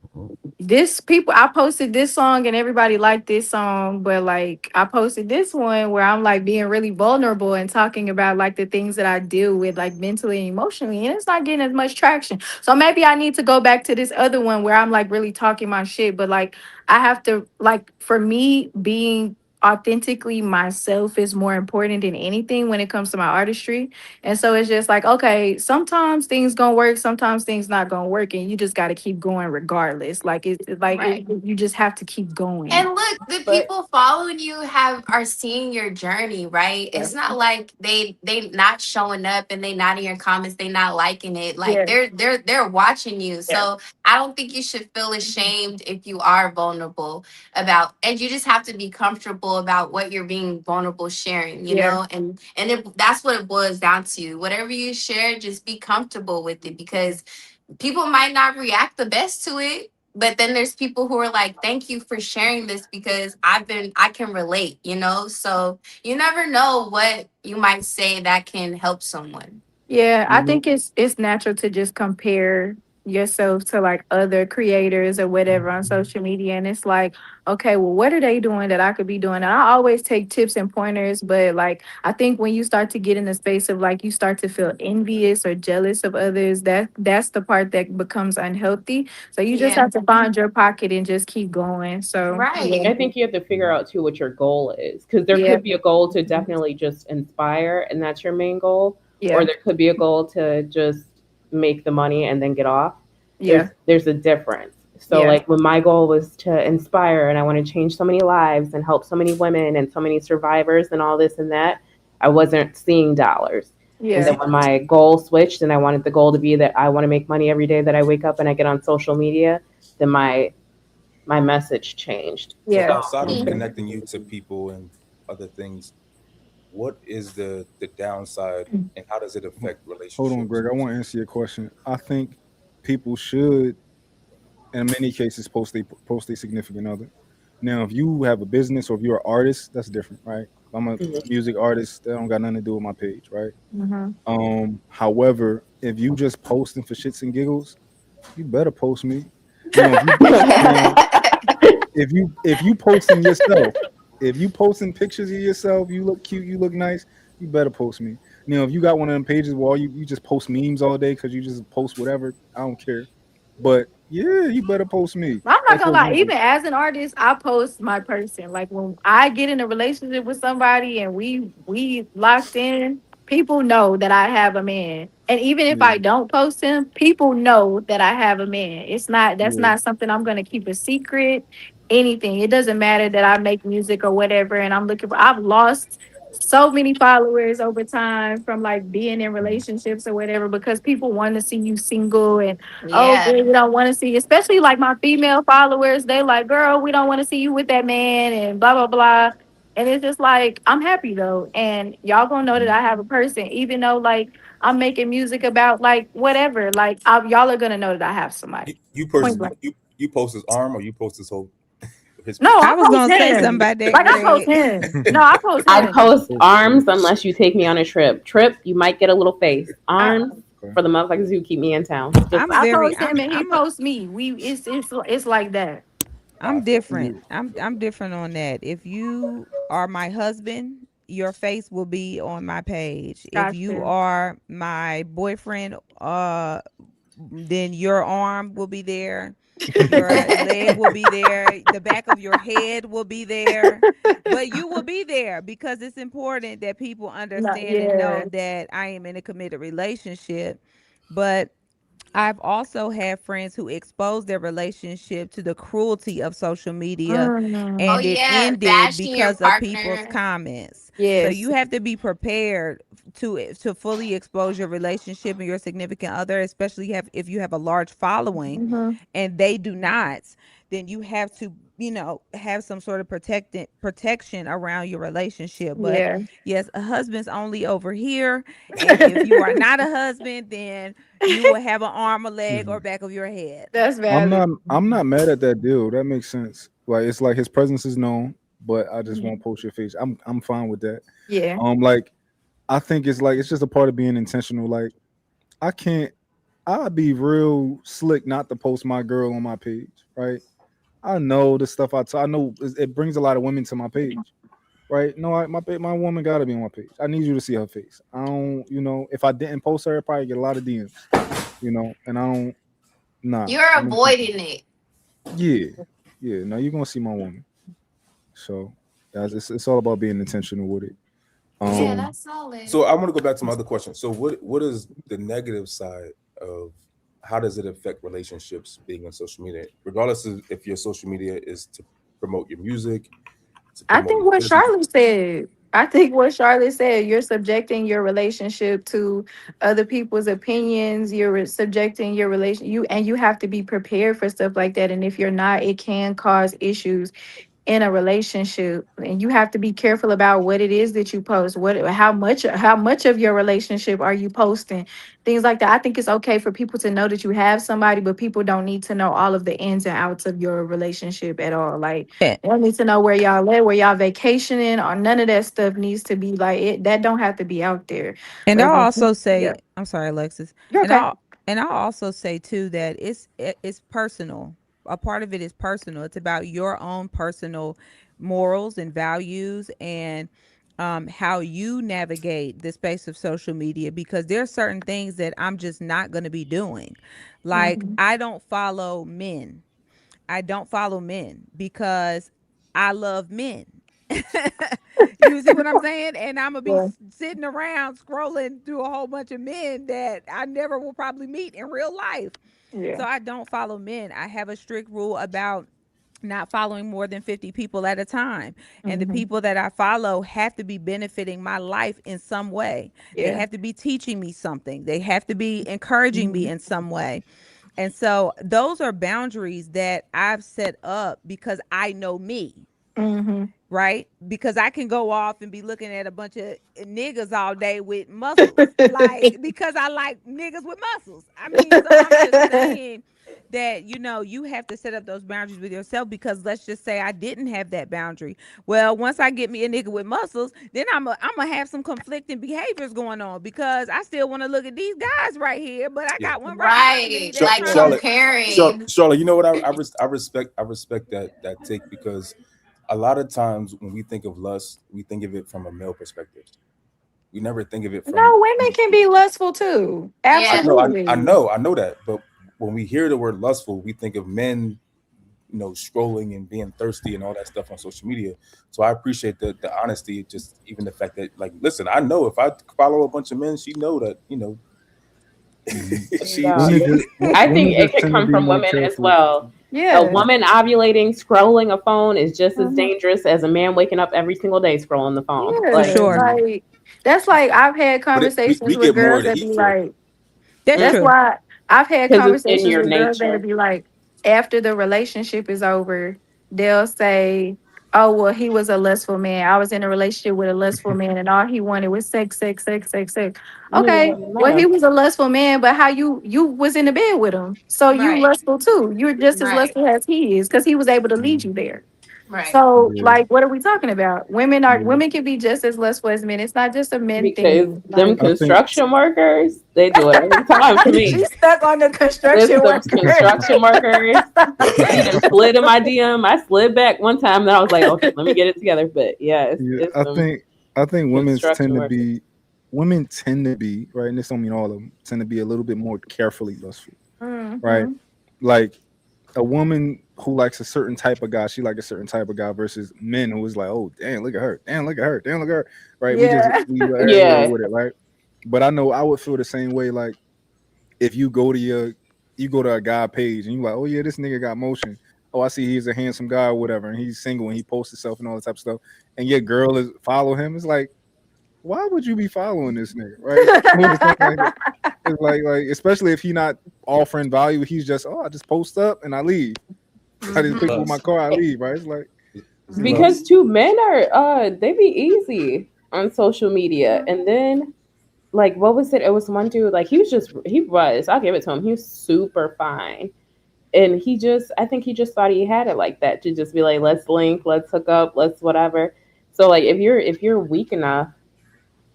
this people I posted this song and everybody liked this song, but like I posted this one where I'm like being really vulnerable and talking about like the things that I deal with like mentally and emotionally, and it's not getting as much traction. So maybe I need to go back to this other one where I'm like really talking my shit, but like I have to like for me being authentically myself is more important than anything when it comes to my artistry. And so it's just like, okay, sometimes things gonna work, sometimes things not gonna work, and you just got to keep going regardless. Like Right. you just have to keep going. And look, the But people following you are seeing your journey, right? yeah, It's not like they not showing up and they not in your comments, they not liking it. Like Yeah, they're watching you. yeah, So I don't think you should feel ashamed if you are vulnerable about, and you just have to be comfortable about what you're being vulnerable sharing, you yeah, know? And that's what it boils down to. Whatever you share, just be comfortable with it, because people might not react the best to it, but then there's people who are like, thank you for sharing this because I can relate, you know? So you never know what you might say that can help someone. yeah. I you know, think it's natural to just compare yourself to like other creators or whatever on social media, and it's like, okay, well, what are they doing that I could be doing? And I always take tips and pointers, but like I think when you start to get in the space of like you start to feel envious or jealous of others, that's the part that becomes unhealthy. So you just Yeah. have to find your pocket and just keep going. So yeah, Right. I think you have to figure out too what your goal is because there yeah, could be a goal to definitely just inspire, and that's your main goal, or yeah, there could be a goal to just make the money and then get off. yeah, There's a difference. So yeah, like when my goal was to inspire and I want to change so many lives and help so many women and so many survivors and all this and that, I wasn't seeing dollars. And yeah, then when my goal switched and I wanted the goal to be that I want to make money every day that I wake up and I get on social media, then my message changed. So yeah. So outside of Mhm. connecting you to people and other things, what is the downside, and how does it affect hold on, relationships? Greg. I want to answer your question. I think people should, in many cases, post a significant other. Now, if you have a business or if you're an artist, that's different, right? If I'm a mhm. music artist, that don't got nothing to do with my page, right? Mm-hmm. However, if you just posting for shits and giggles, you better post me. Now, now if you posting yourself, if you posting pictures of yourself, you look cute, you look nice, you better post me. Now, if you got one of them pages where you just post memes all day because you just post whatever, I don't care. But yeah, you better post me. I'm not Like gonna for lie, example, even as an artist, I post my person. Like when I get in a relationship with somebody and we locked in, people know that I have a man. And even if yeah, I don't post him, people know that I have a man. It's not that's yeah, not something I'm gonna keep a secret, anything. It doesn't matter that I make music or whatever and I'm looking for I've lost so many followers over time from like being in relationships or whatever because people want to see you single and oh Yeah. girl, we don't want to see, especially like my female followers, they like, girl, we don't want to see you with that man and blah blah blah. And it's just like I'm happy though. And y'all gonna know that I have a person, even though like I'm making music about like whatever. Like y'all are gonna know that I have somebody. You Point post blank. you post his arm or you post his whole his No, picture. I I was post gonna say something him. about that, Like I post Greg. him. No, I post I him. post arms unless you take me on a trip. Trip, you might get a little face. I, Arms for the motherfuckers who keep me in town. Just I'm I saying. very post him and he posts me. It's like that. I'm I feel different. I'm different on that. If you are my husband, your face will be on my page. If you Gotcha. are my boyfriend, then your arm will be there. Your leg will be there. The back of your head will be there. But you will be there because it's important that people No, understand and know yeah. that I am in a committed relationship. But I've also had friends who exposed their relationship to the cruelty of social media Oh and Mm, it yeah, ended bashing your because of people's partner. comments. So yes. you have to be prepared to fully expose your relationship and your significant other, especially if you have a large following Hmm. and they do not, then you have to, have some sort of protection around your relationship. But Yeah. yes, a husband's only over here, and if you are not a husband, then you will have an arm, a leg, or back of your head. That's I'm valid. not I'm not mad at that deal. That makes sense. Like it's like his presence is known, but I just Mhm. won't post your face. I'm fine with that. Yeah. Like I think it's like it's just a part of being intentional. Like I can't I'd be real slick not to post my girl on my page, right? I know the stuff I know it brings a lot of women to my page, right? No, my woman got to be on my page. I need you to see her face. I don't, if I didn't post her, I'd probably get a lot of DMs, and I don't. Nah, You're I'm intentional. avoiding it. Yeah, yeah. Now you're gonna see my woman. So that's it's all about being intentional with it. Yeah, Um, that's solid. so I want to go back to my other question. So what is the negative side of how does it affect relationships being on social media? Regardless of if your social media is to promote your music, to I promote think your what business. Charlotte said. I think what Charlotte said, you're subjecting your relationship to other people's opinions. You're subjecting your relation you have to be prepared for stuff like that. And if you're not, it can cause issues in a relationship, and you have to be careful about what it is that you post, what how much of your relationship are you posting, things like that. I think it's okay for people to know that you have somebody, but people don't need to know all of the ins and outs of your relationship at all. Like Yeah. they don't need to know where y'all at, where y'all vacationing, or none of that stuff needs to be like it. That don't have to be out there. And Like, I'll also yeah, say, I'm sorry, Alexis. you're And okay. I'll also say too that it's personal. A part of it is personal. It's about your own personal morals and values and how you navigate the space of social media, because there are certain things that I'm just not going to be doing. Like Mhm. I don't follow men because I love men. You see what I'm saying? And I'm gonna be Yeah, sitting around scrolling through a whole bunch of men that I never will probably meet in real life. yeah. So I don't follow men. I have a strict rule about not following more than 50 people at a time. And the Hmm. people that I follow have to be benefiting my life in some way. They Yeah. have to be teaching me something. They have to be encouraging me Hmm. in some way. And so those are boundaries that I've set up because I know me, Hmm. right? Because I can go off and be looking at a bunch of niggas all day with muscles, like because I like niggas with muscles. I mean, so I'm just saying that you have to set up those boundaries with yourself, because let's just say I didn't have that boundary. Well, once I get me a nigga with muscles, then I'm gonna have some conflicting behaviors going on, because I still want to look at these guys right here, but I Yeah. got one right behind me Right. that's Like trying to. comparing. Charlotte, you know what? I respect that take because a lot of times when we think of lust, we think of it from a male perspective. We never think of it from. No, women can be lustful too. I Yeah. know, Absolutely. I know that, but when we hear the word lustful, we think of men, scrolling and being thirsty and all that stuff on social media. So I appreciate the honesty, just even the fact that, like, listen, I know if I follow a bunch of men, she know that, mhm. she Yeah. Women she just I think women it just could tend to come be from more women as careful. well. A Yeah. woman ovulating, scrolling a phone is just as Mhm. dangerous as a man waking up every single day scrolling the phone. For Like, Yeah. sure. Like that's like I've had But we conversations with get more girls of the that be heat for it. like, That's that's true. why I've had because it's in conversations your with girls that'll nature. be like, after the relationship is over, they'll say, "Oh, well, he was a lustful man. I was in a relationship with a lustful man, and all he wanted was sex, sex, sex, sex, sex." Nigga Okay, wasn't well, he enough. was a lustful man, but how you was in the bed with him, so you Right. lustful too. You're just as Right. lustful as he is because he was able to lead Mhm. you there. Right. So, Yeah, like, what are we talking about? yeah. Women can be just as lustful as men. It's not just a men Because thing. them Like, I think construction workers, they do it every time to me. she's stuck on the There's construction some worker. construction workers. He just slid in my DM. I slid back one time, and I was like, okay, let me get it together. But yeah, yeah, it's I some think I think construction workers. women tend to be, right, and this don't mean all of them, tend to be a little bit more carefully lustful, right? Hmm. Like a woman who likes a certain type of guy, she like a certain type of guy versus men who is like, oh damn, look at her, damn, look at her, damn, look at her, right? Yeah. We everywhere Yeah, with it, right? But I know I would feel the same way. Like if you go to a guy page and you like, oh yeah, this nigga got motion. Oh, I see he's a handsome guy or whatever, and he's single and he posts himself and all that type of stuff. And your girl is follow him. It's like, why would you be following this nigga, right? You know what I'm saying? It's like especially if he not offering value, he's just I just post up and I leave. I just pick up my Lust. car, I leave, right? It's like It's you know, because lust. two men are they be easy on social media, and then like what was it? It was one dude like I'll give it to him. He was super fine, and I think he just thought he had it like that to just be like, let's link, let's hook up, let's whatever. So like if you're weak enough,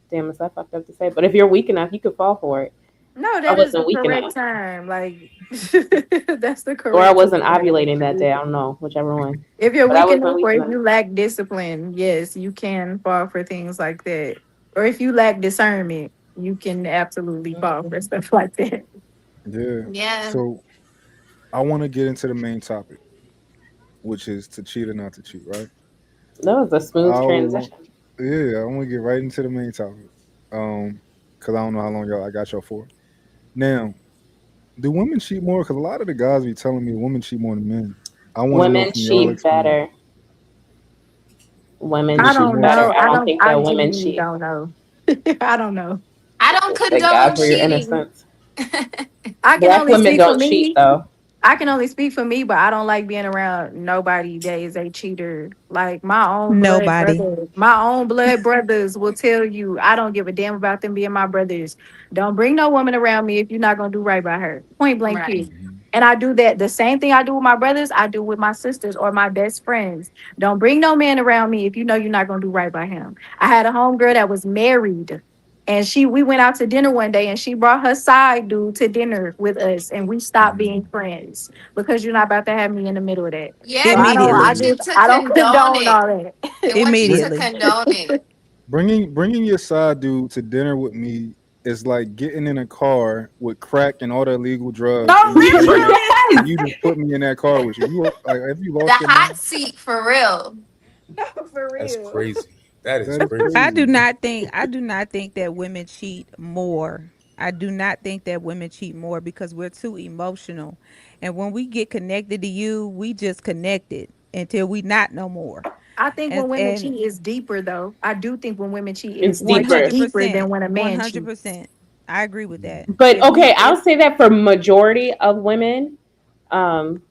damn, is that fucked up to say? But if you're weak enough, you could fall for it. No, I that is the wasn't weak correct enough, time. Like, that's the or I correct wasn't time. ovulating that day. I don't know, whichever one. If you're But I weak wasn't enough weak or if enough. you lack discipline, yes, you can fall for things like that. Or if you lack discernment, you can absolutely fall for stuff like that. yeah. Yeah. So I want to get into the main topic, which is to cheat or not to cheat, right? That was a smooth I want, transition. yeah, I want to get right into the main topic. Because I don't know how long I got y'all for. Now, do women cheat more? Because a lot of the guys be telling me women cheat more than men. I want to know Women from y'all cheat experience. better. Women They I cheat cheat don't more. better. know. I don't think I that women genuinely cheat. don't know. I don't know. I don't Thank condone God for your cheating. innocence. I can Black only women speak for don't cheat me. though. I can only speak for me, but I don't like being around nobody that is a cheater. Like Nobody. my own blood brothers will tell you I don't give a damn about them being my brothers. Don't bring no woman around me if you're not gonna do right by her. Point blank Right. period. Mhm. And I do that the same thing I do with my brothers, I do with my sisters or my best friends. Don't bring no man around me if you know you're not gonna do right by him. I had a homegirl that was married. And we went out to dinner one day and she brought her side dude to dinner with us and we stopped Mhm. being friends because you're not about to have me in the middle of that. Yeah, So they Yeah. want you to I don't condone condone it. all that. They want you Bring, to Immediately. condone it. bringing your side dude to dinner with me is like getting in a car with crack and all the illegal drugs, No, and you real saying that, shit. and you just put me in that car with you. You like, have you The lost your hot mind? seat for real. No, for That's real. crazy. That is That is crazy. crazy. I do not think that women cheat more. I do not think that women cheat more because we're too emotional. And when we get connected to you, we just connected until we not no more. I think when women And cheat is deeper though. I do think when women cheat It's it's much deeper. deeper than 100%. when a man cheats. 100%. I agree with that. But If we okay, if I'll say that for majority of women. Um,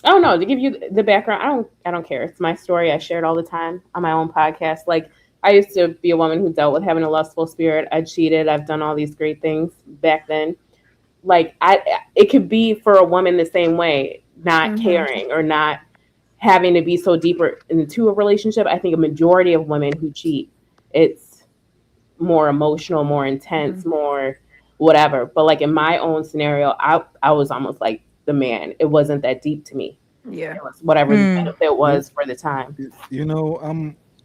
I don't know, to give you the background. I don't care. It's my story. I share it all the time on my own podcast. Like I used to be a woman who dealt with having a lustful spirit. I cheated. I've done all these great things back then. Like it could be for a woman the same way, not Hmm. caring or not having to be so deeper into a relationship. I think a majority of women who cheat, it's more emotional, more intense, more whatever. But like in my own scenario, I was almost like the man. It wasn't that deep to me. Yeah. It was whatever the mm, benefit You, was for the time. you know,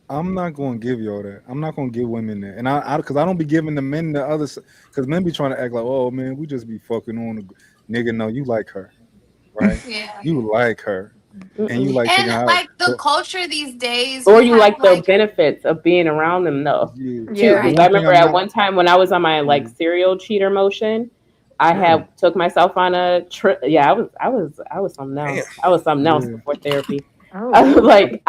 I'm not gonna give y'all that. I'm not gonna give women that, and because I don't be giving the men the other, because men be trying to act like, oh man, we just be fucking on the nigga. No, you like her, right? Yeah. You like her, and you Mm-mm. like taking And her out. like the So culture these days, Or we you have like the like benefits of being around them though, yeah, too. Yeah. Because right. I one thing remember I'm at not. one time when I was on my like Yeah. serial cheater motion, I Damn. had took myself on a trip. Yeah, I was something Damn. else. I was something else Yeah. before therapy. Oh Lord. Like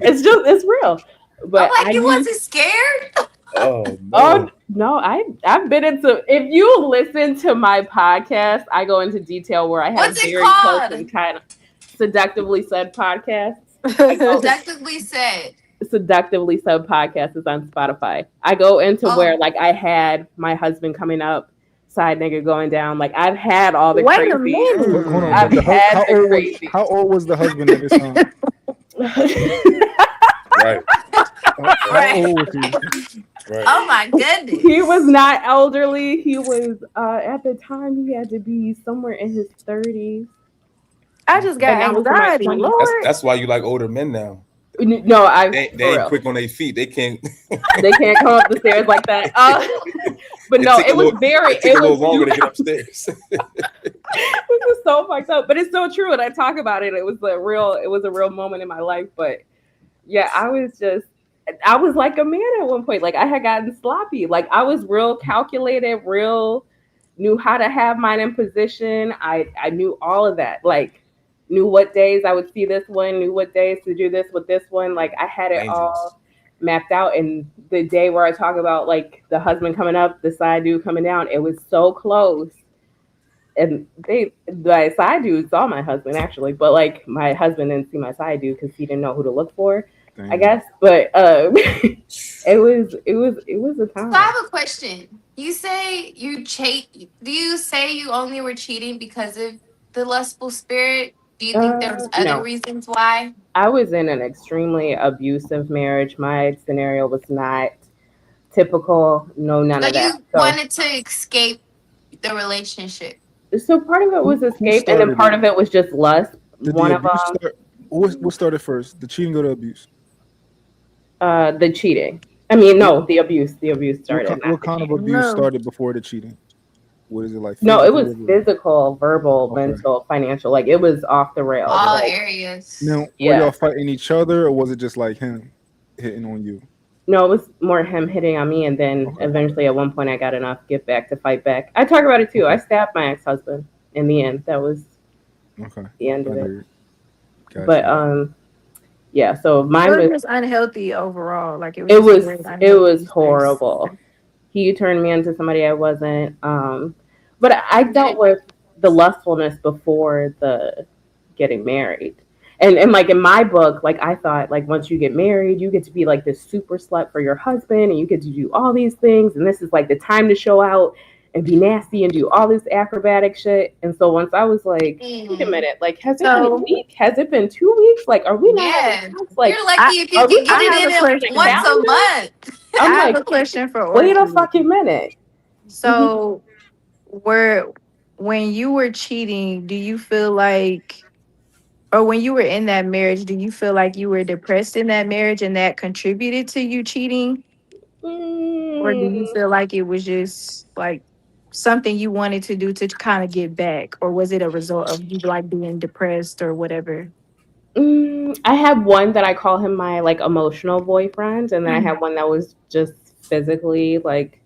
it's real. I'm But like, I you used wasn't scared? Oh oh no. no, I've been into if you listen to my podcast, I go into detail where I have What's it very close called? and kind of seductively said podcasts. I go Seductively said. seductively said podcast is on Spotify. I go into where Oh, like I had my husband coming up, side nigga going down. Like I've had all the Wait a crazy. minute. Hold on. I've had How the old was crazy. the husband at this time? Right. How right. old was he? Right. Oh my He was goodness. not elderly. He was at the time he had to be somewhere in his 30s. I just And got I was in my anxiety. 20s. Lord. That's why you like older men now. No, I They for ain't real. quick on their feet. They can't. They can't come up the stairs like that. But It no, take a it was little. very. It take It a little was. longer to get upstairs. This is so fucked up, but it's so true. And I talk about it. It was a real. It was a real moment in my life. But yeah, I was like a man at one point. Like I had gotten sloppy. Like I was real calculated, real knew how to have mine in position. I knew all of that. Like knew what days I would see this one, knew what days to do this with this one. Like I had it Dangerous. all mapped out. And the day where I talk about like the husband coming up, the side dude coming down, it was so close. And the side dude saw my husband actually, but like my husband didn't see my side dude because he didn't know who to look for, I Damn. guess. But it was a So I time. have a question. You say you cheat. Do you say you only were cheating because of the lustful spirit? Do you think there was other No, reasons why? I was in an extremely abusive marriage. My scenario was not typical. No, none So of that. you wanted to escape the relationship. So part of it was Who escape, and then started part it? of it was just lust. Did the One of abuse them, start? What started first? The cheating or the abuse? the cheating. I mean, What no, the abuse. The abuse started, not what the kind of cheating. abuse No. started before the cheating? What is it like? No, it Physical? was physical, verbal, Okay. mental, financial. Like it was off the rails. All Like areas. Now, were yeah, y'all fighting each other, or was it just like him hitting on you? no, it was more him hitting on me, and then Okay. eventually at one point I got enough get back to fight back. I talk about it too. I Okay. stabbed my ex husband in the end. That was Okay. the end I of it. heard. Got But you. yeah. So So mine it was was unhealthy overall. Like it was it just a was very it unhealthy was space. horrible. He turned me into somebody I wasn't. But I I get dealt it. with the lustfulness before the getting married. And like in my book, like I thought like once you get married, you get to be like this super slut for your husband and you get to do all these things and this is like the time to show out and be nasty and do all this acrobatic shit. And so once I was like, wait a Mm, minute, like has it been a So week? Has it been 2 weeks? Like are we not having yeah. sex? Like You're lucky I if you are we can get I it not have in a looking at it the question. once a calendar? month. I'm I have a like, question for wait a Orchid. fucking minute. Mhm. So were when you were cheating, do you feel like or when you were in that marriage, do you feel like you were depressed in that marriage and that contributed to you cheating? Or do you Mm, feel like it was just like something you wanted to do to kind of get back? Or was it a result of you like being depressed or whatever? I have one that I call him my like emotional boyfriend, and then I have one that was just physically like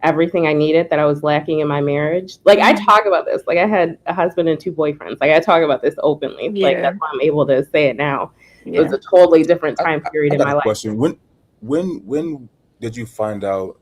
everything I needed that I was lacking in my marriage. Like I Mhm. talk about this. Like I had a husband and two boyfriends. Like I talk about this openly. Like Yeah. that's why I'm able to say it now. It was Yeah. a totally different time period I in got my a life. question. When did you find out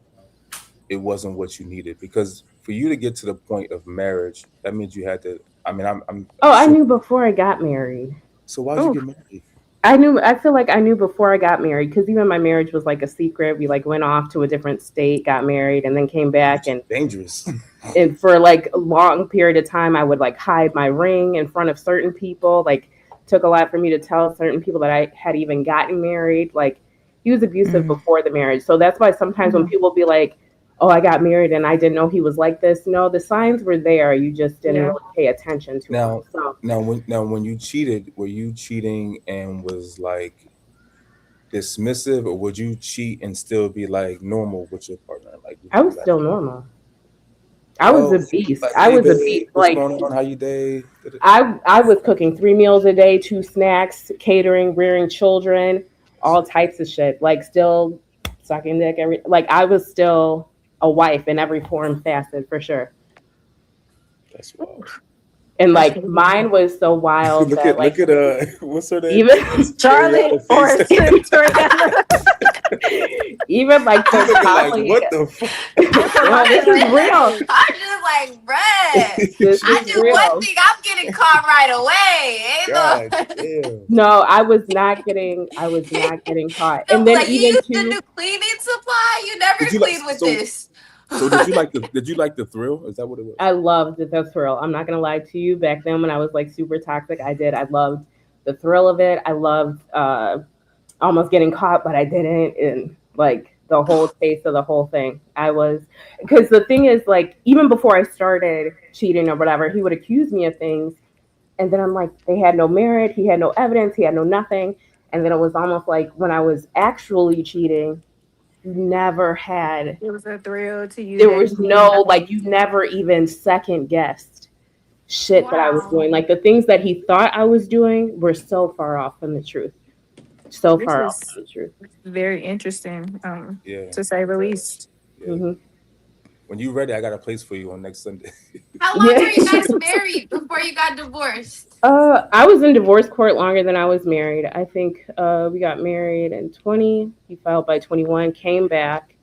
it wasn't what you needed? Because for you to get to the point of marriage, that means you had to. I mean, I'm Oh, I assuming. knew before I got married. So why'd you Oh, get married? I feel like I knew before I got married because even my marriage was like a secret. We like went off to a different state, got married, and then came back. Dangerous. And for like a long period of time, I would like hide my ring in front of certain people. Like, took a lot for me to tell certain people that I had even gotten married. Like, he was abusive Mm. before the marriage. So that's why sometimes when mhm. people be like, oh, I got married and I didn't know he was like this. No, the signs were there. You just didn't Yeah. really pay attention to them. Now, So when you cheated, were you cheating and was like dismissive, or would you cheat and still be like normal with your partner? Like, would I you be was like, still normal. I was a yo, beast. like, I hey was a babe, beast. what's Like, going on? How you day? I was cooking 3 meals a day, two snacks, catering, rearing children, all types of shit. Like still sucking dick every like I was still a wife in every form facet for sure. That's wild. And That's like crazy. mine was so wild that Look like at what's her name? even Charlotte Ariana or face. Toriana? even like She's the looking like, poly. what the fuck? I'm No, this is real. just like, bruh. This I is do one real. thing, I'm getting caught right away. God Ain't no. damn. No, I was not getting caught. They'll And be then like, you even used to too, do cleaning supply. You never Did you like clean with so this. so did you like the thrill? Is that what it was? I loved the thrill. I'm not gonna lie to you. Back then, when I was like super toxic, I did. I loved the thrill of it. I loved almost getting caught, but I didn't, and like the whole taste of the whole thing. I was because the thing is, like, even before I started cheating or whatever, he would accuse me of things, and then I'm like, they had no merit. He had no evidence. He had no nothing. And then it was almost like when I was actually cheating, you never had. It was a thrill to you There that he was did no like nothing. you never even second guessed shit that I was Wow. doing. Like the things that he thought I was doing were so far off from the truth. So This far off is from the truth. very interesting, Yeah. to say the Very. least. Yeah. Hmm. When you ready, I got a place for you on next Sunday. How long Yeah. were you guys married before you got divorced? I was in divorce court longer than I was married. I think we got married in 20. He filed by 21, came back,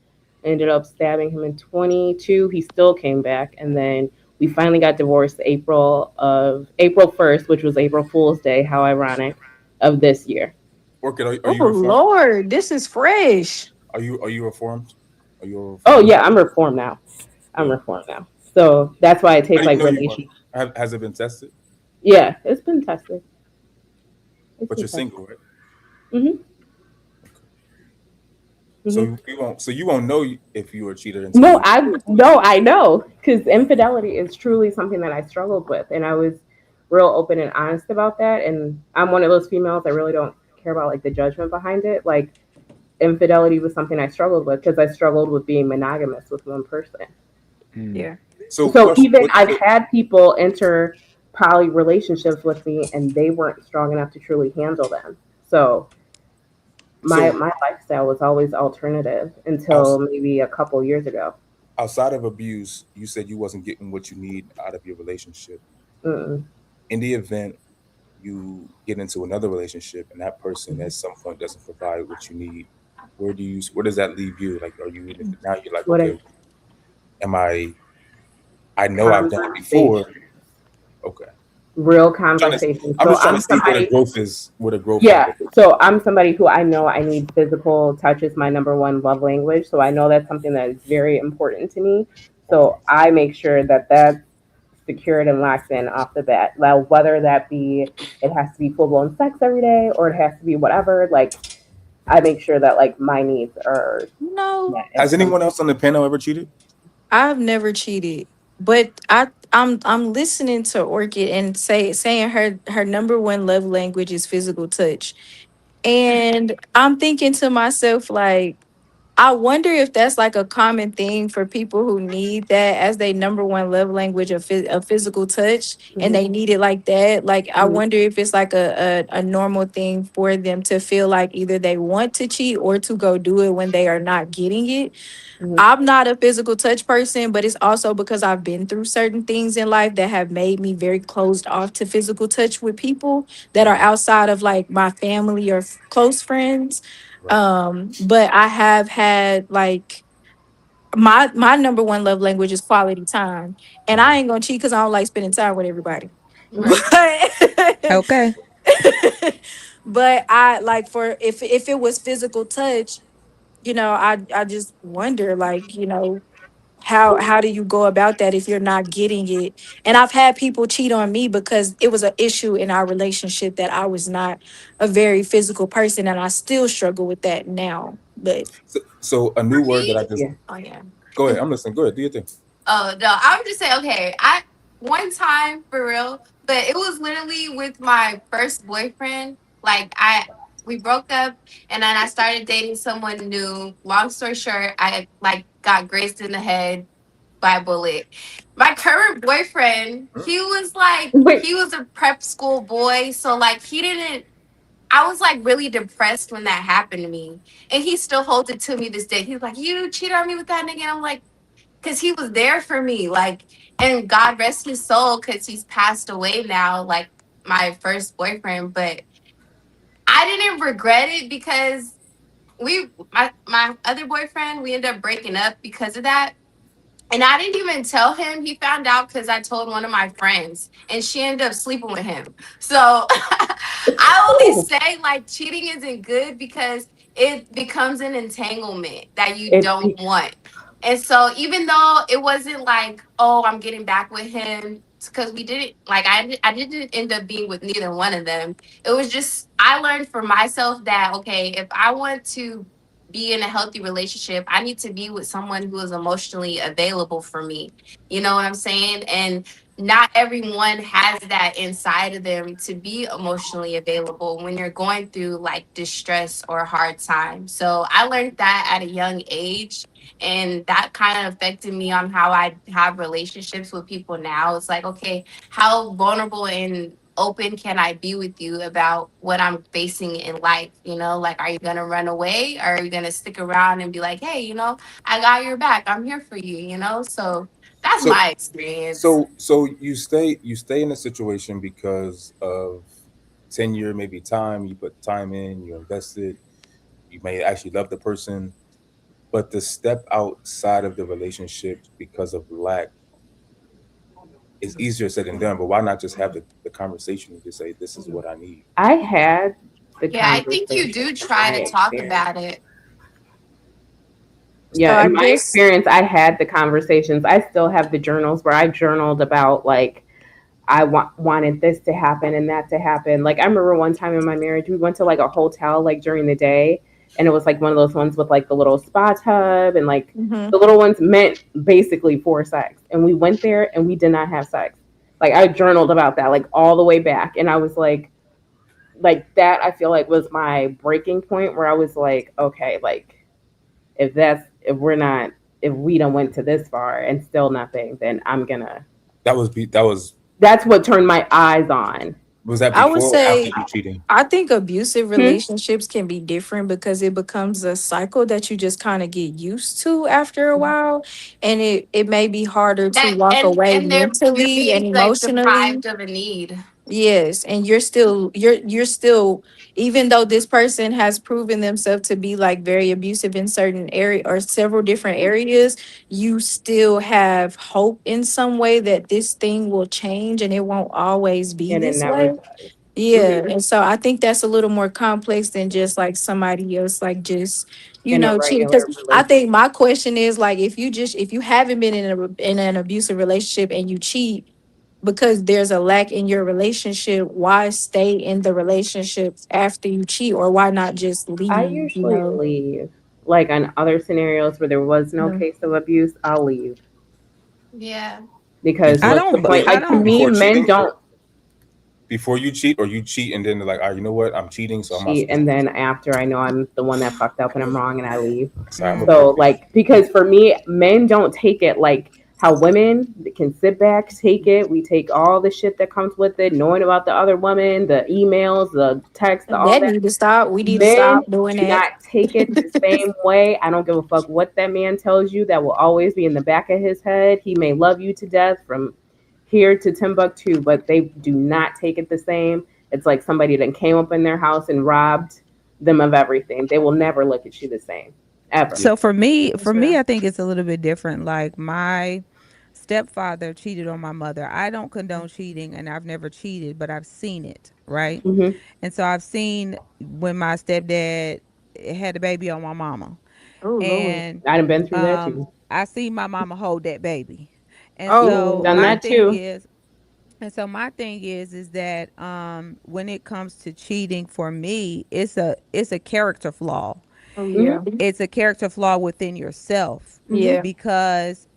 ended up stabbing him in 22. He still came back, and then we finally got divorced April 1st, which was April Fool's Day. How ironic of this year. Orchid, are Oh you reformed? Lord, this is fresh. Are you reformed? Are you a Oh reformed? yeah, I'm reformed now. I'm Good. reformed now. So that's why I How take do you like know you are? relationship. Has it been tested? Yeah, it's been tested. It's But been you're tested. single, right? Hmm. So Hmm. you won't know if you were cheated until No, you. I know because infidelity is truly something that I struggled with, and I was real open and honest about that. And I'm one of those females that really don't care about like the judgment behind it. Like infidelity was something I struggled with because I struggled with being monogamous with one person. Mm. Yeah. So So question. even What? I've So, had people enter poly relationships with me, and they weren't strong enough to truly handle them. So so my lifestyle was always alternative until outs- maybe a couple years ago. outside of abuse, you said you wasn't getting what you need out of your relationship. Mm-mm. In the event you get into another relationship and that person at some point doesn't provide what you need, where does that leave you? Like, are you in now? You're like, What okay, a am I know I've done it before. conversation, Okay. real Trying to, conversation. I'm So just trying I'm to see where the somebody, growth is. Where the growth is. yeah. So I'm somebody who I know I need physical touch is my number one love language. So I know that's something that is very important to me. Okay. So I make sure that that's secured and locked in off the bat. Now, whether that be it has to be full blown sex every day or it has to be whatever, like I make sure that like my needs are No, met Has at some anyone point. else on the panel ever cheated? I've never cheated. But I'm listening to Orchid and saying her number one love language is physical touch. And I'm thinking to myself, like, I wonder if that's like a common thing for people who need that as their number one love language of physical touch, and Hmm. they need it like that. Like, I Hmm. wonder if it's like a normal thing for them to feel like either they want to cheat or to go do it when they are not getting it. Hmm. I'm not a physical touch person, but it's also because I've been through certain things in life that have made me very closed off to physical touch with people that are Mhm. outside of like my family or close friends. Right. But I have had like my number one love language is quality time. And I Mhm. ain't gonna cheat because I don't like spending time with everybody. Hmm. But Okay. but I like for if it was physical touch, I just wonder, like, how do you go about that if you're not getting it? And I've had people cheat on me because it was an issue in our relationship that I was not a very physical person, and I still struggle with that now. But So a For new word that me, I just Yeah. oh yeah. go ahead. I'm listening. Go ahead. Do your thing. oh no, I would just say okay. I one time for real, but it was literally with my first boyfriend. Like we broke up, and then I started dating someone new. Long story short, I like got grazed in the head by a bullet. My current boyfriend, Wait. he was a prep school boy, so like he didn't. I was like really depressed when that happened to me, and he still holds it to me this day. He's like, "You cheated on me with that nigga," and I'm like. because he was there for me. Like, and God rest his soul because he's passed away now, like my first boyfriend. But I didn't regret it because my other boyfriend, we ended up breaking up because of that. And I didn't even tell him. He found out because I told one of my friends, and she ended up sleeping with him. So I only Ooh, say like cheating isn't good because it becomes an entanglement that you it don't be, want. And so even though it wasn't like, oh, I'm getting back with him, because we didn't like I didn't end up being with neither one of them. It was just I learned for myself that okay, if I want to be in a healthy relationship, I need to be with someone who is emotionally available for me. You know what I'm saying? And not everyone has that inside of them to be emotionally available when you're going through like distress or hard time. So I learned that at a young age. And that kind of affected me on how I have relationships with people now. It's like, okay, how vulnerable and open can I be with you about what I'm facing in life? You know, like, are you going to run away? Or are you going to stick around and be like, hey, you know, I got your back. I'm here for you, you know? So that's So my experience. so you stay in a situation because of tenure, maybe time. You put time in, you invested. You may actually love the person, but the step outside of the relationship because of lack is easier said than done. But why not just have the conversation and just say, "This is what I need." I had the Yeah, I think you conversation do in try my to talk experience. about it. So Yeah, I in my guess experience, I had the conversations. I still have the journals where I journaled about like wanted this to happen and that to happen. Like I remember one time in my marriage, we went to like a hotel like during the day, and it was like one of those ones with like the little spa tub and like mhm. the little ones meant basically for sex. And we went there and we did not have sex. Like I journaled about that like all the way back, and I was like that. I feel like was my breaking point where I was like, okay, like if we're not if we don't went to this far and still nothing, then I'm gonna. That was That's what turned my eyes on. was that I would before or after say you cheating? I think abusive Hmm? relationships can be different because it becomes a cycle that you just kind of get used to after a while. And it may be harder to That walk away and they're you're mentally and being like emotionally. deprived of a need. Yes, and you're still, even though this person has proven themselves to be like very abusive in certain area or several different areas, you still have hope in some way that this thing will change and it won't always be And it this never way. does. Yeah, Hmm. and so I think that's a little more complex than just like somebody else like just In a cheating. Because regular I relationship. think my question is like if you haven't been in an abusive relationship and you cheat because there's a lack in your relationship, why stay in the relationship after you cheat, or why not just I leave? You usually know. leave. Like on other scenarios where there was no Mhm. case of abuse, I'll leave. Yeah. Because I Before what's the don't. point? I Like to don't. me, before men cheating, don't before you cheat, or you cheat and then they're like, "All right, you know what? I'm cheating, so I'm not cheat, supposed and to." then after I know I'm the one that fucked up and I'm wrong and I leave. Sorry, I'm a Mm, So Pisces. like because for me, men don't take it like how women can sit back, take it. We take all the shit that comes with it, knowing about the other woman, the emails, the text, all That that. need to stop. We need to Men stop doing do that. not take it the same way. I don't give a fuck what that man tells you. That will always be in the back of his head. He may love you to death from here to Timbuktu, but they do not take it the same. It's like somebody that came up in their house and robbed them of everything. They will never look at you the same, ever. Yeah. So That's for me, real. I think it's a little bit different. Like my stepfather cheated on my mother. I don't condone cheating, and I've never cheated, but I've seen it, right? Hmm. And so I've seen when my stepdad had a baby on my mama, Oh Lord. and I've been through that too. I see my mama hold that baby, and so Done my Oh. that thing too. is, that when it comes to cheating, for me, it's a character flaw. Oh Hmm. yeah. It's a character flaw within yourself, Hmm. Yeah. because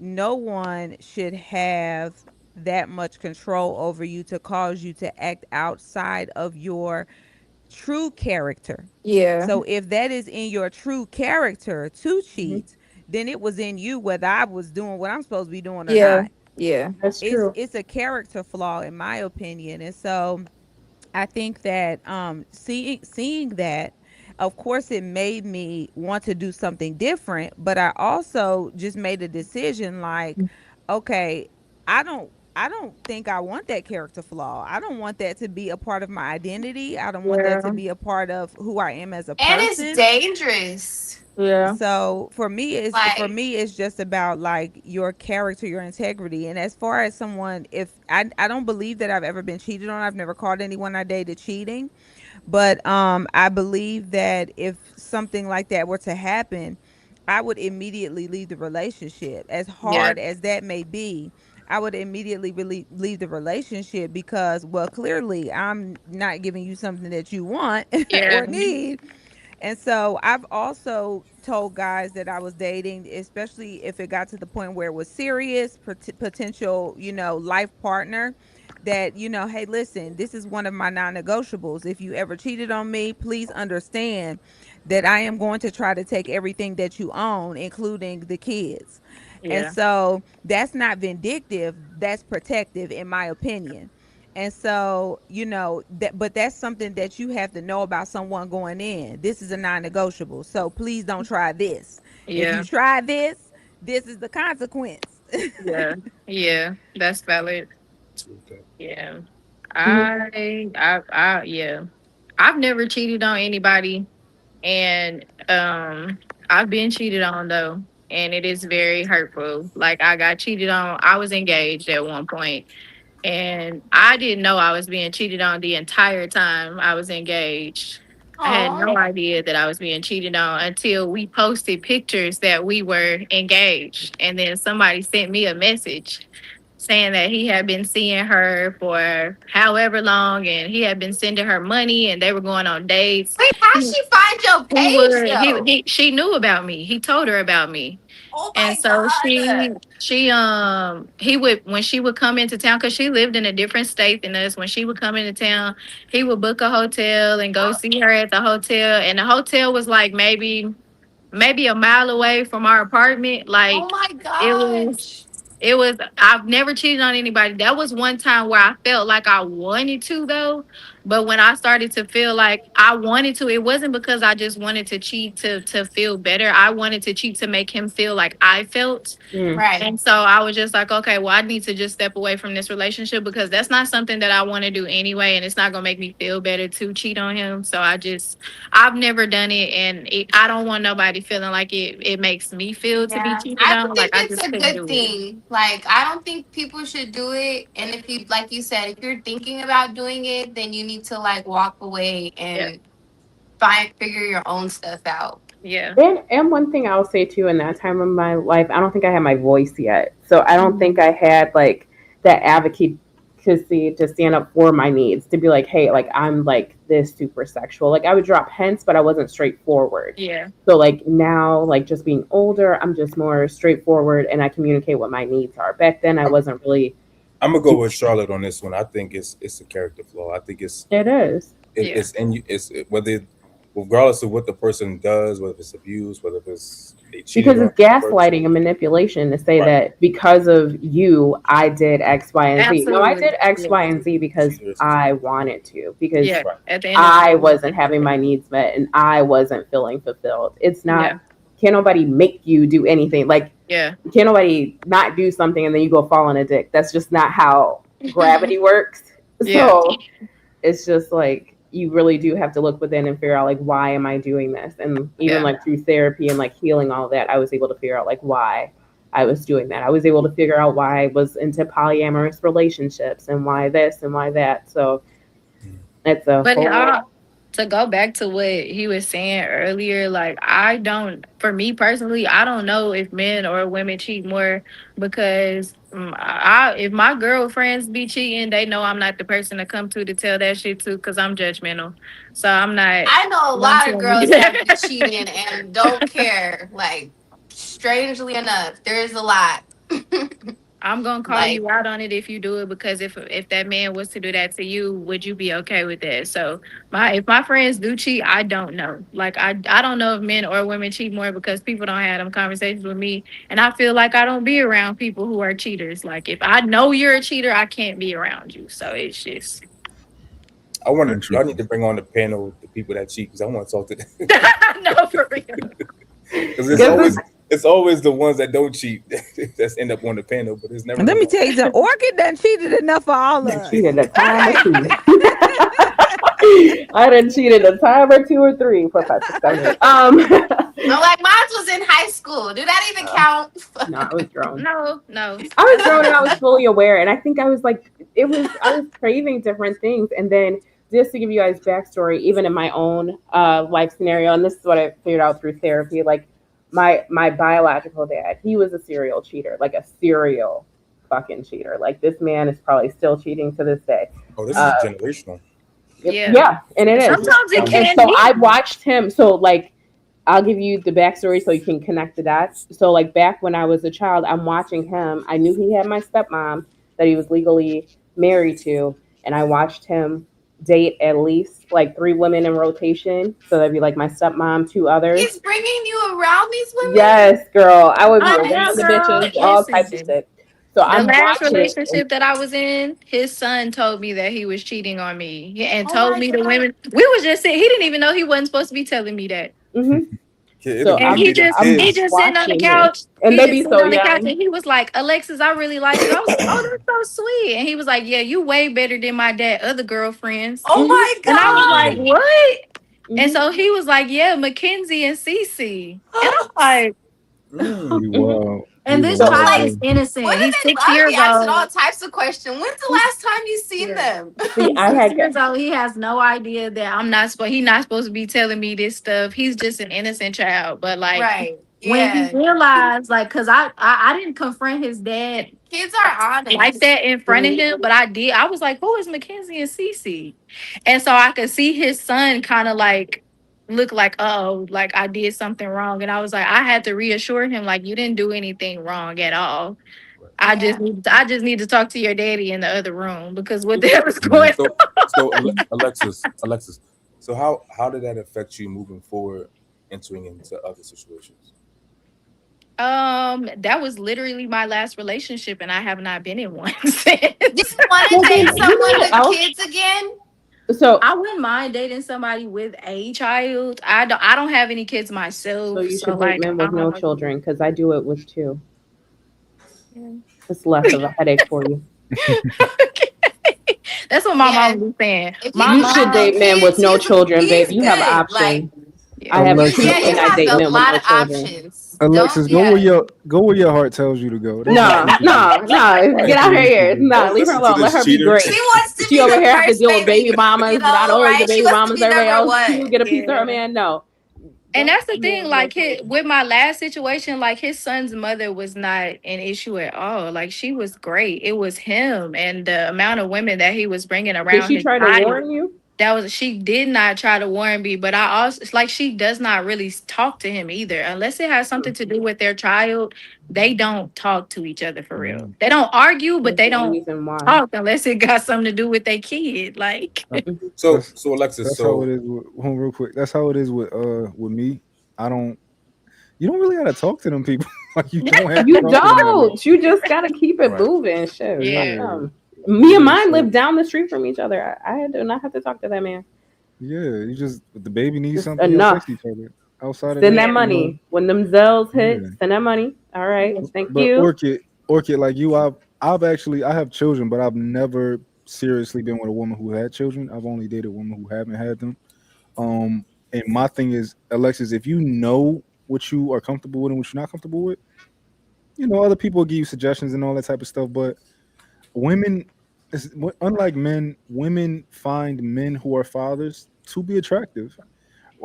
no one should have that much control over you to cause you to act outside of your true character. Yeah. So if that is in your true character to Hmm. cheat, then it was in you, whether I was doing what I'm supposed to be doing or Yeah. not. Yeah. That's it's true. it's a character flaw in my opinion. And so I think that seeing that, Of course, it made me want to do something different, but I also just made a decision like, okay, I don't think I want that character flaw. I don't want that to be a part of my identity. I don't want that to Yeah. be a part of who I am as a And it's person. dangerous. Yeah. So for Like, me it's just about like your character, your integrity. And as far as someone, if I don't believe that I've ever been cheated on. I've never caught anyone I dated cheating. But I believe that if something like that were to happen, I would immediately leave the relationship. As yeah, hard as that may be, I would immediately really leave the relationship because, well, clearly I'm not giving you something that you want yeah, or need. And so I've also told guys that I was dating, especially if it got to the point where it was serious, potential, life partner, that, hey, listen, this is one of my non negotiables. If you ever cheated on me, please understand that I am going to try to take everything that you own, including the kids. And yeah, so that's not vindictive, that's protective, in my opinion. And so, but that's something that you have to know about someone going in. This is a non-negotiable. So please don't try this. If you yeah, try this, this is the consequence. yeah, yeah. That's valid. Okay. Yeah. Yeah. I've never cheated on anybody, and I've been cheated on though, and it is very hurtful. Like I got cheated on. I was engaged at one point, and I didn't know I was being cheated on the entire time I was engaged. I had Oh, no idea that I was being cheated on until we posted pictures that we were engaged. And then somebody sent me a message saying that he had been seeing her for however long and he had been sending her money and they were going on dates. wait, how He, she find your he page would though? she knew about me. He told her about me. Oh And my so god. he would, when she would come into town, because she lived in a different state than us, when she would come into town, he would book a hotel and go see her at the hotel. And the hotel was like maybe a mile away from our apartment. Oh Like my it was gosh. it was I've never cheated on anybody. That was one time where I felt like I wanted to though. But when I started to feel like I wanted to, it wasn't because I just wanted to cheat to feel better. I wanted to cheat to make him feel like I felt. Mm. Right. And so I was just like, okay, well, I need to just step away from this relationship because that's not something that I want to do anyway. And it's not going to make me feel better to cheat on him. So I've never done it. And I don't want nobody feeling like it makes me feel to be Yeah. cheated I on. don't think Like, I it's just a couldn't good do it. thing. Like, I don't think people should do it. And if you, like you said, if you're thinking about doing it, then you need to like walk away Yeah. and figure your own stuff out. Yeah. And one thing I'll say too, in that time of my life, I don't think I had my voice yet. So I don't think I had like that advocacy to stand up for my needs, to be like, hey, like I'm like this super sexual. Like I would drop hints, but I wasn't straightforward. Yeah. So like now, like just being older, I'm just more straightforward and I communicate what my needs are. Back then I wasn't really. I'm gonna go with Charlotte on this one. I think it's a character flaw. I think It is. Yeah. it's in you. Regardless of what the person does, whether it's abuse, whether it's they cheated Because on it's the person. gaslighting and manipulation to say Right. that because of you, I did X, Y, and Z. No, I Absolutely. did X, Yeah. Y, and Z because Cheaters. I wanted to, because Yeah. Right. At the end of the I day. wasn't having my needs met and I wasn't feeling fulfilled. It's Yeah. not, can nobody make you do anything. Like, Yeah. can nobody not do something and then you go fall on a dick? That's just not how gravity works. Yeah. So it's just like you really do have to look within and figure out like, why am I doing this? And even Yeah. like through therapy and like healing all that, I was able to figure out like why I was doing that. I was able to figure out why I was into polyamorous relationships and why this and why that. So it's a But whole. to go back to what he was saying earlier, like I don't, for me personally, I don't know if men or women cheat more because if my girlfriends be cheating, they know I'm not the person to come to tell that shit to because I'm judgmental. So I'm not I know a one lot of to girls that be cheating and don't care. Like, strangely enough, there's a lot. I'm gonna call Like, you out on it if you do it because if that man was to do that to you, would you be okay with that? So if my friends do cheat, I don't know. Like I don't know if men or women cheat more because people don't have them conversations with me, and I feel like I don't be around people who are cheaters. Like if I know you're a cheater, I can't be around you. So it's just I want to. Y'all need Interesting. to bring on the panel the people that cheat because I want to talk to them. No, for real. Because it's always the ones that don't cheat that's end up on the panel, but it's never And let me the tell you something. Orchid done cheated enough for all of I us. cheated a time or two. I done cheated a time or 2 or 3, 4, 5, 6, 7, 8. I'm like, mine was in high school. Do that even count? No, I was grown. No. I was grown and I was fully aware, and I think I was like, I was craving different things, and then just to give you guys backstory, even in my own life scenario, and this is what I figured out through therapy, like my biological dad, he was a serial cheater, like a serial fucking cheater. Like this man is probably still cheating to this day. Oh, this is generational. Yeah, and it is. Sometimes it And can so be. I watched him. So like, I'll give you the backstory so you can connect the dots. So like back when I was a child, I'm watching him. I knew he had my stepmom that he was legally married to, and I watched him date at least like 3 women in rotation. So that'd be like my stepmom, 2 others. He's bringing you around these women? Yes, girl. I would be Oh, around yeah, the girl. bitches, all types of Listen. shit. So The I'm last watching. relationship that I was in, his son told me that he was cheating on me and Oh told my me the God. women. We was just saying he didn't even know he wasn't supposed to be telling me that. Mm-hmm. It'll So be, And it'll he be them just I'm he kids. just sitting on the watching it, couch. and He they just be sitting so on the couch young. and he was like, Alexis, I really like you. I was like, oh, that's so sweet. And he was like, yeah, you way better than my dad, other girlfriends. Oh my And I was like, God. what? And Mhm. so he was like, yeah, Mackenzie and Cece. And I'm like, You Mhm. wild. and You this So wild, child I is bro. innocent. What He's are they? 6 I'll years be asking all old. types of questions. When's the last time you seen Yeah. them? see. He's I 6 had years old. He has no idea that I'm not supposed. He's not supposed to be telling me this stuff. He's just an innocent child. But like Right. when he Yeah. realized, like, cause I didn't confront his dad Kids are like honest. that in front of him, but I did. I was like, who is Mackenzie and Cece? And so I could see his son kind of like look like, oh, like I did something wrong. And I was like, I had to reassure him, like, you didn't do anything wrong at all. Yeah. I just need to talk to your daddy in the other room because what the hell is going on? So Alexis. So how did that affect you moving forward, entering into other situations? That was literally my last relationship, and I have not been in one since. Do you want to well, then date you know someone what with else? kids again? So I wouldn't mind dating somebody with a child. I don't have any kids myself, you so should date like men with no children because I do it with 2. It's less of a headache for you. That's what my Yeah. mom was saying. If My you You don't have should no date mom, men with kids, no children, babe. he's You have good. Like options. yeah. I have you, 2, Alexis, yeah, you and I have date a men with lot no of children. options. Alexis, Don't yeah. go where your heart tells you to go. That's all No, you do. no, get out her ears. No, Don't leave her listen to alone. Let this her be cheater. She great. wants to She be over the here have to first deal with baby baby, mamas, not only the right? She baby wants to mamas, be everybody number else. one. She will get a piece of her Yeah. man. No. And Don't that's the date men thing, with no like children. with my last situation, like his son's mother was not an issue at all. Like she was great. It was him and the amount of women that he was bringing Did around she his try to child. warn you? That was she did not try to warn me, but I also it's like she does not really talk to him either, unless it has something to do with their child. They don't talk to each other for real. They don't argue, but There's they no don't reason why. talk unless it got something to do with their kid. Like, Mhm. So Alexis, That's how it so is. Hold on real quick. That's how it is with me. I don't. You don't really gotta talk to them people. Like you don't have to You talk to them that much. don't. You just gotta keep it right. moving. Shit. Fuck yeah, Yeah, them. Me and yeah. mine So live down the street from each other. I do not have to talk to that man. yeah, you just if the baby needs Just something, y'all enough. text each other. Outside of Send that, that yeah, money. When them Zells hit, yeah. send that money. All right. yeah. Thank But you. Orchid, like you, I have children, but I've never seriously been with a woman who had children. I've only dated women who haven't had them. And my thing is, Alexis, if you know what you are comfortable with and what you're not comfortable with, other people will give you suggestions and all that type of stuff. But women, unlike men, women find men who are fathers to be attractive.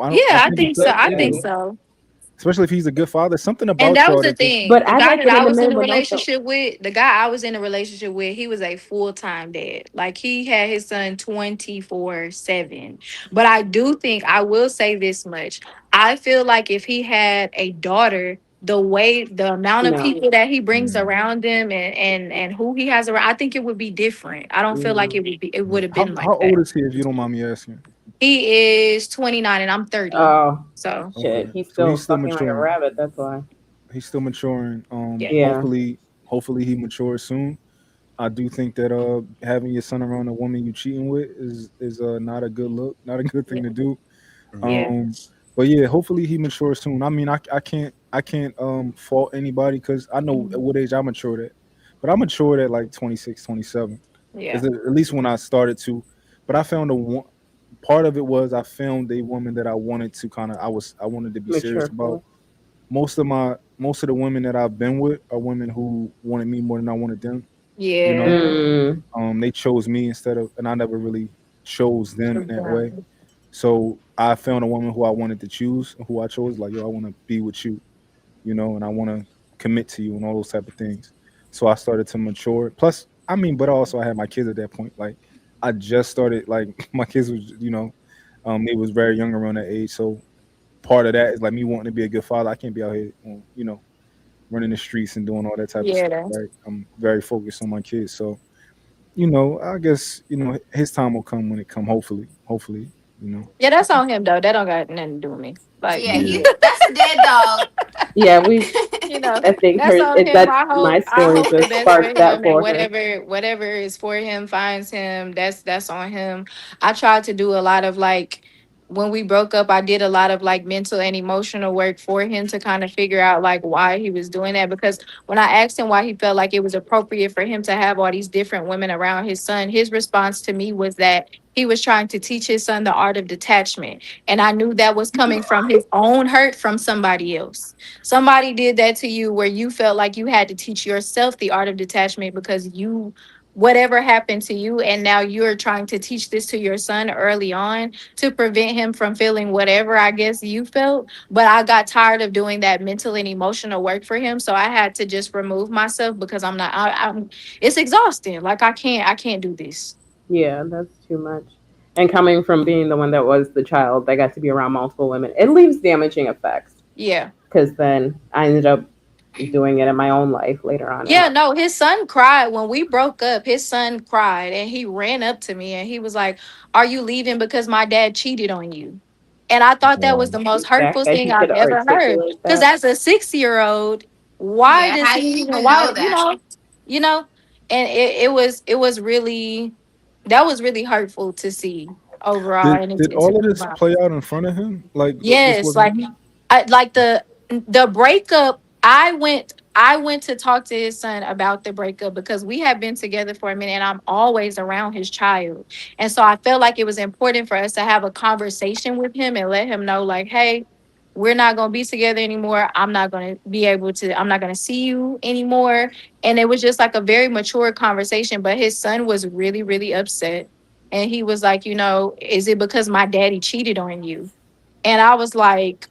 I Yeah, I think think it's so. that I think simple. so. Especially if he's a good father. Something And about that was y'all the that just thing. But The I guy like that it in I the was in men a with no children. relationship with, the guy I was in a relationship with, he was a full-time dad. Like he had his son 24/7. But I do think I will say this much. I feel like if he had a daughter, the amount of No. people that he brings mm, around him and who he has around, I think it would be different. I don't feel like No. it would have been how like that. old is he if you don't mind me asking? He is 29 and I'm 30. Oh, So shit. Okay. He's So still he's still fucking like a maturing. rabbit. That's why. He's still maturing. yeah. Yeah. Hopefully he matures soon. I do think that having your son around a woman you cheating with is not a good look, not a good thing Yeah. to do. Yeah. Um, but yeah, hopefully he matures soon. I mean, I can't fault anybody because I know at Mhm. what age I matured at, but I matured at like 26, 27. Yeah. At least when I started to. But I found a one part of it was I found a woman that I wanted to kind of I wanted to be serious Mature about. for. Most of the women that I've been with are women who wanted me more than I wanted them. You know, Yeah. Mm. they chose me instead of, and I never really chose them in that way. Exactly. So I found a woman who I wanted to choose, who I chose. Like, yo, I want to be with you, and I want to commit to you and all those type of things. So I started to mature. Plus, I mean, but also I had my kids at that point. Like, I just started. Like, my kids was, they was very young around that age. So part of that is like me wanting to be a good father. I can't be out here, running the streets and doing all that type of stuff. Yeah. Right? I'm very focused on my kids. So I guess his time will come when it come. Hopefully. You know. Yeah, that's on him though. That don't got nothing to do with me. Like, Yeah, Yeah. he that's a dead dog. Yeah, we. you know, I think that's her. on him. That my I story hope the just best for sparked that him, and for her. whatever is for him finds him. That's on him. I tried to do a lot of like when we broke up, I did a lot of like mental and emotional work for him to kind of figure out like why he was doing that. Because when I asked him why he felt like it was appropriate for him to have all these different women around his son, his response to me was that he was trying to teach his son the art of detachment. And I knew that was coming from his own hurt from somebody else. Somebody did that to you where you felt like you had to teach yourself the art of detachment because you whatever happened to you, and now you're trying to teach this to your son early on to prevent him from feeling whatever I guess you felt. But I got tired of doing that mental and emotional work for him, so I had to just remove myself because I'm not I'm it's exhausting. Like I can't do this. Yeah, that's too much. And coming from being the one that was the child that got to be around multiple women, it leaves damaging effects. Yeah. Because then I ended up doing it in my own life later on in Yeah, life. no, his son cried when we broke up. His son cried and he ran up to me and he was like, "Are you leaving because my dad cheated on you?" And I thought that was Wow. the most The fact hurtful that thing he I've could ever heard. articulate Because that. as a 6-year-old, why Yeah, does how do he you even even know why, that? you know, and it was really that was really hurtful to see overall Did and did it all took of me this back. play out in front of him? Like this Yes, wasn't. like I like the breakup. I went to talk to his son about the breakup because we had been together for a minute and I'm always around his child. And so I felt like it was important for us to have a conversation with him and let him know like, hey, we're not going to be together anymore. I'm not going to see you anymore. And it was just like a very mature conversation, but his son was really really upset. And he was like, is it because my daddy cheated on you? And I was like,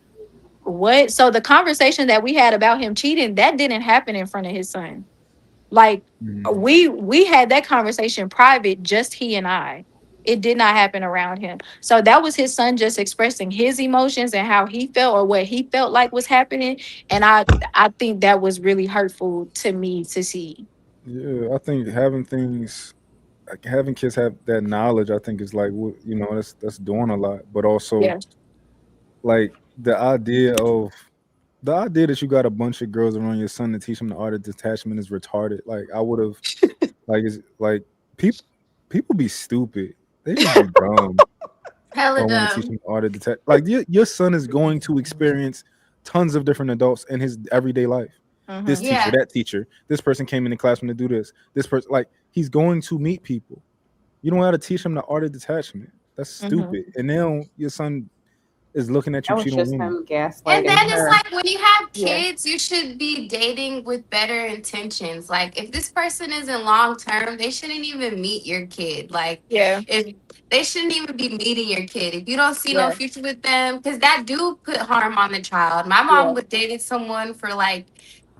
what? So the conversation that we had about him cheating, that didn't happen in front of his son. Like Mm, we had that conversation private, just he and I. It did not happen around him. So that was his son just expressing his emotions and how he felt or what he felt like was happening. And I think that was really hurtful to me to see. yeah, I think having things like having kids have that knowledge, I think is like that's doing a lot. But also Yeah. like the idea that you got a bunch of girls around your son to teach him the art of detachment is retarded. Like I would have it's like people people be stupid. They just be dumb. Hella Or want to teach dumb. him art to detect. Like your son is going to experience tons of different adults in his everyday life. This Mm-hmm. teacher, Yeah. that teacher, this person came in the classroom to do this. This person, like he's going to meet people. You don't know how to teach him the art of detachment. That's stupid. Mm-hmm. And now your son is looking at you That was cheat on just women. him And then gaslighting it's her. like when you have Yeah. kids, you should be dating with better intentions. Like if this person isn't long term, they shouldn't even meet your kid. Like Yeah. if they shouldn't even be meeting your kid. If you don't see no Yeah. future with them, because that do put harm on the child. My mom Yeah. was dating someone for like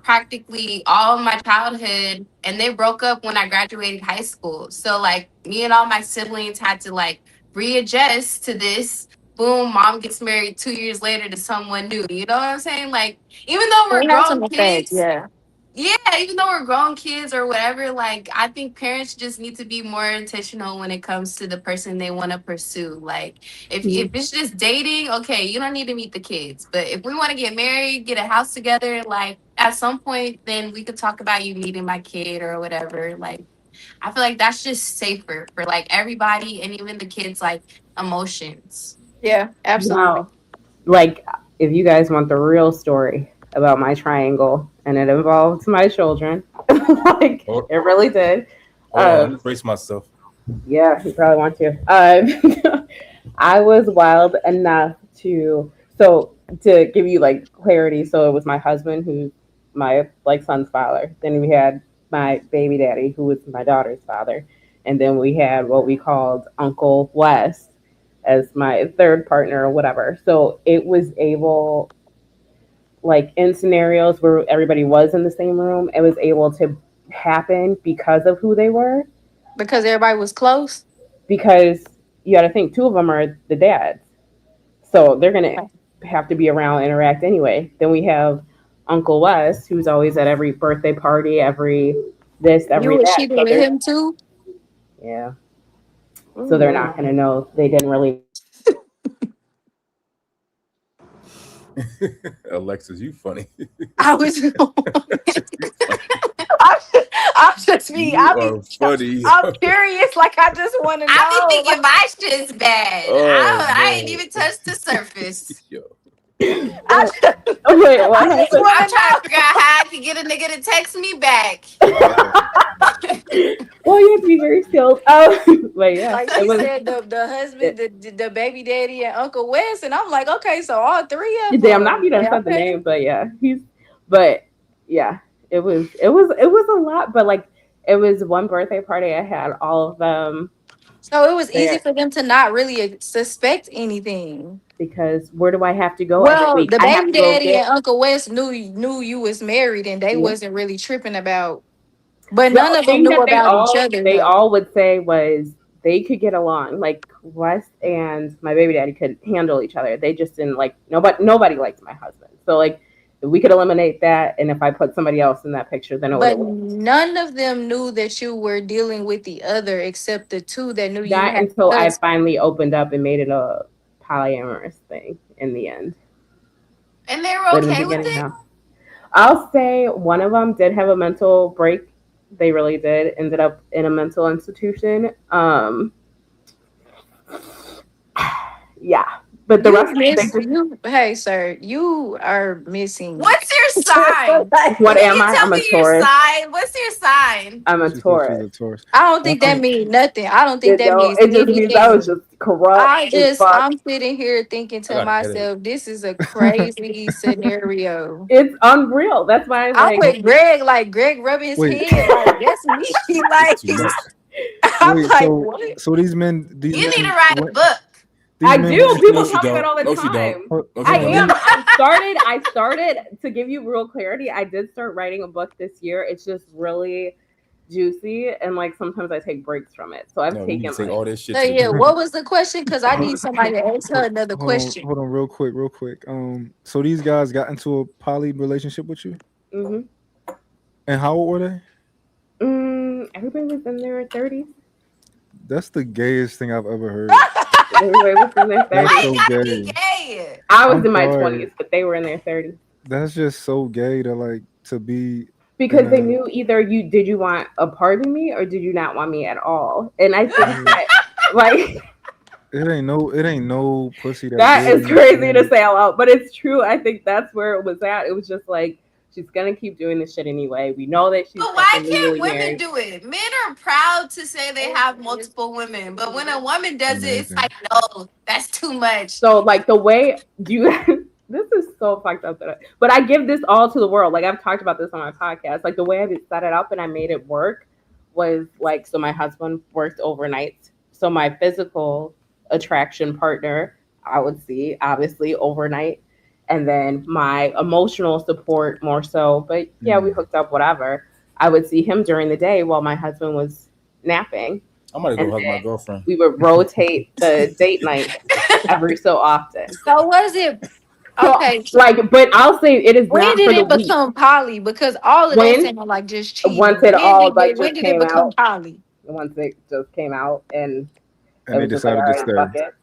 practically all of my childhood and they broke up when I graduated high school. So like me and all my siblings had to like readjust to this. Boom, mom gets married 2 years later to someone new. You know what I'm saying? Like, even though we're It has grown some effect. kids, Yeah. yeah, even though we're grown kids or whatever, like, I think parents just need to be more intentional when it comes to the person they want to pursue. Like, if it's just dating, okay, you don't need to meet the kids. But if we want to get married, get a house together, like, at some point, then we could talk about you meeting my kid or whatever. Like, I feel like that's just safer for like everybody and even the kids' like emotions. Yeah, absolutely. Wow. Like, if you guys want the real story about my triangle, and it involved my children, like Hold, it really did. hold on, let Um, me brace myself. yeah, you probably want to. I was wild enough to, so to give you like clarity. So it was my husband who's my like son's father. Then we had my baby daddy who was my daughter's father, and then we had what we called Uncle Wes as my third partner or whatever. So it was able, like in scenarios where everybody was in the same room, it was able to happen because of who they were. Because everybody was close. Because you got to think two of them are the dads, so they're gonna have to be around, interact anyway. Then we have Uncle Wes, who's always at every birthday party, every this, You every was that. cheating So with they're, him too? yeah. So they're Ooh. not gonna know. They didn't really. Alexis, you funny. I was Funny. I'm just me. You are funny. I'm curious. Like I just want to I be know. thinking my shit's bad. Oh I ain't man. even touched the surface. Yo. I, Oh, wait, what I just happened? want I'm to trying know. to figure out how I can get a nigga to text me back. Oh, Well, you have to be very skilled. Oh, but yeah, Like it she was. said, the husband, It, the baby daddy, and Uncle Wes, and I'm like, okay, so all three of damn, not them. you done Yeah, said the okay. name, but yeah, he's. But yeah, it was a lot. But like, it was one birthday party. I had all of them So it was easy there. for them to not really suspect anything. Because where do I have to go every Well, week? the I have baby to go daddy and get. Uncle Wes knew you was married, and they Yeah. wasn't really tripping about. But The none of them thing knew that about each other they though. all would say was they could get along. Like Wes and my baby daddy could handle each other. They just didn't like nobody liked my husband. So like if we could eliminate that, and if I put somebody else in that picture, then it would But have worked. none of them knew that you were dealing with the other, except the two that knew you Not had until a I husband. finally opened up and made it a polyamorous thing in the end. And they were But in the okay with beginning, it? no. I'll say one of them did have a mental break. They really did. Ended up in a mental institution. Yeah, but the You rest of them, miss they just. you. Hey, sir, you are missing. What's your sign? What Can am you I? tell I'm a me your Taurus. sign? What's your sign? I'm a She said she's Taurus. a Taurus. I don't I think that think means nothing. I don't think You that know, means it just means I was anything. just corrupt as fuck. I'm sitting here thinking I to got a headache. myself, this is a crazy scenario. It's unreal. That's why, I'm like, with Greg, like Greg rubbing his wait, head, like that's me. It's Like too much. I'm wait. like, So what? so these You need to men, write a book. these I men do. went No, People into. she tell me that don't. all the No, she don't. time. Hold, No, she I hold on. don't. am. I started to give you real clarity. I did start writing a book this year. It's just really juicy, and like sometimes I take breaks from it. So I've No, you need taken to take like. all this shit So to the yeah, bank. what was the question? Because I Hold, need somebody to ask her another question. hold on, real quick. So these guys got into a poly relationship with you, Hmm. and how old were they? Everybody was in their 30s. That's the gayest thing I've ever heard. Everybody was in their That's Why 30s. you so gotta be gay. gay? I was I'm in my sorry. 20s, but they were in their 30s. That's just so gay to like to be in Because they a. knew either you want a part of me or did you not want me at all. And I think that like It ain't no pussy that that good is in this crazy to world. say out loud, but it's true. I think that's where it was at. It was just like she's gonna keep doing this shit anyway. We know that she's But why fucking can't legally women married. do it? Men are proud to say they have multiple women, but when a woman does it, it's Amazing. like, no, that's too much. So like the way you this is so fucked up but I give this all to the world. Like I've talked about this on my podcast. Like the way I set it up and I made it work was like so my husband worked overnight. So my physical attraction partner I would see obviously overnight. And then my emotional support more so. But yeah, we Mm. hooked up whatever. I would see him during the day while my husband was napping. I'm gonna go And hug my then girlfriend. we would rotate the date nights every so often. So was it So, okay? like, but I'll say it is When not did for the it week. become poly? Because all of that When sounded like just once cheating. it all like When just did it came become out, poly? once it just came out, and it And they was just like, all decided to right, stay. fuck it.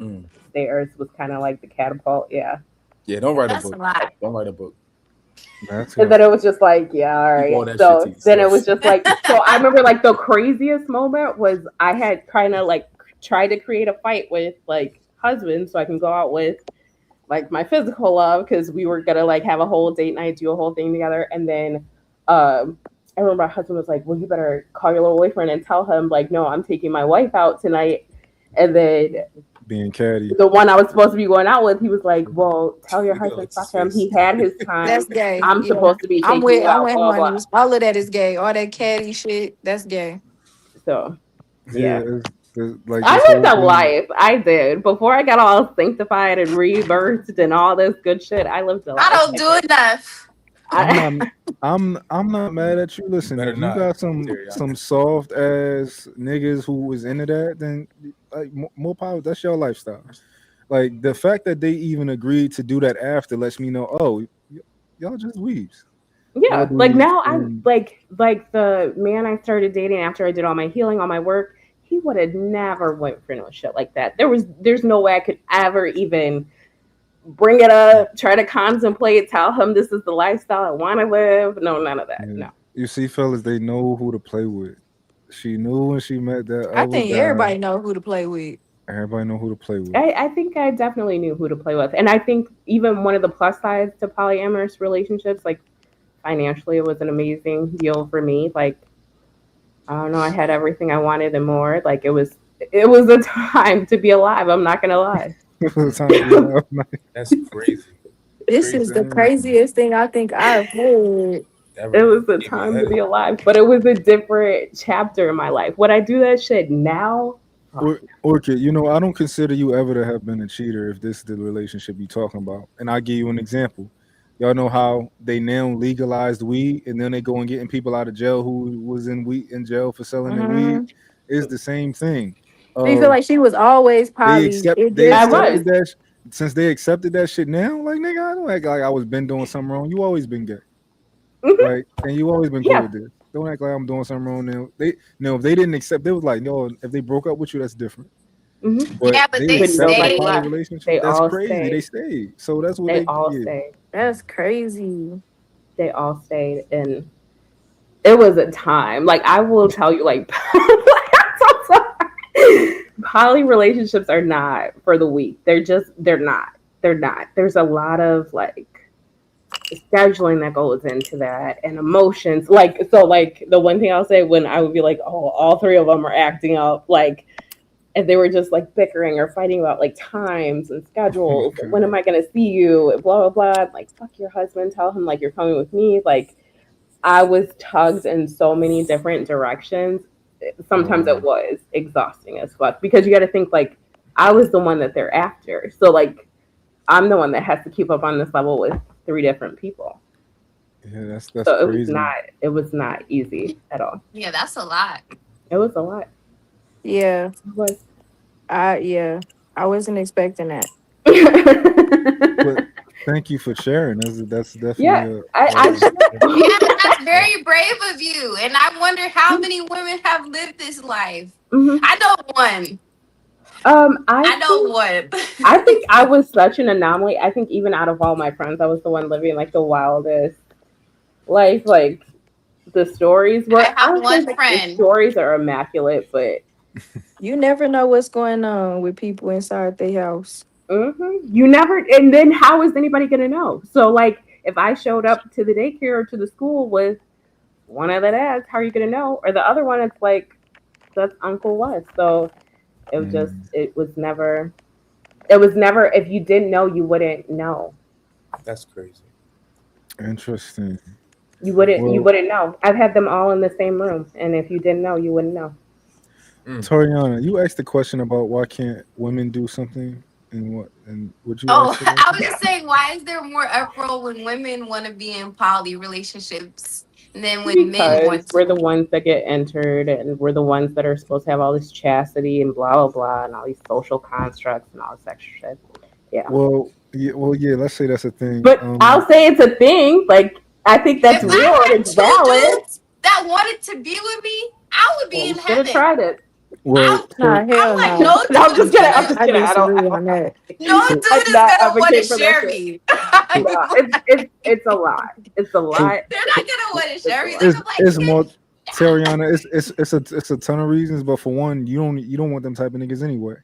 Mm. Theirs was kind of like the catapult. Yeah. Yeah, don't write a That's a book. lot. Don't write a book. That's And good. then it was just like, yeah, all Keep right. all that shit to So then it yourself. was just like, so I remember like the craziest moment was I had kind of like tried to create a fight with like husband so I can go out with like my physical love because we were gonna like have a whole date night, do a whole thing together, and then I remember my husband was like, "Well, you better call your little boyfriend and tell him like, no, I'm taking my wife out tonight." And then Being catty. the one I was supposed to be going out with, he was like, "Well, tell your Look at husband Alex's fuck him. face. He had his time. That's gay. I'm Yeah. supposed to be taking you I'm out." with Blah blah. honeys. All of that is gay. All that catty shit, that's gay. So Yeah, yeah. it's like I this lived whole a thing. life. I did. Before I got all sanctified and rebirthed and all this good shit, I lived a life. I don't do enough. I'm not I'm not mad at you. Listen, Better if you not, got some Terriana. soft ass niggas who was into that, then like more power. That's your lifestyle. Like the fact that they even agreed to do that after lets me know, oh, y'all just weebs. Y'all Yeah, like dudes now I and like the man I started dating after I did all my healing, all my work. He would have never went for no shit like that. There's no way I could ever even bring it up, try to contemplate, tell him this is the lifestyle I want to live. No, none of that. yeah. No. You see, fellas, they know who to play with. She knew when she met that I other think guy. everybody know who to play with. Everybody know who to play with. I think I definitely knew who to play with. And I think even one of the plus sides to polyamorous relationships, like financially, it was an amazing deal for me. Like, I don't know, I had everything I wanted and more. Like, it was a time to be alive. I'm not going to lie. It was time to be alive. That's crazy. This is Crazy. the craziest thing I think I've heard. Ever. It was a Keep me time to be headed. alive, but it was a different chapter in my life. Would I do that shit now? Fuck Orchid, I don't consider you ever to have been a cheater if this is the relationship you're talking about. And I'll give you an example. Y'all know how they now legalized weed and then they go and getting people out of jail who was in jail for selling their weed. Hmm. It's the same thing. Do you feel like she was always poly? It They I just was. accepted that since they accepted that shit now, like nigga, I don't act like I was been doing something wrong. You always been gay. Mhm. Right? And you always been cool Yeah. with this. Don't act like I'm doing something wrong now. If they didn't accept, they was like, no, if they broke up with you, that's different. Hmm. But Yeah, but they they But accepted a nobody poly stayed. left. relationship. They That's all crazy. They stayed. stayed. So that's what They they all yeah. stayed. that's crazy. They all stayed. And it was a time. Like, I will tell you, like, poly relationships are not for the weak. They're not. They're not. There's a lot of, like, scheduling that goes into that and emotions. Like, so, like, the one thing I'll say when I would be like, oh, all three of them are acting up, like, and they were just like bickering or fighting about like times and Oh my schedules. And when god. am I going to see you? And blah, blah, blah. Like, fuck your husband. Tell him like you're coming with me. Like, I was tugged in so many different directions. Sometimes it Wow. was exhausting as fuck because you got to think like I was the one that they're after. So, like, I'm the one that has to keep up on this level with three different people. Yeah, that's So crazy. it was not easy at all. Yeah, that's a lot. It was a lot. Yeah, It was. yeah. I wasn't expecting that. But thank you for sharing. That's Yeah, definitely I Yeah, that's very brave of you. And I wonder how many women have lived this life. Mhm. I know one. I I know one. I think I was such an anomaly. I think even out of all my friends, I was the one living like the wildest life. Like the stories I were, I have would say one like the friend. stories are immaculate, but You never know what's going on with people inside their house. you never. And then how is anybody gonna know? So like, if I showed up to the daycare or to the school with one of the dads, how are you gonna know? Or the other one, it's like that's Uncle Wes. So it was just, mm, it was never. If you didn't know, you wouldn't know. That's crazy. interesting. You Well, wouldn't know. I've had them all in the same room, and if you didn't know, you wouldn't know. Mm. Toriana, you asked the question about why can't women do something and would you Oh, ask for that? I was just saying, why is there more uproar when women want to be in poly relationships than when men Because want we're the to? ones that get entered, and we're the ones that are supposed to have all this chastity and blah blah blah, and all these social constructs and all this extra shit. Yeah, Well, yeah, let's say that's a thing. but I'll say it's a thing. Like I think that's If real I and had it's two valid. dudes that wanted to be with me, I would Well, be you in should have heaven. tried it. Well, Nah, so hell I'm like, no. no No, I'm just dude is kidding. I'm gonna, just I kidding. I don't. disagree on that. no so dude I'm is not gonna want to advocating for that share shit. me. so No, it's a lot. It's a so lot. They're not gonna want to It's share a me. Like, lot. I'm like, it's more yeah. Tariana. It's a ton of reasons, but for one, you don't want them type of niggas anyway,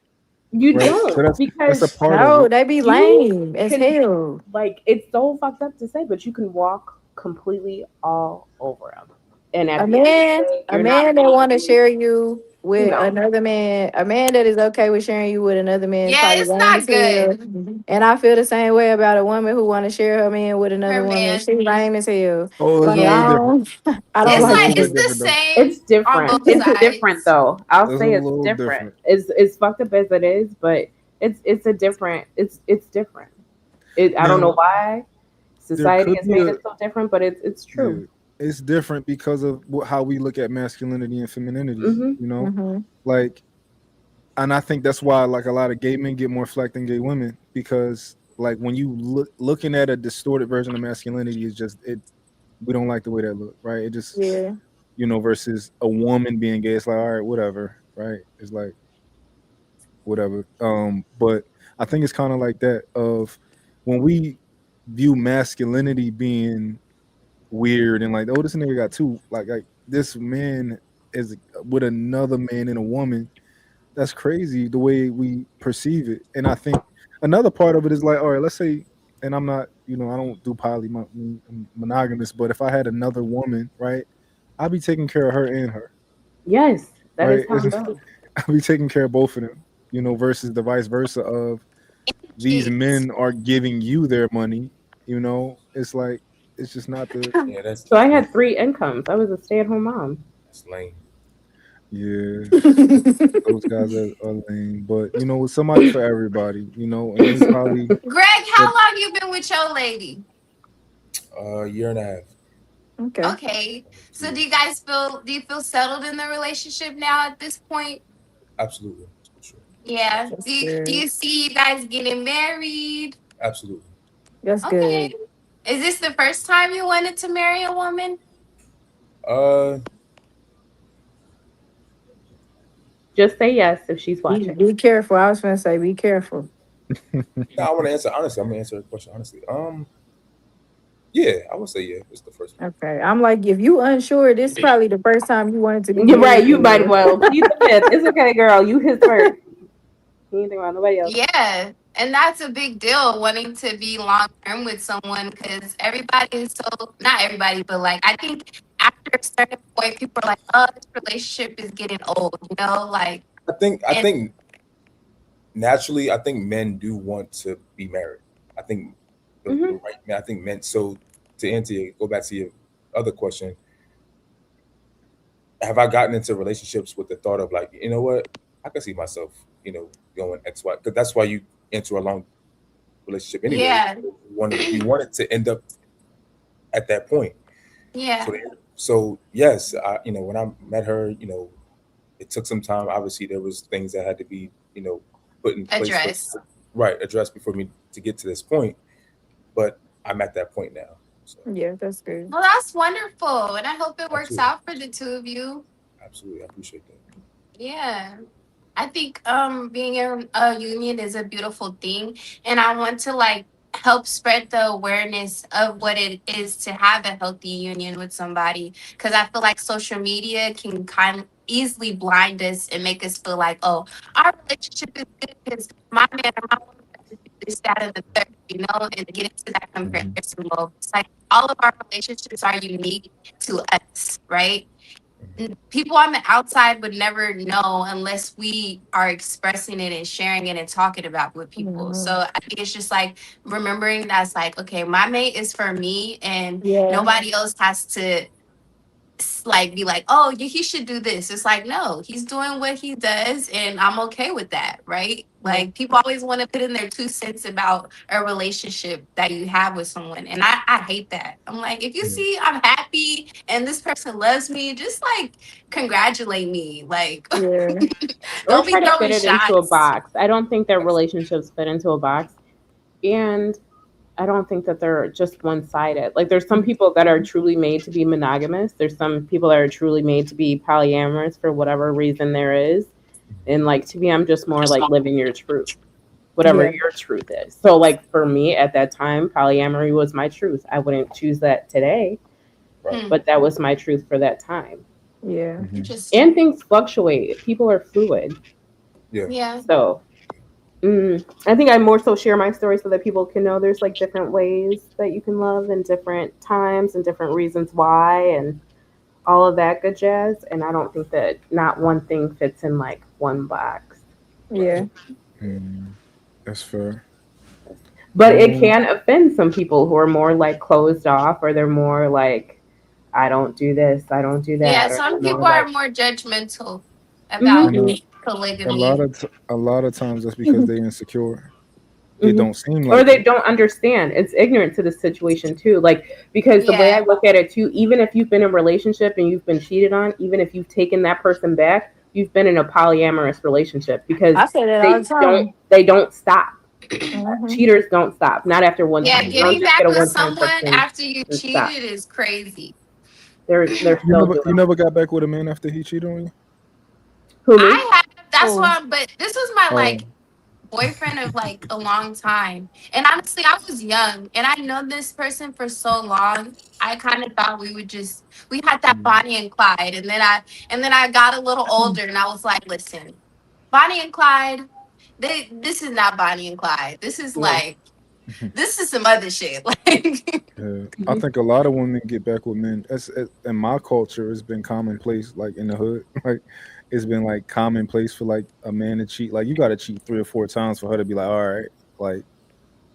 You right? So don't that's a because part of No, it. they be you lame as can hell. like it's so fucked up to say, but you can walk completely all over them, and at A the end of the man, day, a you're not man that want to making share you with no. another man, a man that is okay with sharing you with another man is Yeah, probably it's lame as not hell. good. And I feel the same way about a woman who want to share her man with Her another woman. man. She lame as hell. Oh, it's a Like little I Yeah. different. don't, I It's don't a It's like like little it's bit that. the different though. It's same on different. both It's different sides. though. I'll It's a say it's little different. different. It's fucked up as it is, but it's a different. It's different. I don't know Now why there society could has be made a it so different, but it's true. yeah. It's different because of how we look at masculinity and femininity. Hmm. Hmm. Like, and I think that's why like a lot of gay men get more flack than gay women because like when you looking at a distorted version of masculinity is just it. We don't like the way that look, right? It just Yeah. versus a woman being gay. It's like all right, whatever, right? It's like whatever. But I think it's kind of like that of when we view masculinity being weird and like, oh, this nigga got two, like this man is with another man and a woman. That's crazy the way we perceive it. And I think another part of it is like, all right, let's say, and I'm not, I don't do monogamous, but if I had another woman, right, I'd be taking care of her and her, Yes, that is right? how it goes. I'd be taking care of both of them, versus the vice versa of these Kids. men are giving you their money, it's like it's just not the Yeah, So I that's had three incomes. I was a stay-at-home mom. that's lame. yeah. Those guys are lame, but with somebody for everybody, and they probably Greg, that how long you been with your lady? Year and a half, Okay. Okay. almost two So years. do you feel settled in the relationship now at this point? Absolutely, for sure. Yeah. That's Do good. you see you guys getting married? Absolutely. That's Okay. good. Is this the first time you wanted to marry a woman? Uh, Just say yes if she's Be, watching. be careful. I was gonna say, be careful. no, I want to answer honestly. I'm gonna answer the question honestly. Yeah, I would say yeah. It's the first one. Okay. I'm like, if you unsure, this is probably the first time you wanted to be You're right. married. You might Then. well plead the fifth. It's okay, girl. You his first. You ain't think about nobody else. Yeah. And that's a big deal, wanting to be long term with someone because everybody is so, not everybody, but like, I think after a certain point, people are like, oh, this relationship is getting old, Like, I and think naturally, I think men do want to be married. I think the Hmm. right man. I think men. So to go back to your other question, have I gotten into relationships with the thought of like, you know what, I can see myself, going X, Y, because that's why you enter a long relationship anyway. yeah, You want it to end up at that point. yeah, So, so yes, when I met her, it took some time. Obviously, there was things that had to be, put in place for address. right addressed before me to get to this point. But I'm at that point now. So Yeah, that's good. Well, that's wonderful. And I hope it works absolutely, out for the two of you. absolutely, I appreciate that. Yeah. I think being in a union is a beautiful thing, and I want to like help spread the awareness of what it is to have a healthy union with somebody because I feel like social media can kind of easily blind us and make us feel like, oh, our relationship is good because my man or my woman does this, that, and the third, and get into that Hmm. comparison mode. It's like all of our relationships are unique to us, right? People on the outside would never know unless we are expressing it and sharing it and talking about it with people. So Mhm. I think it's just like remembering that's like, okay, my mate is for me and Yeah. nobody else has to like be like, oh, he should do this. It's like, no, he's doing what he does and I'm okay with that, right? Yeah. Like people always want to put in their 2 cents about a relationship that you have with someone. And I hate that. I'm like, if you Yeah. see I'm happy and this person loves me, just like congratulate me. Like Yeah. Or don't be try to fit throwing it into a shots. box. I don't think that relationships fit into a box. And I don't think that they're just one sided. Like, there's some people that are truly made to be monogamous, there's some people that are truly made to be polyamorous for whatever reason there is. And like to me, I'm just more like living your truth, whatever Yeah. your truth is. So like for me at that time, polyamory was my truth. I wouldn't choose that today, Right. but that was my truth for that time. Yeah. Mhm. And Interesting. things fluctuate. People are fluid. Yeah. Yeah. So I think I more so share my story so that people can know there's like different ways that you can love and different times and different reasons why and all of that good jazz. And I don't think that not one thing fits in like one box. Right. Yeah. Mm, that's fair. But it Um, can offend some people who are more like closed off or they're more like, I don't do this, I don't do Yeah. that, or Some they're more people are like, more judgmental you about know, polygamy. a lot of times that's because they're insecure. It hmm don't seem or like they it. don't understand. It's ignorant to the situation too. Like because the way I Yeah. look at it too, even if you've been in a relationship and you've been cheated on, even if you've taken that person back, you've been in a polyamorous relationship because I say that all the time. they don't stop. Hmm. Cheaters don't stop. Not after one Yeah. time. You don't Getting just back get a with one time someone person after you and stop. cheated is crazy. They're still doing You it. never got back with a man after he cheated on you. Who me? I have. That's Oh. why. But this was my Oh, like boyfriend of like a long time. And honestly, I was young and I know this person for so long. I kind of thought we had that mm, Bonnie and Clyde. And then I got a little older and I was like, listen, Bonnie and Clyde, this is not Bonnie and Clyde. This is some other shit. Like yeah. I think a lot of women get back with men. In my culture, it's been commonplace. Like in the hood, like it's been like commonplace for like a man to cheat. Like you got to cheat 3 or 4 times for her to be like, all right, like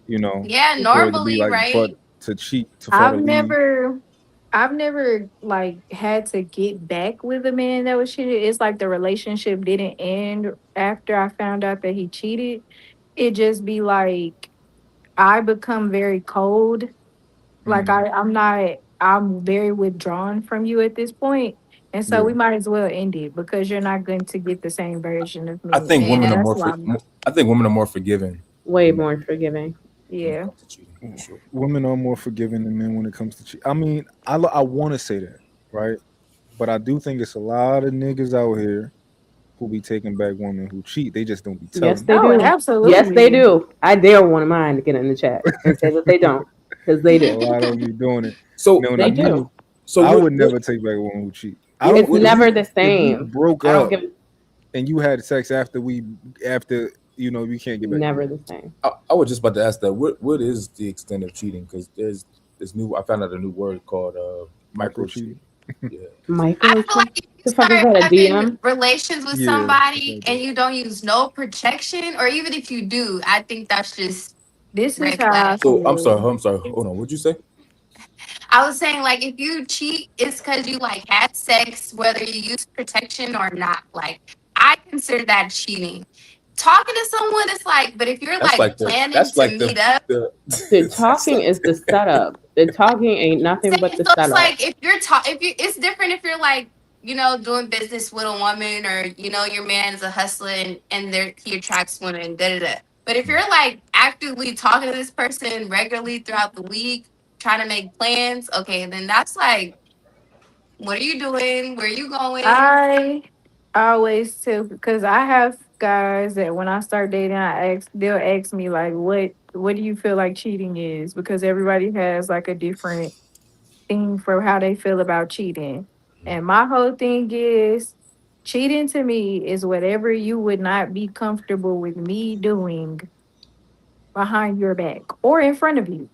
you know, yeah, for it to be normally, like, but right? to cheat for her I've to leave. never I've never like had to get back with a man that was cheated. It's like the relationship didn't end after I found out that he cheated. It just be like I become very cold. Like Mm, I'm very withdrawn from you at this point. And so yeah, we might as well end it because you're not going to get the same version of I me. think women And are Yeah. that's more why for. I'm not. I think women are more forgiving Way than men more forgiving. when it Yeah. comes to cheating. For sure. women are more forgiving than men when it comes to cheat. I mean, I want to say that, right? But I do think it's a lot of niggas out here who be taking back women who cheat. They just don't be Yes, telling they Oh, do. Yes, they absolutely. do. I dare one of mine to get in the chat and say that they don't, because they A do. lot of them be doing it. So Now, They me, do. so I what would what never take back a woman who cheat. I what don't. It's what never the If we same. broke I don't up give and you had sex after we can't get back never together. the same. I was just about to ask that. What is the extent of cheating? Because there's this new. I found out a new word called Micro micro cheating. cheating. Yeah. I Micro feel like if you the fuck is start that? A having DM? relations with Yeah, it's somebody like and that. you don't use no protection, or even if you do, I think that's just This is red how I flag. So I'm sorry. feel. I'm sorry. Hold on. What'd you say? I was saying, like, if you cheat, it's because you like had sex, whether you use protection or not. Like, I consider that cheating. Talking to someone is like, but if you're That's like like the. planning That's to like meet up, the The that's talking like is the setup. The talking ain't nothing but saying the so it's setup. like if you're if you, it's different if you're like doing business with a woman or your man is a hustler and he attracts women, da da da. But if you're like actively talking to this person regularly throughout the week, trying to make plans, okay, then that's like, what are you doing? Where are you going? I always tell because I have guys that when I start dating, they'll ask me like, what do you feel like cheating is? Because everybody has like a different thing for how they feel about cheating. And my whole thing is cheating to me is whatever you would not be comfortable with me doing behind your back or in front of you.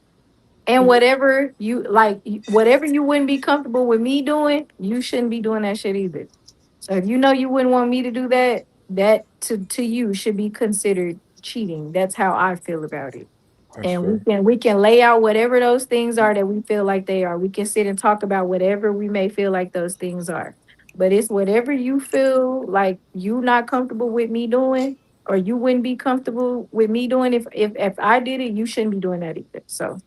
And whatever you like, whatever you wouldn't be comfortable with me doing, you shouldn't be doing that shit either. So if you know you wouldn't want me to do that, that to you should be considered cheating. That's how I feel about it. That's And fair. we can lay out whatever those things are that we feel like they are. We can sit and talk about whatever we may feel like those things are. But it's whatever you feel like you not comfortable with me doing, or you wouldn't be comfortable with me doing. If I did it, you shouldn't be doing that either. So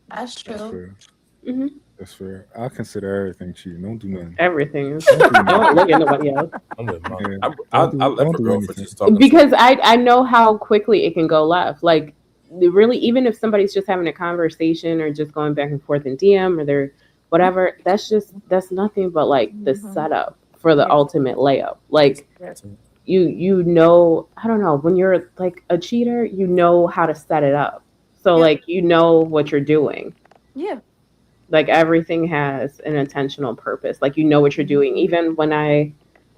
That's That's true. fair. hmm That's fair. I consider everything cheating. Don't do nothing. Everything. Don't do Don't nothing. look at nobody else. I'm with mom. Yeah. I left Don't a do girl for anything. just talking to Because I know how quickly it can go left. Like really, even if somebody's just having a conversation or just going back and forth in DM or they're whatever, that's nothing but like the mhm. setup for the Yeah, ultimate layup. Like yeah. you know, I don't know, when you're like a cheater, you know how to set it up. So Yeah. like you know what you're doing. Yeah. Like everything has an intentional purpose. Like you know what you're doing. Mhm. Even when I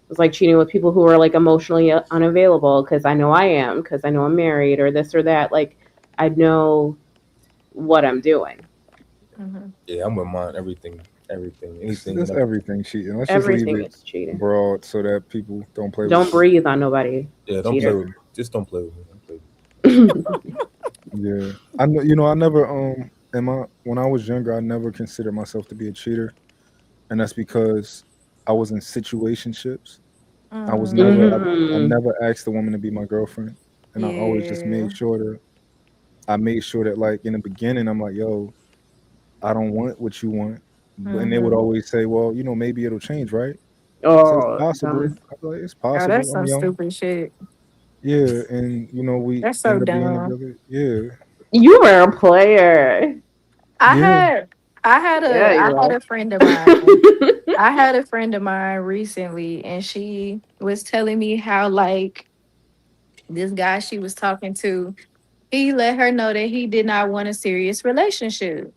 was like cheating with people who are like emotionally unavailable because I know I am, because I know I'm married or this or that, like I know what I'm doing. Mhm. Yeah, I'm with mine. Everything, anything, That's whatever. everything cheating. Let's just leave Everything it is cheating. broad so that people don't play with Don't you. breathe on nobody, Yeah, don't play cheater. with me. Just don't play with me. Don't play with me. Yeah, I know. You know, I never in my when I was younger, I never considered myself to be a cheater, and that's because I was in situationships. I was never, Mm. I Hmm. never asked the woman to be my girlfriend, and I always just Yeah. made sure that I made sure that like in the beginning, I'm like, yo, I don't want what you want, and they would Mhm. always say, well, you know, maybe it'll change, right? I said it's Oh, possible. dumb. I was like, it's Oh, that's possible. I'm some young. stupid shit. Yeah, and you know, we That's so end up being dumb. together. Yeah, You were a player. I yeah. had Yeah, I you had are. a friend of mine. I had a friend of mine recently, and she was telling me how like this guy she was talking to, he let her know that he did not want a serious relationship.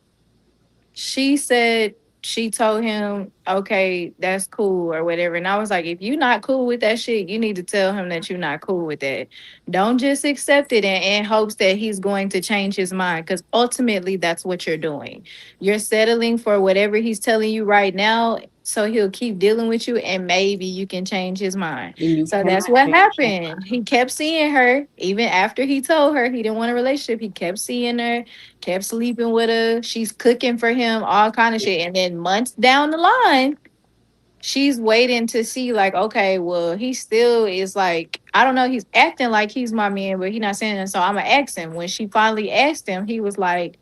She said she told him, okay, that's cool or whatever. And I was like, if you're not cool with that shit, you need to tell him that you're not cool with that. Don't just accept it in hopes that he's going to change his mind. Because ultimately, that's what you're doing. You're settling for whatever he's telling you right now. So he'll keep dealing with you and maybe you can change his mind. And you So that's cannot what change his happened. mind. He kept seeing her even after he told her he didn't want a relationship. He kept seeing her, kept sleeping with her. She's cooking for him, all kind of shit. And then months down the line, she's waiting to see, like, okay, well, he still is like, I don't know, he's acting like he's my man, but he's not saying it. So I'm gonna ask him. When she finally asked him, he was like,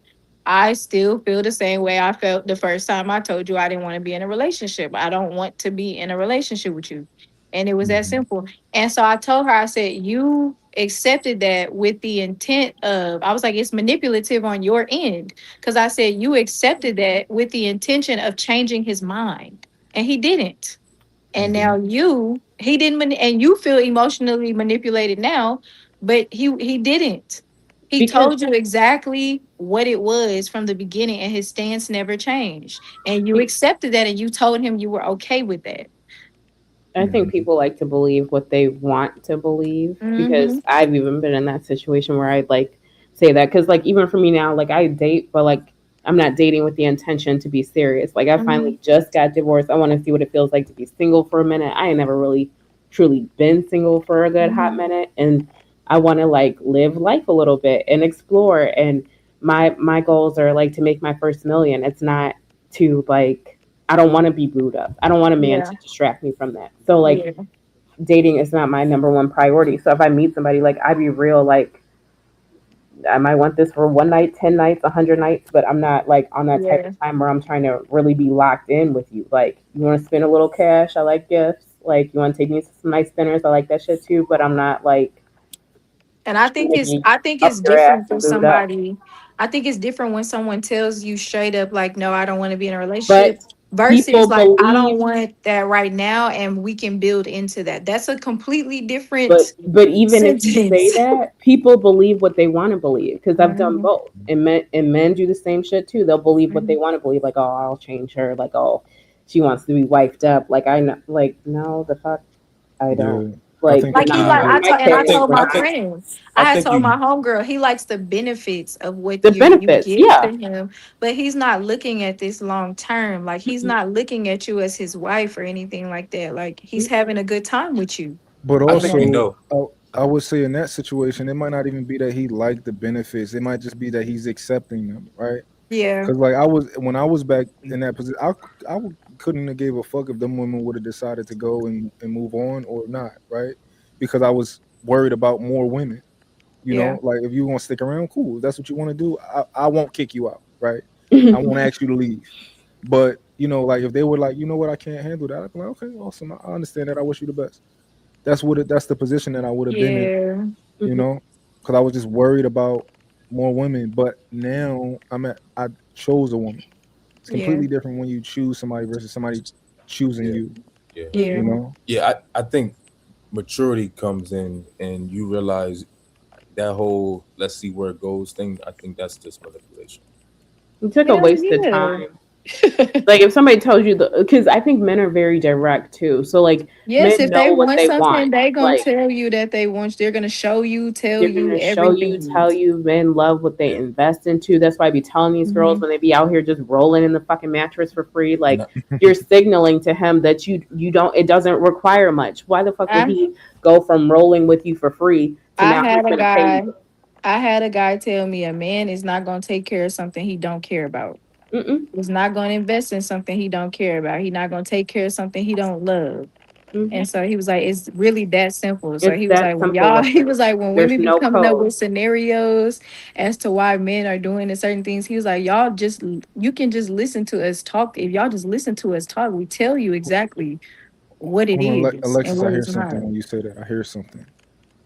I still feel the same way I felt the first time I told you I didn't want to be in a relationship. I don't want to be in a relationship with you. And it was that Mhm. simple. And so I told her, I said, you accepted that with the intent of, I was like, it's manipulative on your end. Because I said, you accepted that with the intention of changing his mind. And he didn't. And Mhm. now he didn't, and you feel emotionally manipulated now, but he didn't. He Because told you exactly what it was from the beginning, and his stance never changed. And you be- accepted that, and you told him you were okay with that. I think Mhm. people like to believe what they want to believe Mm-hmm. because I've even been in that situation where I'd like say that because like even for me now, like I date, but like I'm not dating with the intention to be serious. Like I Mm-hmm. finally just got divorced. I want to see what it feels like to be single for a minute. I ain't never really truly been single for a good hot Mm-hmm. minute, and I want to like live life a little bit and explore. And my goals are like to make my first million. It's not to like I don't want to be booed up. I don't want a man Yeah. to distract me from that. So like Yeah. dating is not my number one priority. So if I meet somebody, like I be real, like I might want this for one night, 10 nights, 100 nights, but I'm not like on that type Yeah. of time where I'm trying to really be locked in with you. Like you want to spend a little cash, I like gifts. Like you want to take me to some nice dinners, I like that shit too. But I'm not like And trying to be I think up it's your ass different for and booed up. somebody. I think it's different when someone tells you straight up, like, no, I don't want to be in a relationship, But versus people like, I don't believe want that right now, and we can build into that. That's a completely different but even if you say sentence. that, people believe what they want to believe because I've done Mhm, both, and men do the same shit too. They'll believe what they mhm. want to believe, like oh, I'll change her, like oh, she wants to be wifed up. Like I know, like no, the fuck, I don't. Yeah, I Like think you're Like he not people like marrying get. I my told and I I kid. think told I my think friend, I I had think told you my homegirl he likes the benefits of what The you benefits, give to yeah. him, but he's not looking at this long term. Like he's Mm-mm, not looking at you as his wife or anything like that. Like he's mm-mm. having a good time with you. But I You think you know? also, know. I would say in that situation, it might not even be that he liked the benefits. It might just be that he's accepting them, right? Yeah. Because like I was when I was back in that position, couldn't have gave a fuck if them women would have decided to go and move on or not, right? Because I was worried about more women. You Yeah. know, like if you want to stick around, cool. If that's what you want to do, I won't kick you out, right? I won't ask you to leave. But you know, like if they were like, you know what, I can't handle that, I'd be like, okay, awesome. I understand that. I wish you the best. That's the position that I would have been in, Yeah. you Mhm. know, because I was just worried about more women. But now I chose a woman. It's Yeah. completely different when you choose somebody versus somebody choosing Yeah, you. yeah, You Yeah. know. yeah. I think maturity comes in and you realize that whole let's see where it goes thing, I think that's just manipulation. You took a Hell waste of yeah. time. Like if somebody tells you because I think men are very direct too. So like Yes, men if know they what want they something, want. they gonna Like tell you that they want. They're gonna show you, tell they're you gonna show you, everything. tell you. Men love what they Yeah. invest into. That's why I be telling these girls Hmm. when they be out here just rolling in the fucking mattress for free. And Like you're signaling to him that you don't. It doesn't require much. Why the fuck would I he go from rolling with you for free to I now he's had a gonna pay guy. you? I had a guy tell me a man is not gonna take care of something he don't care about. Mm-mm. He's not gonna invest in something he don't care about. He's not gonna take care of something he don't love. Hmm. And so he was like, it's really that simple. So It's he was that like, when simple y'all, with he it. was like, when There's women be no coming up code. with scenarios as to why men are doing the certain things, he was like, y'all just, you can just listen to us talk. If y'all just listen to us talk, we tell you exactly what it Hold on, is and Alexis. I what hear it's something not. when you say that. I hear something.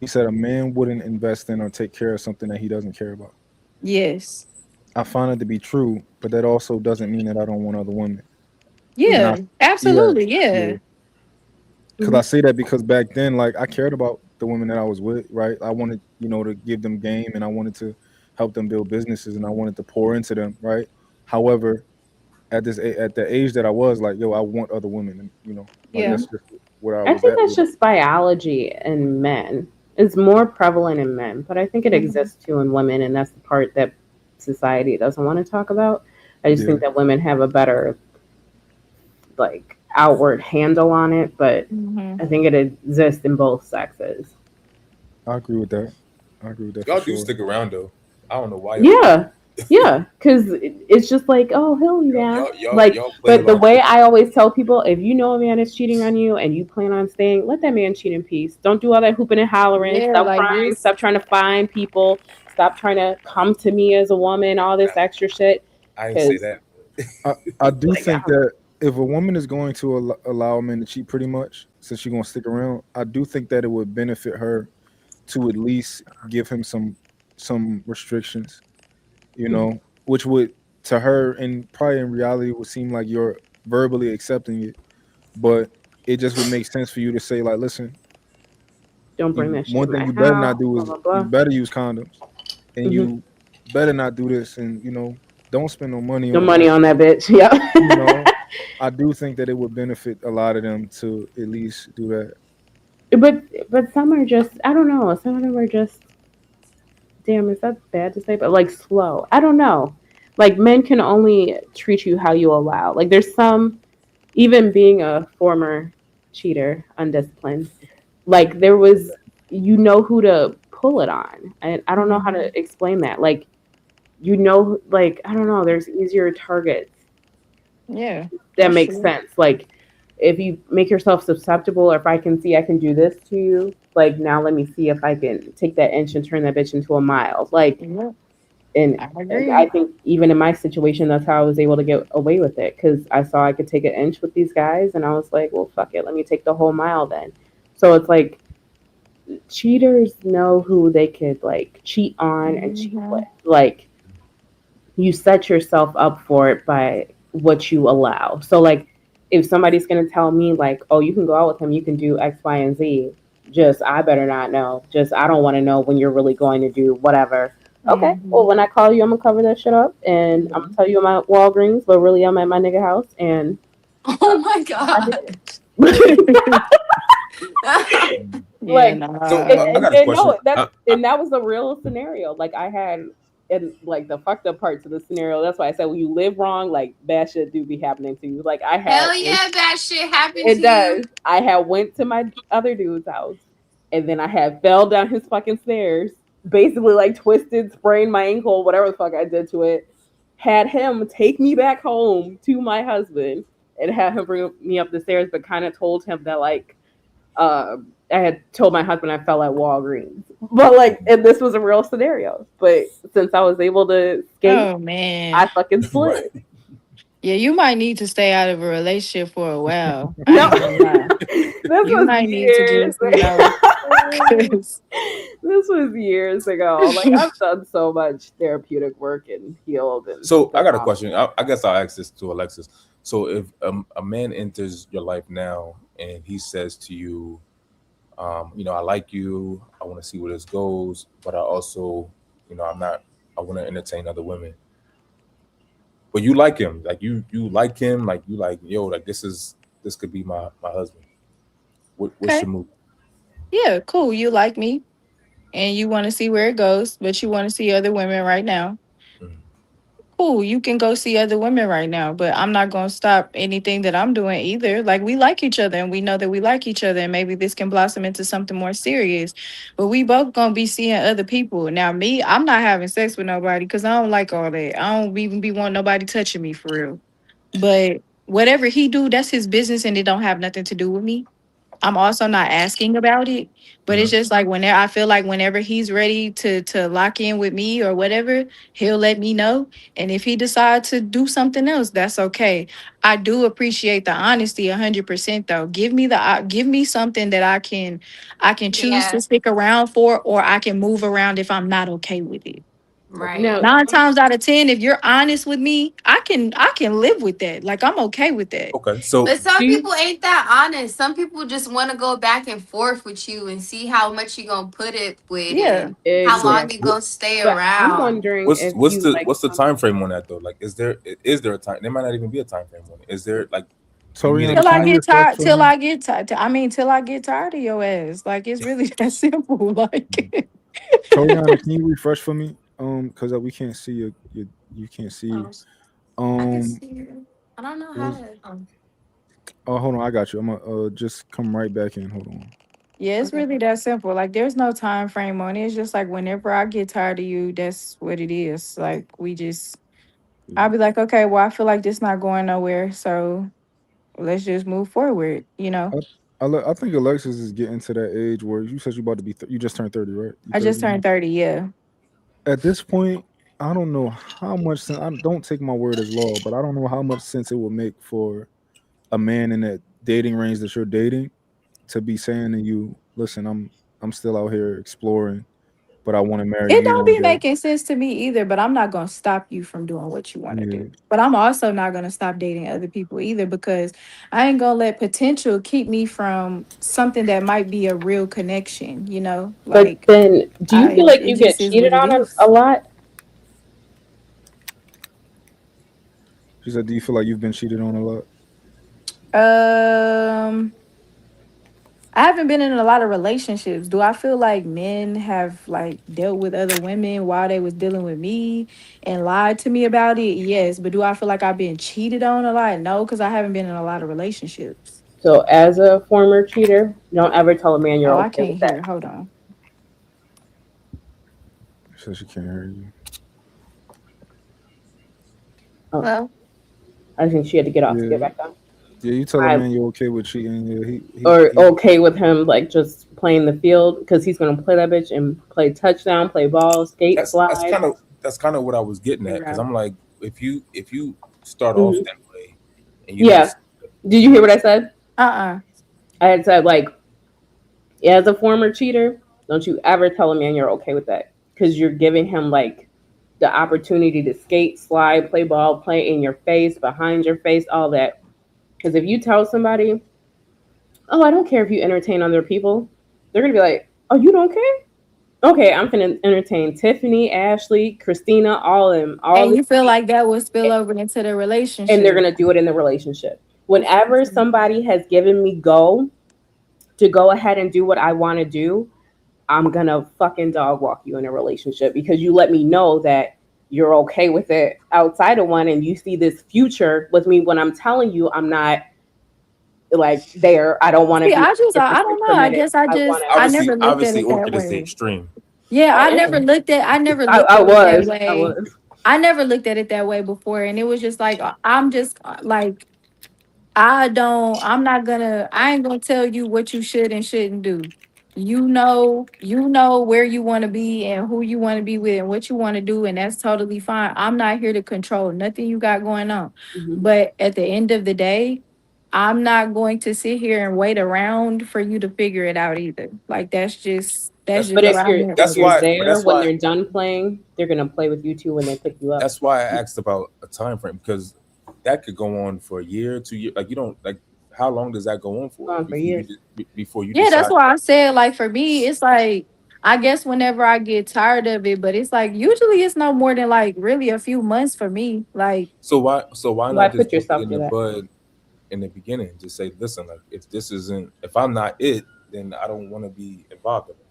You said a man wouldn't invest in or take care of something that he doesn't care about. Yes. I find it to be true, but that also doesn't mean that I don't want other women. And Hmm. I, Yeah, yeah, absolutely. yeah, Yeah. because I say that because back then, like I cared about the women that I was with, right? I wanted, to give them game, and I wanted to help them build businesses, and I wanted to pour into them, right? However, at the age that I was, like, yo, I want other women, and like Yeah. that's just where I I was think at that's with it. just biology in men. It's more prevalent in men, but I think it Mhm. exists too in women, and that's the part that society doesn't want to talk about. I just Yeah, think that women have a better like outward handle on it, but Mhm. I think it exists in both sexes. I agree with that. I agree with that for y'all do sure. stick around though. I don't know why y'all do. Yeah, yeah, because it's just like, oh, hell yeah. Like, Y'all play but the about way people. I always tell people, if you know a man is cheating on you and you plan on staying, let that man cheat in peace. Don't do all that hooping and hollering. Yeah, Stop like crying. this. Stop trying to find people. Stop trying to come to me as a woman. All Nah, this extra shit. I ain't say Because, that. I do like, I think don't know. that if a woman is going to allow a man to cheat, pretty much, since she's gonna stick around, I do think that it would benefit her to at least give him some restrictions, which would to her and probably in reality would seem like you're verbally accepting it, but it just would make sense for you to say like, listen, Don't bring that shit one in thing my you better not house. do Blah is blah you blah. better use condoms, and Hmm. you better not do this, and don't spend no money No on money like on that bitch. Yeah. you know. I do think that it would benefit a lot of them to at least do that. but some are just, I don't know. Some of them are just, damn, is that bad to say? But like slow. I don't know. Like men can only treat you how you allow. Like there's some, even being a former cheater, undisciplined, like there was, you know who to pull it on. And I don't know how Mhm. to explain that. Like, you know, like, I don't know, there's easier targets. Yeah, That that's makes true. sense. Like, if you make yourself susceptible, or if I can see I can do this to you, like now let me see if I can take that inch and turn that bitch into a mile. Like, Yeah, and I I agree. think even in my situation, that's how I was able to get away with it because I saw I could take an inch with these guys, and I was like, well, fuck it, let me take the whole mile then. So it's like cheaters know who they could like cheat on and cheat with. Mhm. Like you set yourself up for it by what you allow. So like if somebody's gonna tell me like, oh, you can go out with him, you can do X, Y, and Z, just I better not know. Just I don't want to know when you're really going to do whatever. Okay, well Mhm. when I call you, I'm gonna cover that shit up, and I'm Yeah. gonna tell you I'm at Walgreens, but really I'm at my nigga house, and Oh my I god. did. Yeah, Like So and, nah. I and, got a and question. no, that was a real scenario. Like I had, and like the fucked up parts of the scenario. That's why I said when you live wrong, like bad shit do be happening to you. Like I had, Hell yeah, bad shit happened it to you. does. I had went to my other dude's house, and then I had fell down his fucking stairs, basically like twisted, sprained my ankle, whatever the fuck I did to it. Had him take me back home to my husband and had him bring me up the stairs, but kind of told him that like I had told my husband I fell at Walgreens, but like, and this was a real scenario. But since I was able to skate, Oh man. I fucking Right. slid. Yeah, you might need to stay out of a relationship for a while. I No, ain't gonna lie. this You was might need to years. just, 'cause- This was years ago. Like I've done so much therapeutic work and healed and So I been got a off. question. I guess I'll ask this to Alexis. So if a man enters your life now and he says to you, I like you. I want to see where this goes, but I also, I'm not. I want to entertain other women. But you like him, like you like him, like you like yo, like this could be my husband. What's Okay. your move? Yeah, cool. You like me and you want to see where it goes, but you want to see other women right now. Mm. Cool, you can go see other women right now, but I'm not going to stop anything that I'm doing either. Like, we like each other and we know that we like each other, and maybe this can blossom into something more serious. But we both going to be seeing other people. Now, me, I'm not having sex with nobody because I don't like all that. I don't even be wanting nobody touching me for real. But whatever he do, that's his business and it don't have nothing to do with me. I'm also not asking about it, but it's Mhm. just like whenever I feel like whenever he's ready to lock in with me or whatever, he'll let me know. And if he decides to do something else, that's okay. I do appreciate the honesty 100% though. Give me something that I can choose to Yeah, stick around for, or I can move around if I'm not okay with it. Okay. right. Now, 9 times out of 10, if you're honest with me, I can live with that. Like, I'm okay with that. Okay. So But some do you people ain't that honest. Some people just want to go back and forth with you and see how much you gonna put it with Yeah. and how so long you exactly? what, gonna stay But I'm around. wondering if you like what's the time frame on that though? Like, is there a time? There might not even be a time frame on it. Is there like you mean Toriana, Till it can I you cap? get refresh tired, for me? till I get tired of your ass. Like, it's really that simple. Like, Toriana, can you refresh for me? Because we can't see you can't see you. Oh, I can Um, see you. I don't know how was to. oh hold on, I got you. I'm gonna just come right back in. Hold on. yeah, it's Okay. really that simple. Like, there's no time frame on it. It's just like whenever I get tired of you, that's what it is. Like, Yeah. I'll be like, okay, well, I feel like this not going nowhere. So let's just move forward, you know? I I think Alexis is getting to that age where you said you about to be. You just turned 30, right? You I just 30 now. turned 30. Yeah. At this point, I don't know how much sense. I don't take my word as law, but I don't know how much sense it will make for a man in that dating range that you're dating to be saying to you, "Listen, I'm still out here exploring, but I want to marry It you don't one be day." making sense to me either, but I'm not gonna stop you from doing what you want to Yeah, do. But I'm also not gonna stop dating other people either, because I ain't gonna let potential keep me from something that might be a real connection, you know? But Like, then, do you feel like it you get just is what cheated it on a is. lot? she said, "Do you feel like you've been cheated on a lot?" Um I haven't been in a lot of relationships. Do I feel like men have like dealt with other women while they was dealing with me and lied to me about it? Yes. But do I feel like I've been cheated on a lot? No, because I haven't been in a lot of relationships. So, as a former cheater, don't ever tell a man you're Oh, I okay can't with hear. that. Hold on. She said she can't hear you. Oh, Well, I think she had to get off to get Yeah, back on. yeah. You tell a I man you're okay with cheating. Yeah, or he okay with him like just playing the field because he's gonna play that bitch and play touchdown, play ball, skate, That's slide. kind of what I was getting at because Yeah. I'm like, if you start off Hmm. that way and you don't Yeah. Did you hear what I said? Uh-uh. I had said like, as a former cheater, don't you ever tell a man you're okay with that because you're giving him like the opportunity to skate, slide, play ball, play in your face, behind your face, all that. Because if you tell somebody, oh, I don't care if you entertain other people, they're gonna be like, oh, you don't care? Okay, I'm gonna entertain Tiffany, Ashley, Christina, all of them, all And the, you feel like that would spill over into the and they're relationship. gonna do it in the relationship. Whenever somebody has given me go to go ahead and do what I want to do, I'm gonna fucking dog walk you in a relationship because you let me know that you're okay with it outside of one and you see this future with me when I'm telling you I'm not like there. I don't want to See, be I 100% don't know. I committed. guess I I just, want I to. obviously never looked at obviously it that Orchid is the way. extreme. Yeah, I am. I never I, looked I at it that was. I way. was. I never looked at it that way before. And it was just like, I'm just like, I ain't gonna tell you what you should and shouldn't do. You know where you want to be and who you want to be with and what you want to do, and that's totally fine. I'm not here to control nothing you got going on. Mhm. But at the end of the day, I'm not going to sit here and wait around for you to figure it out either. Like, that's That's just But where that's I'm at if with you're it. there that's when why they're done playing, they're gonna play with you too when they pick you up. I asked about a time frame because that could go on for a year, 2 years. Like you don't like how long does that go on for Going for years. before you Yeah, that's decide? why I said like for me, it's like I guess whenever I get tired of it, but it's like usually it's no more than like really a few months for me. Like So why Why not just put nip it yourself in through the that? bud in the beginning? Just say, listen, like if I'm not it, then I don't want to be involved in it.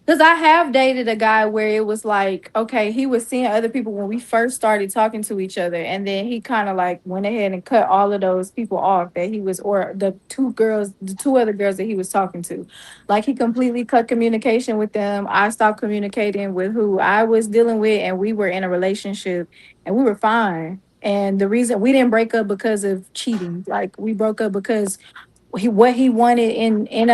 because I have dated a guy where it was like, okay, he was seeing other people when we first started talking to each other. And then he kind of like went ahead and cut all of those people off that he was, or the two other girls that he was talking to. Like he completely cut communication with them. I stopped communicating with who I was dealing with. And we were in a relationship and we were fine. And the reason we didn't break up because of cheating, like we broke up because what he wanted in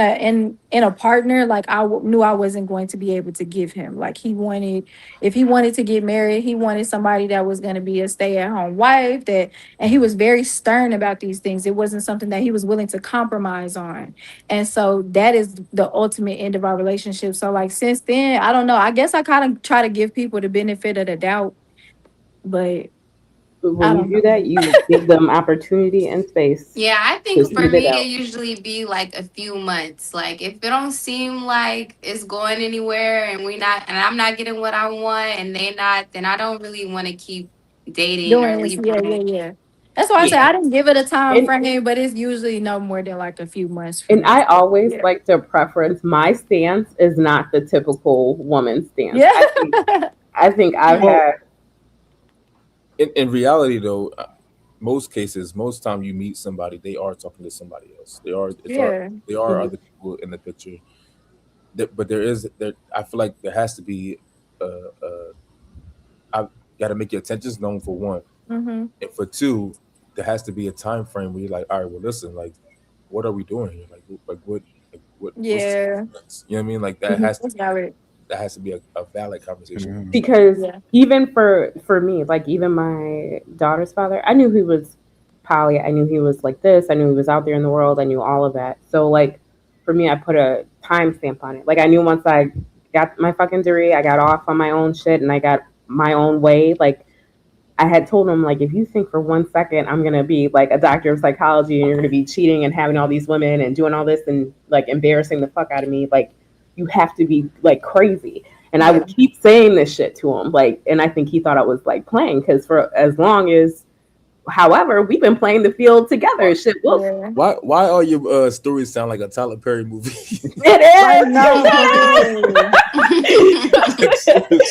a partner, like knew I wasn't going to be able to give him. Like he wanted, if he wanted to get married, he wanted somebody that was going to be a stay-at-home wife, that, and he was very stern about these things. It wasn't something that he was willing to compromise on. And so that is the ultimate end of our relationship. So like since then, I don't know, I guess I kind of try to give people the benefit of the doubt, but But I when you don't do know. that, you give them opportunity and space Yeah, I to think for smooth it me it out. usually be like a few months. Like if it don't seem like it's going anywhere and I'm not getting what I want and they not, then I don't really want to keep dating or Doing this, leave yeah, yeah, them. yeah. That's why I say Yeah. I didn't give it a time And frame, but it's usually no more than like a few months for and me. I always Yeah. like to preference my stance is not the typical woman stance. Yeah. I think I've Yeah. Well, had in reality, though, most cases, most time you meet somebody, they are talking to somebody else. Yeah. There are other people in the picture. But I feel like there has to be. I got to make your intentions known for one, Mm-hmm. and for two, there has to be a time frame where you're like, all right, well, listen, like, what are we doing here? What's the Yeah. consequence? You know what I mean? Like That's valid. that has to be a valid conversation. Mhm. because Yeah. even for me, like even my daughter's father, I knew he was poly. I knew he was like this. I knew he was out there in the world. I knew all of that. So like for me, I put a timestamp on it. Like I knew once I got my fucking degree, I got off on my own shit, and I got my own way. Like I had told him, like, if you think for 1 second I'm gonna be like a doctor of psychology and you're gonna be cheating and having all these women and doing all this and like embarrassing the fuck out of me, like you have to be like crazy. And I Yeah. would keep saying this shit to him, like, and I think he thought I was like playing because for as long as, however, we've been playing the field together. Shit, well, Yeah. Why all your stories sound like a Tyler Perry movie? I it know.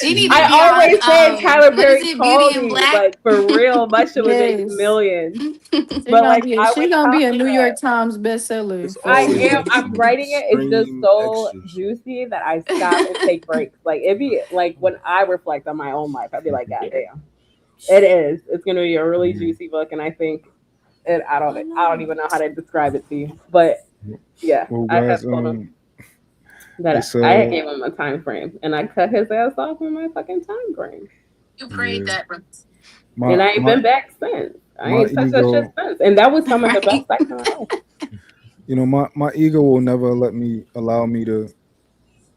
He need to I be always said on Tyler what is Perry it, Beauty called in me, Black? like for real. My shit was making Yes. millions. She's But gonna like be I she's would gonna tell be a him New that York Times bestseller It's for I always sure. am. like I'm some writing it. It's just extreme so extra shit. juicy that I stop and take breaks. Like it be like when I reflect on my own life, I'd be like, God Yeah. damn, it is. It's gonna be a really Mhm. juicy book, and I think it. I I don't know. even know how to describe it to you, but yeah, Well, I have guys, told him it's that I gave him a time frame, and I cut his ass off in my fucking time frame, You prayed yeah, that, and my I ain't my been back since. I my ain't touched that shit ego, since, and that was some of the right? best sex in my life. my ego will never allow me to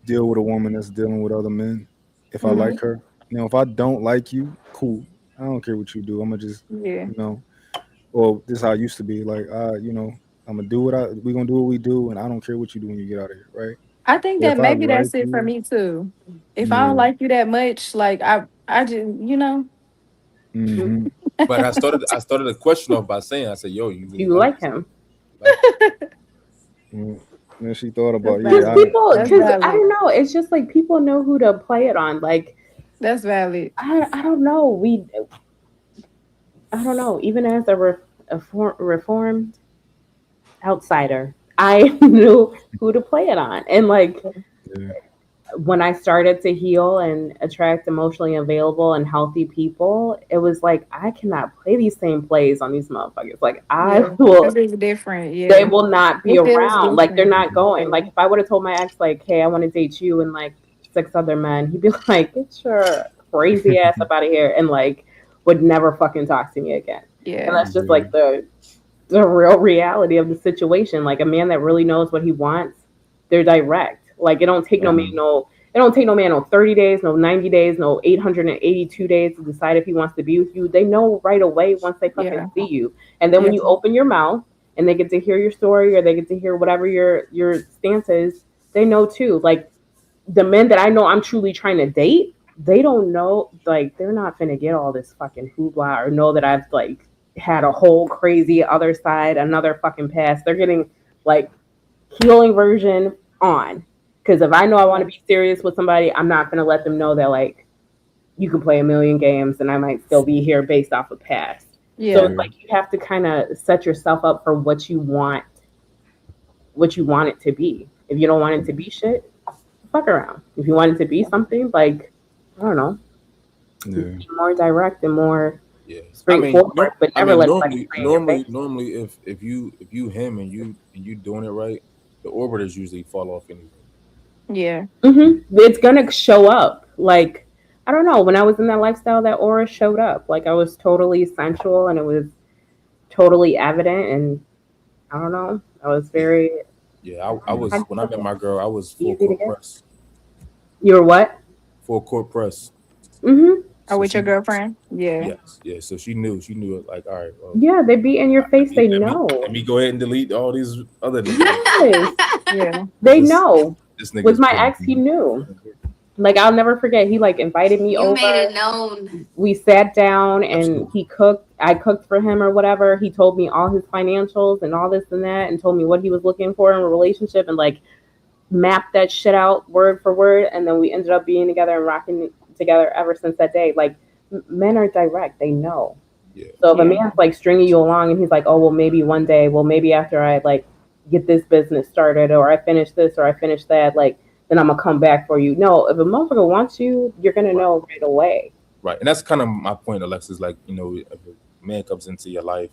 deal with a woman that's dealing with other men. If I Mm-hmm. like her, if I don't like you, cool. I don't care what you do. I'm gonna just, Yeah. you know, or this is how I used to be. Like, I'm gonna do we gonna do what we do, and I don't care what you do when you get out of here, right? I think But that if I maybe like that's it for you, me too. If I don't yeah, like you that much, like I just hmm, But I started the question off by saying, I said, "Yo, you really You like like this? him. You like it?" then she thought that's about it. Because Yeah, valid. people, That's because I valid. don't know, it's just like people know who to play it on. Like That's valid. I don't know. I don't know. Even as a reformed outsider, I knew who to play it on. And like yeah, when I started to heal and attract emotionally available and healthy people, it was like I cannot play these same plays on these motherfuckers. Like I Yeah. will, Because it's different. they Yeah. will not be It feels around. Like they're different. not going. Yeah. Like if I would have told my ex, like, hey, I want to date you and like 6 other men, he'd be like, get your crazy ass up out of here, and like would never fucking talk to me again. And Yeah. that's just like the real reality of the situation. Like a man that really knows what he wants, they're direct. Like it don't take no man mhm, no it don't take no man no 30 days, no 90 days, no 882 days to decide if he wants to be with you. They know right away once they fucking Yeah. see you. And then when Yeah. you open your mouth and they get to hear your story or they get to hear whatever your stance is, they know too. Like the men that I know I'm truly trying to date, they don't know, like they're not gonna get all this fucking hoopla or know that I've like had a whole crazy other side, another fucking past. They're getting like healing version on. Because if I know I want to be serious with somebody, I'm not gonna let them know that like you can play a million games and I might still be here based off of past. So Yeah. it's like you have to kind of set yourself up for what you want it to be. If you don't want it to be shit, fuck around. If you want it to be something, like I don't know, Yeah. be more direct and more Yeah, I mean, straightforward, but I never mean, let it like normally, spray in your normally, face. normally, if you him and you doing it right, the orbiters usually fall off anyway. Yeah. It's gonna show up. Like I don't know. When I was in that lifestyle, that aura showed up. Like I was totally sensual, and it was totally evident. And I don't know. I was Yeah, very yeah. I was when I met my girl, I was full easy to court get. press, You were what? full court press. Mm-hmm. Oh, So with your she, girlfriend? Yeah. yes, yeah. So she knew it. Like, all right, well, Yeah, they be in your face. They let know. me go ahead and delete all these other niggas Yes, Yeah. because they know. this With nigga's my putting. ex, he knew. Like I'll never forget. He like invited me You made it over. known. We sat down and Absolutely. he cooked. I cooked for him or whatever. He told me all his financials and all this and that, and told me what he was looking for in a relationship, and like mapped that shit out word for word. And then we ended up being together and rocking together ever since that day. Like men are direct; they know. Yeah, So if a Yeah. man's like stringing you along and he's like, oh well, maybe one day, well maybe after I like get this business started or I finish this or I finish that, like then I'm gonna come back for you. No, if a motherfucker wants you, you're gonna right, know right away. right. And that's kind of my point, Alexis. Like, if a man comes into your life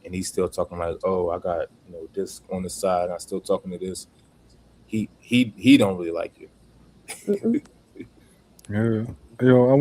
and he's still talking like, oh, I got this on the side, I'm still talking to this. He don't really like you. Mm-mm. Yeah. Yo, I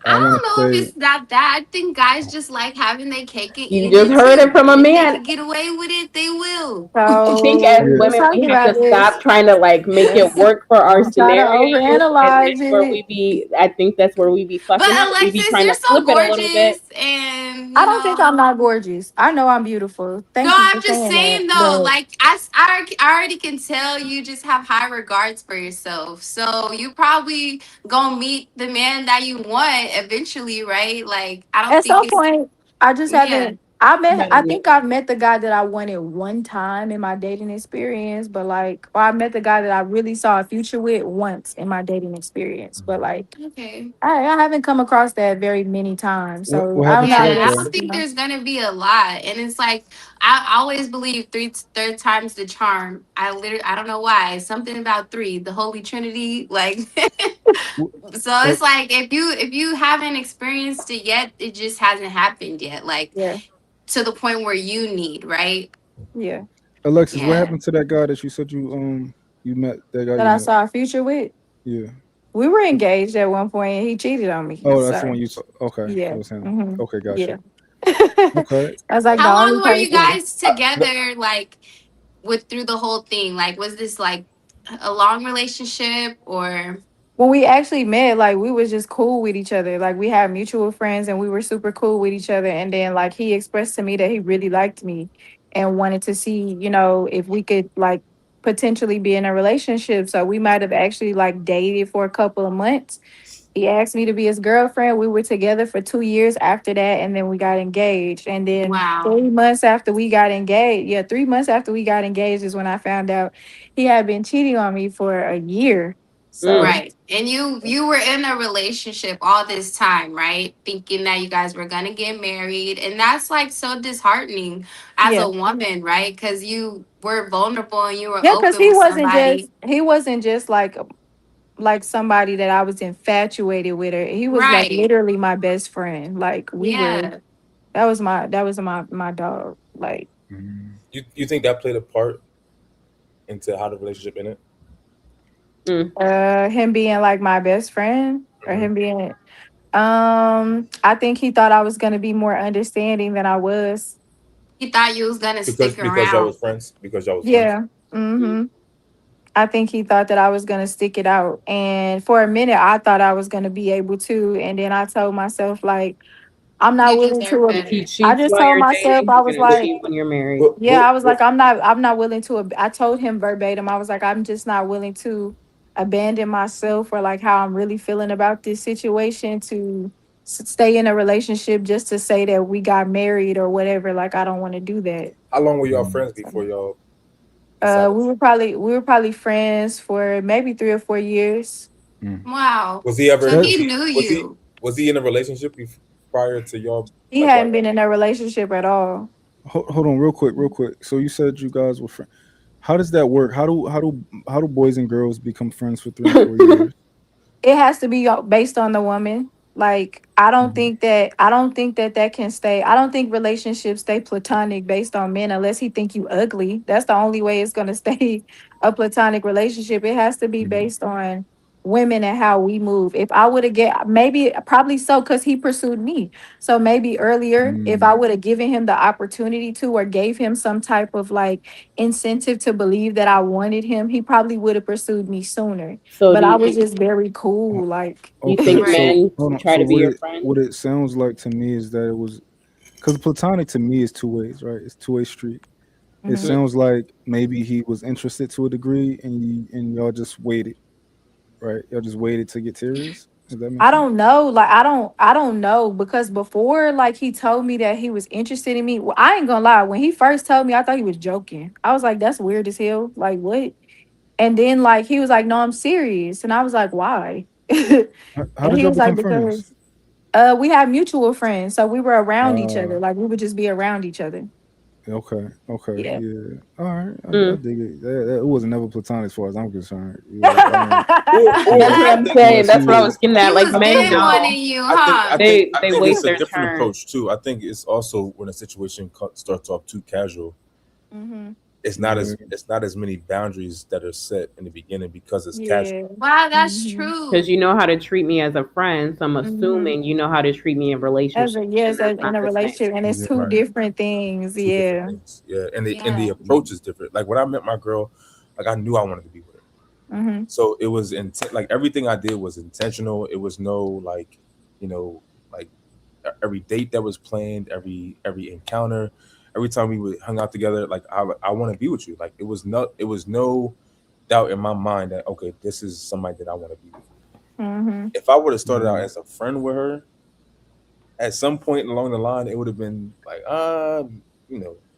I wanna don't know if say it's that. I think guys just like having their cake and You eating just it heard it too. from a And if they man. could get away with it, they will. I think So as we yeah, was women we talking have to about this. stop trying to like make it Let's work for our don't try to scenarios, and overanalyze that's where it. we be. I think that's where we be But fucking up. We be Alexis, trying you're to so flip it a little bit. gorgeous, and I don't think I'm not gorgeous. I know I'm beautiful. no, Thank you for I'm just saying that. saying though, But like I already can tell you just have high regards for yourself. So you probably gonna meet the man that you want eventually, right? Like I don't at think some it's point, I just yeah. haven't. I Maybe. think I've met the guy that I wanted one time in my dating experience, but like, or I met the guy that I really saw a future with once in my dating experience. But like, Okay. I haven't come across that very many times. So what I don't happened know. to I that Yeah, I guess, guy? don't think there's gonna be a lot, and it's like I always believe third time's the charm. I don't know why something about three, the Holy Trinity, like. Wh- So uh, it's like if you haven't experienced it yet, it just hasn't happened yet. Like yeah, to the point where you need, right? yeah, Alexis, what Yeah. happened to that guy that you said you met that guy that you I met? saw a future with. Yeah. We were engaged at one point, and he cheated on me. Oh, that's the So one you okay. That yeah, was him. hmm Okay, got yeah. you. Okay. That's like the How only long were you person. guys The- together? Like with through the whole thing? Like was this like a long relationship or? When we actually met, like we was just cool with each other. Like we had mutual friends and we were super cool with each other. And then like he expressed to me that he really liked me and wanted to see, if we could like potentially be in a relationship. So we might have actually like dated for a couple of months. He asked me to be his girlfriend. We were together for 2 years after that, and then we got engaged. And then Wow. 3 months after we got engaged, yeah, 3 months after we got engaged is when I found out he had been cheating on me for a year. Mm. So Right. And you were in a relationship all this time, right? Thinking that you guys were going to get married, and that's like so disheartening as yeah, a woman, right? Cuz you were vulnerable and you were yeah, because open with somebody. he wasn't just like somebody that I was infatuated with. Her, he was like Right. literally my best friend. Like we were. Yeah. That was my dog. Like Mhm. You think that played a part into how the relationship ended? Mm. him being like my best friend or Hmm. him being I think he thought I was gonna be more understanding than I was. He thought you was going to Because stick because y'all around. was friends. Because y'all was friends. Yeah. Mm-hmm. I think he thought that I was gonna stick it out. And for a minute I thought I was gonna be able to. And then I told myself like I'm not You willing deserve to. If he better. I cheats just while told you're myself, dating, I he's was gonna like, cheat when you're married. yeah, I was like, I'm not willing to. I told him verbatim, I was like, I'm just not willing to abandon myself or like how I'm really feeling about this situation to stay in a relationship just to say that we got married or whatever. Like, I don't want to do that. How long were y'all Mm. friends before y'all We decided? were probably friends for maybe 3 or 4 years. Mm. Wow. Was he ever? So That Was he he? knew Was he? you. Was he in a relationship prior to y'all? He Like, what? hadn't been in a relationship at all. hold on, real quick. So you said you guys were friends. How does that work? How do boys and girls become friends for 3 and 4 years? It has to be based on the woman. Like, I don't Mhm. think that that can stay. I don't think relationships stay platonic based on men unless he think you ugly. That's the only way it's going to stay a platonic relationship. It has to be Mhm. based on women and how we move. If I would have get maybe probably so cuz he pursued me. So maybe earlier if I Mm. would have given him the opportunity to or gave him some type of like incentive to believe that I wanted him, he probably would have pursued me sooner. So But do I you was think just very cool. Like, Okay, so Right. hold on. try So to be what your it friend? what it sounds like to me is that it was because platonic to me is two ways, right? It's two-way street. It mhm. sounds like maybe he was interested to a degree, and y'all just waited, right? Y'all just waited to get serious. If that I makes sense. don't know. Like, I don't know because before, like, he told me that he was interested in me. Well, I ain't gonna lie. When he first told me, I thought he was joking. I was like, "That's weird as hell." Like, what? And then, like, he was like, "No, I'm serious," and I was like, "Why?" And How did he y'all was like, become friends? "Because we have mutual friends, so we were around each Uh, other. Like, we would just be around each other." okay, okay, Yeah. yeah. All right, I Mm. dig it. It was never platonic as far as I'm concerned. Yeah, I don't. That's Or what I I'm think. saying. Unless he That's what I was. was getting He at. Like was I men think been it's. now, wanting you, I think. I huh? think. they I they think it's wait a their different turn. approach too. I think it's also when a situation starts off too casual. Hmm. It's not Yeah, as. It's not as many boundaries that are set in the beginning because it's casual. Yeah. Wow, that's Hmm. Because true. you know how to treat me as a friend, so I'm Hmm. assuming you know how to treat me in As a relationship, and yes, that's as in not a the same. relationship, and it's yeah. two Right. different things. Two different Yeah. things. Yeah, and the Yeah. approach is different. Like when I met my girl, like I knew I wanted to be with her. Hmm. So it was intent. Like everything I did was intentional. It was no like, you know, like every date that was planned, every encounter, every time we would hung out together. Like I want to be with you. Like it was no doubt in my mind that okay, this is somebody that I want to be with. Hmm. If I would have started out Mm. as a friend with her, at some point along the line, it would have been like,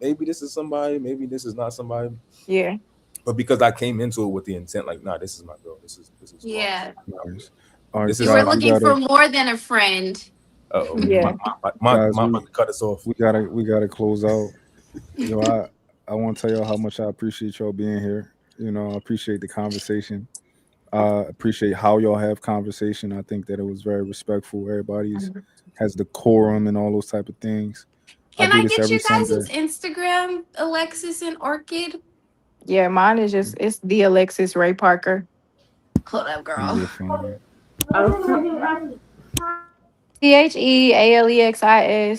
maybe this is somebody, maybe this is not somebody. Yeah. But because I came into it with the intent, like, nah, this is my girl. This is who I want to Yeah. be. Nice. All right, This You is were guys, we somebody. looking gotta. for more than a friend. Uh-oh, Yeah, Yeah. guys, my about to cut us off. we gotta close out. Yo, I want to tell y'all how much I appreciate y'all being here. I appreciate the conversation. I appreciate how y'all have conversation. I think that it was very respectful. Everybody's has decorum and all those type of things. I Can do I this get every you Sunday. guys' Instagram, Alexis and Orchid? Yeah, mine is just it's the Alexis Ray Parker. Hold up, girl. Yeah, fine. I was telling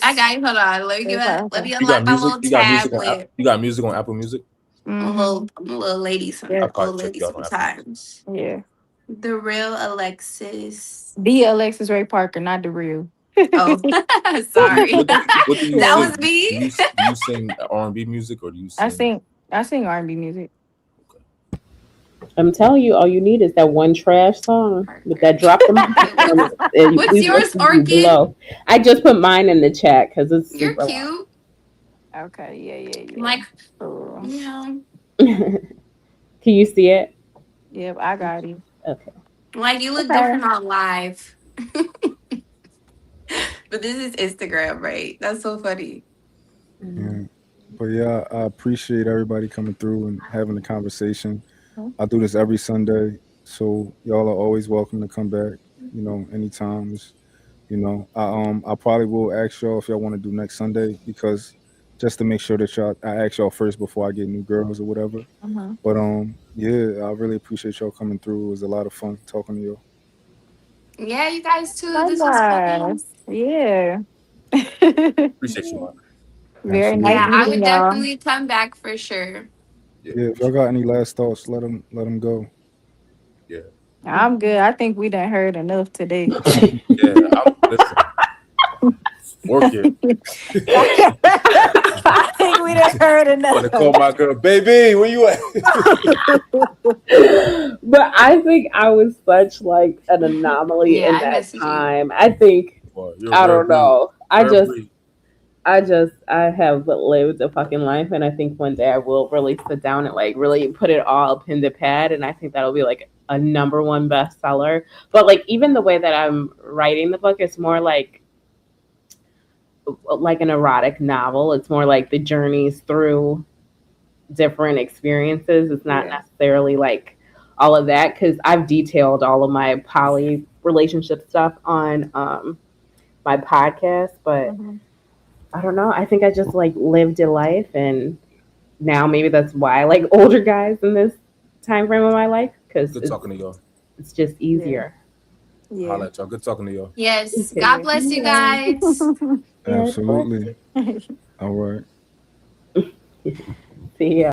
I TheAleXis. got you. Hold on. Ray Let Parker. me You got unlock my music. little You got music on. tablet. You got music on Apple Music. Mm-hmm. I'm a little lady I Yeah. probably old check lady you out on Apple Music. sometimes. Yeah. The real Alexis. The Alexis Ray Parker, not the real. Oh, What do you sorry. what do you, what do you That Yeah. sing? was Do me. you do you sing R&B music or do you I sing? sing I sing R&B music. Okay. I'm telling you, all you need is that one trash song with Parker. that drop the mic Okay, performance, and what's we will yours, see you Orchid? below. I just put mine in the chat because it's You're super long. cute. Okay, yeah, I'm yeah, like, yeah. Cool. yeah. Can you see it? Yep, I got it. Okay. Like you look Okay. different on live. But this is Instagram, right? That's so funny. Yeah. But yeah, I appreciate everybody coming through and having a conversation. Mhm. I do this every Sunday, so y'all are always welcome to come back. Anytime. I probably will ask y'all if y'all want to do next Sunday because just to make sure that I ask y'all first before I get new girls or whatever. Mhm. But yeah, I really appreciate y'all coming through. It was a lot of fun talking to y'all. Yeah, you guys too. This was fun. Likewise. Yeah. Appreciate you, man. Very nice Yeah, Absolutely. I meeting would y'all. definitely come back for sure. Yeah, Yeah, for if y'all sure. got any last thoughts, let them go. Yeah, I'm good. I think we done heard enough today. yeah. Listen. orchid. I think we done heard I'm gonna enough. call my girl, baby. Where you at? But I think I was such like an anomaly Yeah, in I that message you. time. I think Boy, you're I rare don't breed. know. Rare breed. I have lived a fucking life, and I think one day I will really sit down and like really put it all pen to pad, and I think that'll be like a number one bestseller. But like even the way that I'm writing the book, it's more like an erotic novel. It's more like the journeys through different experiences. It's not necessarily like all of that because I've detailed all of my poly relationship stuff on my podcast, but I don't know. I think I just like lived a life, and now maybe that's why I like older guys in this time frame of my life because Good talking to y'all. it's just easier. Holla at y'all. Good talking to y'all. Yes. God bless you guys. Absolutely. All right. See ya.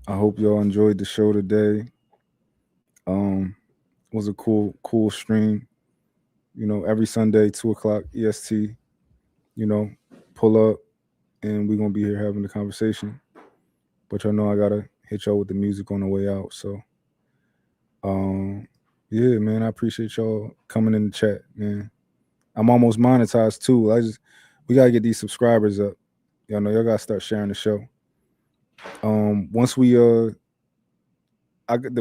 I hope y'all enjoyed the show today. It was a cool stream. You know, every Sunday, 2:00 EST. You know, pull up, and we're gonna be here having the conversation. But y'all know I gotta hit y'all with the music on the way out. So, yeah, man, I appreciate y'all coming in the chat, man. I'm almost monetized too. We gotta get these subscribers up. Y'all know y'all gotta start sharing the show. Once we the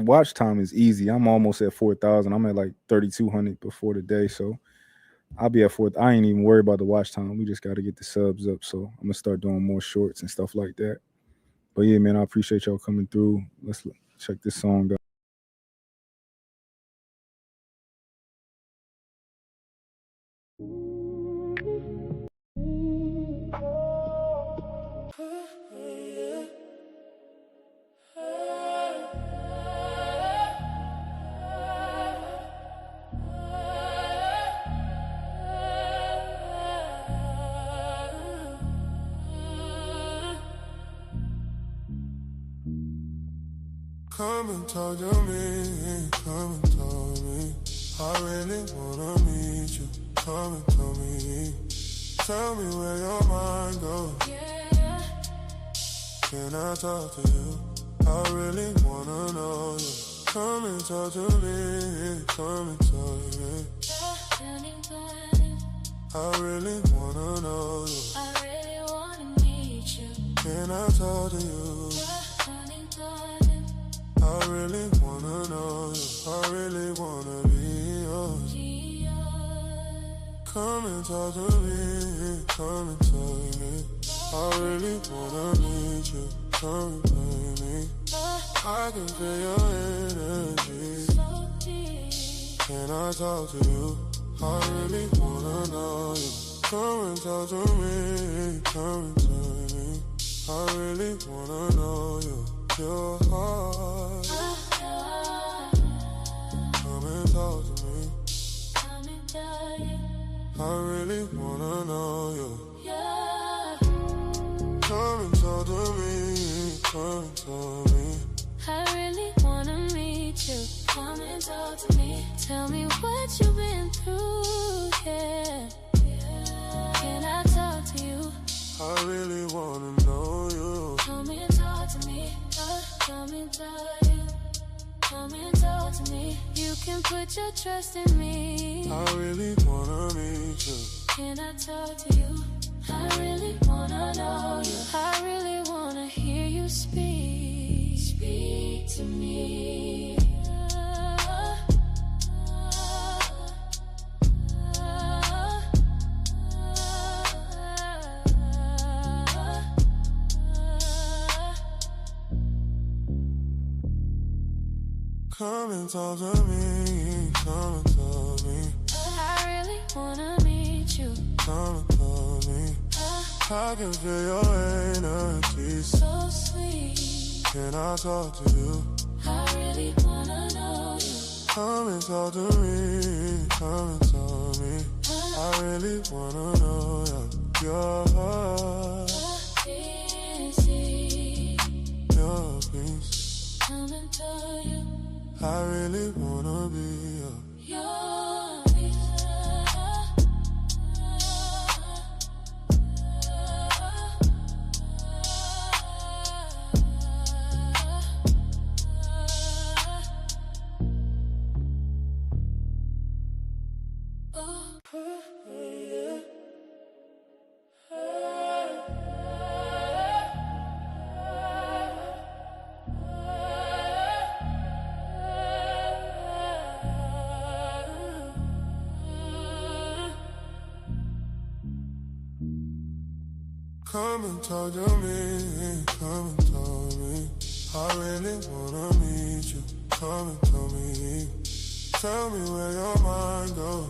watch time is easy. I'm almost at 4,000. I'm at like 3,200 before the day, so I'll be at 4. I ain't even worried about the watch time. We just got to get the subs up, so I'm gonna start doing more shorts and stuff like that. But yeah, man, I appreciate y'all coming through. Let's check this song out. Come and talk to me, come and tell me. I really wanna meet you. Come and tell me where your mind goes. Can I talk to you? I really wanna know you. Come and talk to me, come and tell me. I really wanna know you. I really wanna meet you. Can I talk to you? I really wanna know you. I really wanna be yours. Come and talk to me. Come and tell me. I really wanna meet you. Come and play me. I can feel your energy. So deep. Can I talk to you? I really wanna know you. Come and talk to me. Come and tell me. I really wanna know you. Your heart. Come and talk to me. Come and tell you. I really wanna know you. Yeah. Come and talk to me. Come and tell me. I really wanna meet you. Come and talk to me. Tell me what you've been through, yeah. Can I talk to you? I really wanna know you. Come and talk to me. Come and tell you. Come and talk to me. You can put your trust in me. I really wanna meet you. Can I talk to you? I really wanna know you. I really wanna hear you speak. Speak to me. Come and talk to me. Come and tell me. I really wanna meet you. Come and tell me. I can feel your energy. So sweet. Can I talk to you? I really wanna know you. Come and talk to me. Come and tell me. I really wanna know you. Your heart. Easy. Your peace. Come and tell you. I really wanna be Your Come and talk to me, come and talk to me. I really wanna meet you. Come and tell me. Tell me where your mind goes.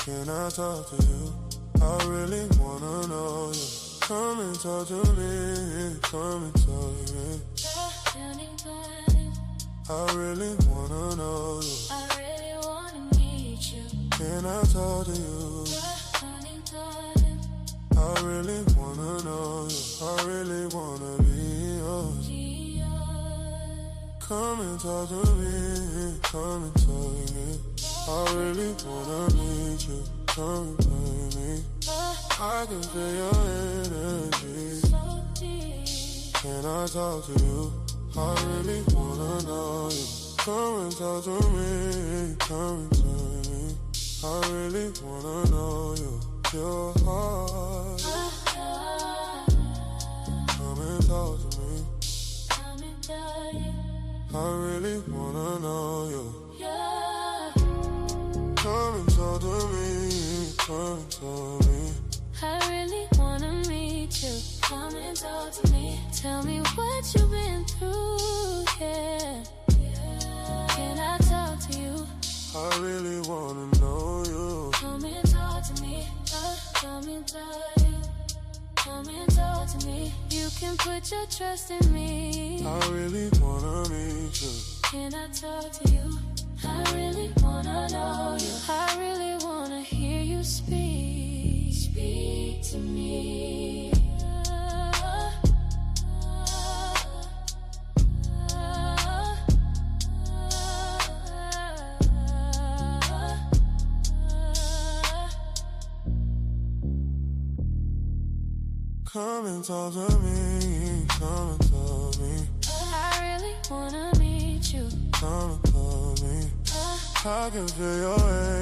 Can I talk to you? I really wanna know you. Come and talk to me, come and talk to me. I really wanna know you. I really wanna meet you. Can I talk to you? I really wanna know you. I really wanna be yours. Come and talk to me, come and talk to me. I really wanna meet you. Come and talk to me. I can feel your energy. Can I talk to you? I really wanna know you. Come and talk to me, come and talk to me. I really wanna know you. Your heart. Come and talk to me. I really wanna know you. Come and talk to me, come and talk to me. I really wanna meet you. Come and talk to me. Tell me what you've been through, yeah. Can I talk to you? I really wanna know you. Come and talk to me. Come and talk to you. Come and talk to me. You can put your trust in me. I really wanna meet you. Can I talk to you? I really wanna know you. I really wanna hear you speak. Speak to me. Come and talk to me, come and talk to me. I really wanna meet you. Come and talk to me. I can feel your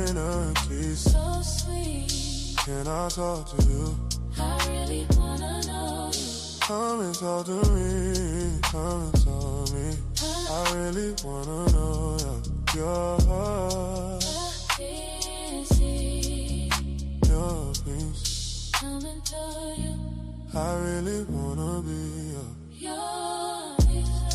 energy. So sweet. Can I talk to you? I really wanna know you. Come and talk to me, come and talk to me. I really wanna know you. Your heart, your peace. Come and tell you. I really wanna be Your peace.